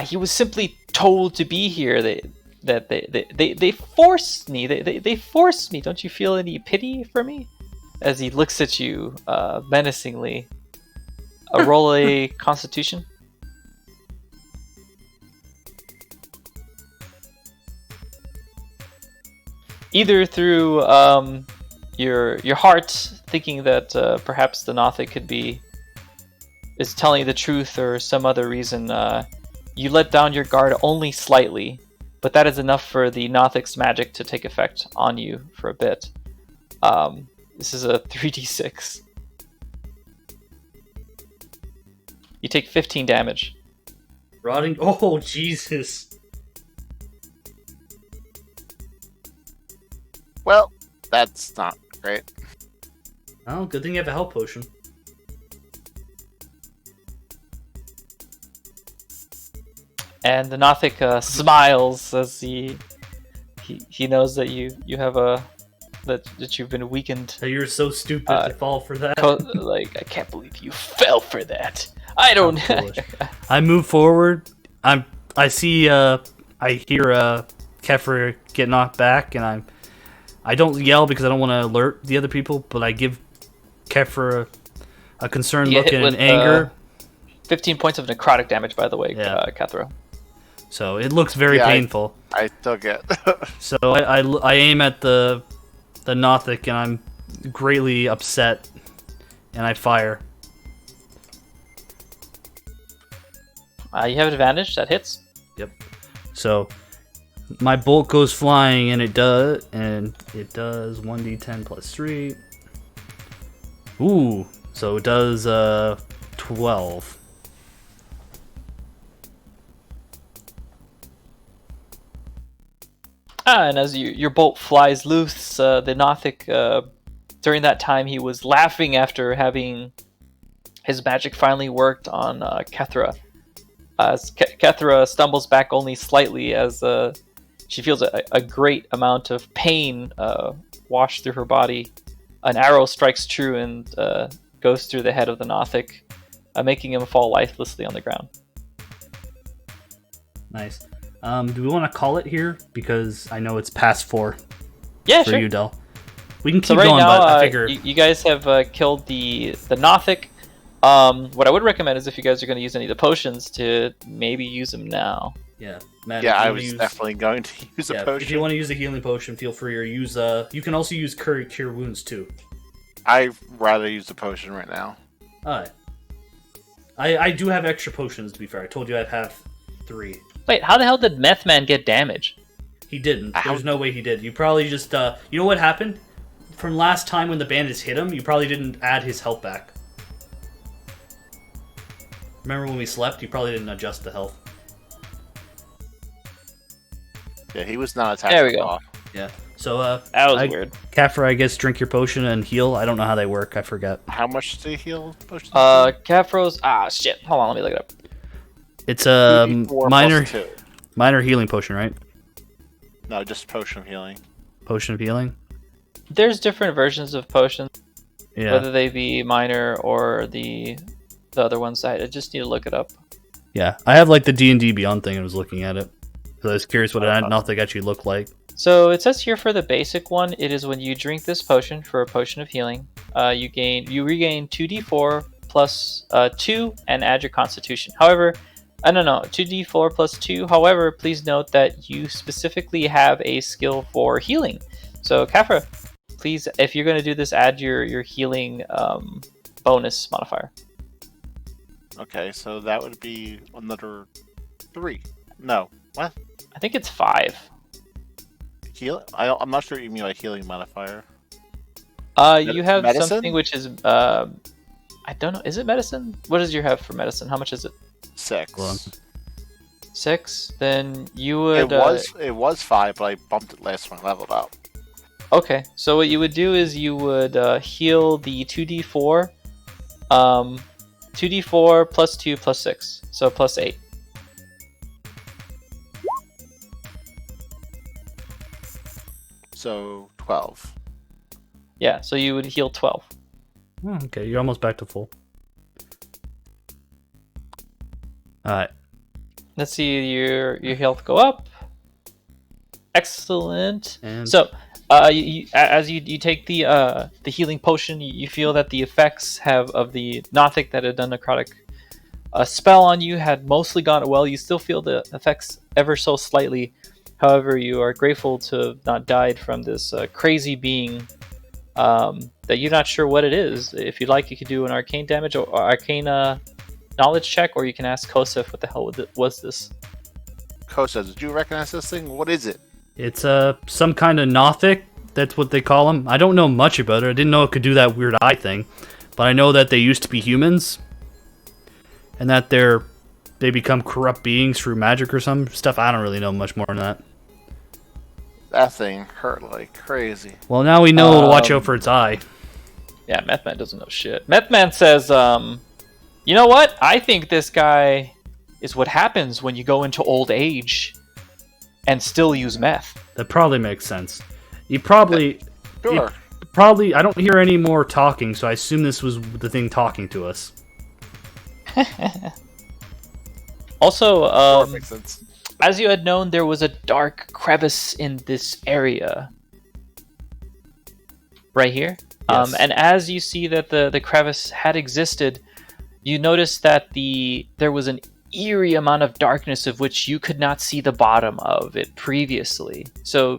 he was simply told to be here. They forced me. They forced me. Don't you feel any pity for me? As he looks at you menacingly. Roll a Constitution. Either through your heart thinking that perhaps the Nothic is telling you the truth, or some other reason, you let down your guard only slightly, but that is enough for the Nothic's magic to take effect on you for a bit. This is a 3d6. You take 15 damage. Rotting. Oh, Jesus. Well, that's not great. Oh, good thing you have a health potion. And the Nothic smiles as he knows that you have that you've been weakened. You're so stupid to fall for that. Like, I can't believe you fell for that. I don't. I move forward. I see. I hear Kefir get knocked back, and I don't yell because I don't want to alert the other people, but I give Kefir a concerned look and anger. 15 points of necrotic damage, by the way, yeah. Kethra. So it looks very painful. I took it. So I aim at the Nothic, and I'm greatly upset, and I fire. You have advantage. That hits. Yep. So my bolt goes flying, and it does 1d10 plus 3. Ooh, so it does 12. And as your bolt flies loose, the Nothic, during that time, he was laughing after having his magic finally worked on Kethra. As Kethra stumbles back only slightly, as she feels a great amount of pain wash through her body. An arrow strikes true and goes through the head of the Nothic, making him fall lifelessly on the ground. Nice. Do we want to call it here? Because I know it's past 4. Yeah, for sure. you, Del. We can keep so right going, now, but I figure... you guys have killed the Nothic. What I would recommend is if you guys are going to use any of the potions, to maybe use them now. Yeah, Matt, yeah, I was definitely going to use a potion. If you want to use a healing potion, feel free, or use you can also use cure wounds too. I'd rather use the potion right now. Alright. I do have extra potions, to be fair. I told you I'd have 3. Wait, how the hell did Meth Man get damage? He didn't. There's no way he did. You probably just you know what happened? From last time when the bandits hit him, you probably didn't add his health back. Remember when we slept? You probably didn't adjust the health. Yeah, he was not attacked. There we go. Yeah. So that was weird. Kafra, I guess, drink your potion and heal. I don't know how they work. I forget. How much do you heal potions? Kafro's shit. Hold on, let me look it up. It's a minor healing potion, right? No, just potion of healing. Potion of healing? There's different versions of potions. Yeah. Whether they be minor or the other ones. I just need to look it up. Yeah, I have like the D&D Beyond thing. I was looking at it. So I was curious what an Nothic actually looked like. So it says here for the basic one, it is when you drink this potion for a potion of healing, you regain 2d4 plus 2 and add your constitution. However, no, 2d4 plus 2. However, please note that you specifically have a skill for healing. So Kafra, please, if you're going to do this, add your healing bonus modifier. Okay, so that would be another 3. No, what? I think it's 5. I'm not sure what you mean by healing modifier. You have medicine? something which is I don't know. Is it medicine? What does you have for medicine? How much is it? 6. 6. Then you would. It was 5, but I bumped it last when I leveled up. Okay, so what you would do is you would heal the 2d4, 2d4 plus 2 plus 6, so plus 8. So 12. Yeah, so you would heal 12. Oh, okay, you're almost back to full. Alright. Let's see your health go up. Excellent. And So, as you take the healing potion, you feel that the effects of the Nothic that had done necrotic spell on you had mostly gone well. You still feel the effects ever so slightly. However, you are grateful to have not died from this crazy being that you're not sure what it is. If you'd like, you could do an arcane damage or arcane knowledge check, or you can ask Kosef what the hell was this. Kosa, did you recognize this thing? What is it? it's some kind of Nothic. That's what they call them. I don't know much about it. I didn't know it could do that weird eye thing, but I know that they used to be humans, and that they become corrupt beings through magic or some stuff. I don't really know much more than that. That thing hurt like crazy. Well, now we know to watch out for its eye. Yeah, Methman doesn't know shit. Methman says, you know what? I think this guy is what happens when you go into old age and still use meth. That probably makes sense. He probably, Sure. I don't hear any more talking, so I assume this was the thing talking to us. Also, Sure, makes sense. as you had known, there was a dark crevice in this area. Right here. Yes. And as you see that the crevice had existed, you notice that there was an eerie amount of darkness of which you could not see the bottom of it previously. So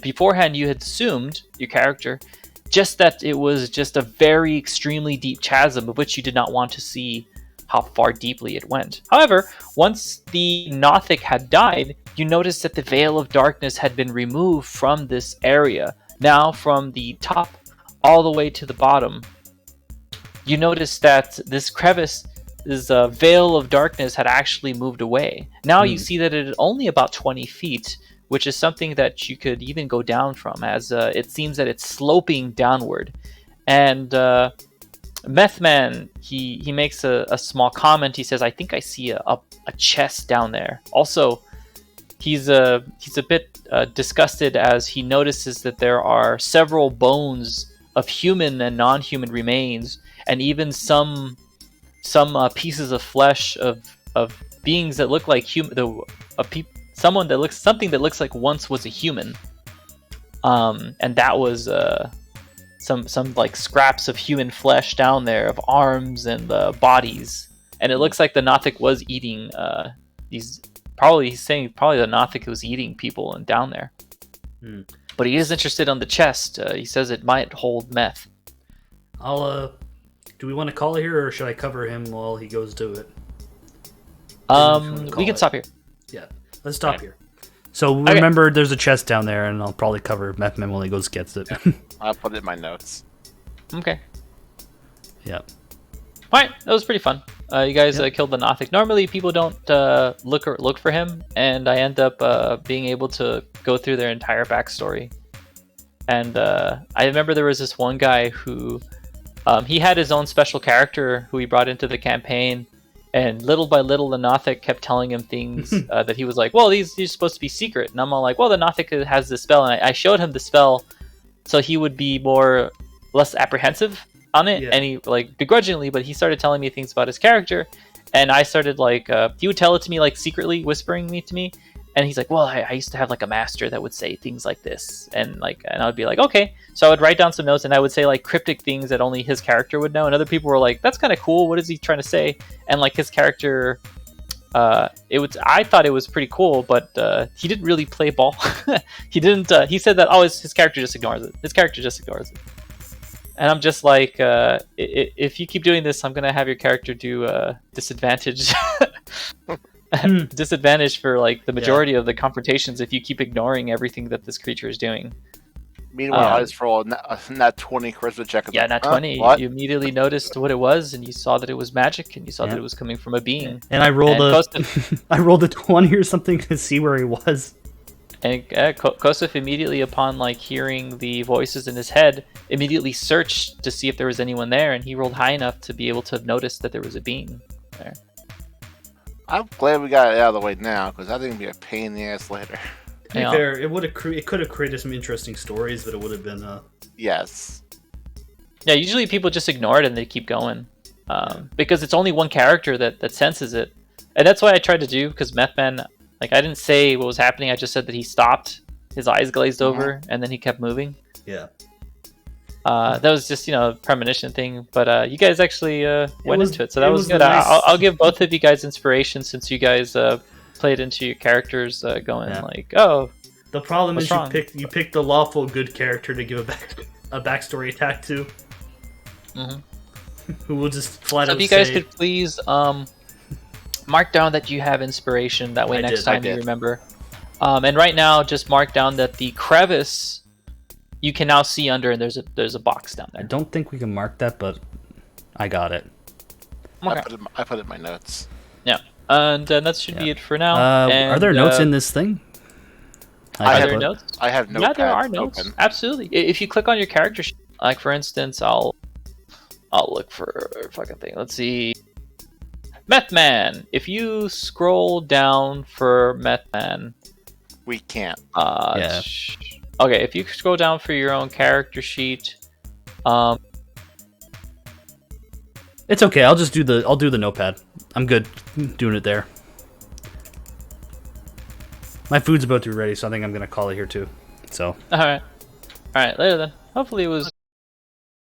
beforehand, you had assumed, your character, just that it was just a very extremely deep chasm of which you did not want to see how far deeply it went. However, once the Nothic had died, you noticed that the veil of darkness had been removed from this area. Now, from the top all the way to the bottom, you notice that this crevice, this veil of darkness, had actually moved away. Now you see that it is only about 20 feet, which is something that you could even go down from, as it seems that it's sloping downward. And Methman, he makes a small comment. He says, "I think I see a chest down there." Also, he's a bit disgusted as he notices that there are several bones of human and non-human remains, and even some pieces of flesh of beings that look like something that looks like once was a human. And that was some like scraps of human flesh down there, of arms and bodies, and it looks like the Nothic was eating these. He's saying probably the Nothic was eating people and down there. But he is interested on the chest. He says it might hold meth. Do we want to call it here, or should I cover him while he goes to it? We can stop here. Yeah, let's stop here. So remember, there's a chest down there, and I'll probably cover Methman while he goes gets it. I'll put it in my notes. Okay. Yeah. Alright, that was pretty fun. You guys killed the Nothic. Normally, people don't look for him, and I end up being able to go through their entire backstory. And I remember there was this one guy who he had his own special character who he brought into the campaign, and little by little, the Nothic kept telling him things that he was like, "Well, these are supposed to be secret." And I'm all like, "Well, the Nothic has this spell," and I showed him the spell so he would be less apprehensive on it, and he like begrudgingly, but he started telling me things about his character, and I started like he would tell it to me like secretly, whispering to me, and he's like, "Well, I used to have like a master that would say things like this," and I would be like, "Okay," so I would write down some notes, and I would say like cryptic things that only his character would know, and other people were like, "That's kind of cool. What is he trying to say?" And like his character, I thought it was pretty cool, but he didn't really play ball. He didn't. He said that his character just ignores it. His character just ignores it. And I'm just like, if you keep doing this, I'm gonna have your character do disadvantage, disadvantage for like the majority of the confrontations if you keep ignoring everything that this creature is doing. Meanwhile, I just roll a nat 20 charisma check. Yeah, nat 20. What? You immediately noticed what it was, and you saw that it was magic, and you saw that it was coming from a being. And I rolled I rolled a 20 or something to see where he was. And Kosef immediately, upon like hearing the voices in his head, immediately searched to see if there was anyone there, and he rolled high enough to be able to notice that there was a being there. I'm glad we got it out of the way now, because I think it'd be a pain in the ass later. To be fair, it could have created some interesting stories, but it would have been Yes. Yeah, usually people just ignore it and they keep going, because it's only one character that senses it, and that's why I tried to do. Because Methman, like, I didn't say what was happening. I just said that he stopped, his eyes glazed over, and then he kept moving. Yeah. That was just a premonition thing, but you guys actually went into it, so that it was was good. nice. I'll give both of you guys inspiration since you guys played into your characters, going like, oh. The problem What's is wrong? you picked the lawful good character to give a backstory attack to, who will just flat So out if you guys say, could please mark down that you have inspiration. That way, next time you did. remember. And right now, just mark down that the crevice you can now see under, and there's a box down I there. don't think we can mark that, but I got it. Okay. I put it in my notes. Yeah, and that should be it for now. Are there notes in this thing? I Are have there it. notes? I have Yeah, there are notepads notes. open. Absolutely. If you click on your character sheet, like for instance, I'll look for a fucking thing. Let's see. Methman. If you scroll down for Methman, We can't. Yeah. Okay, if you scroll down for your own character sheet, It's okay. I'll do the notepad. I'm good doing it there. My food's about to be ready, so I think I'm gonna call it here too. So. all right, later then. Hopefully it was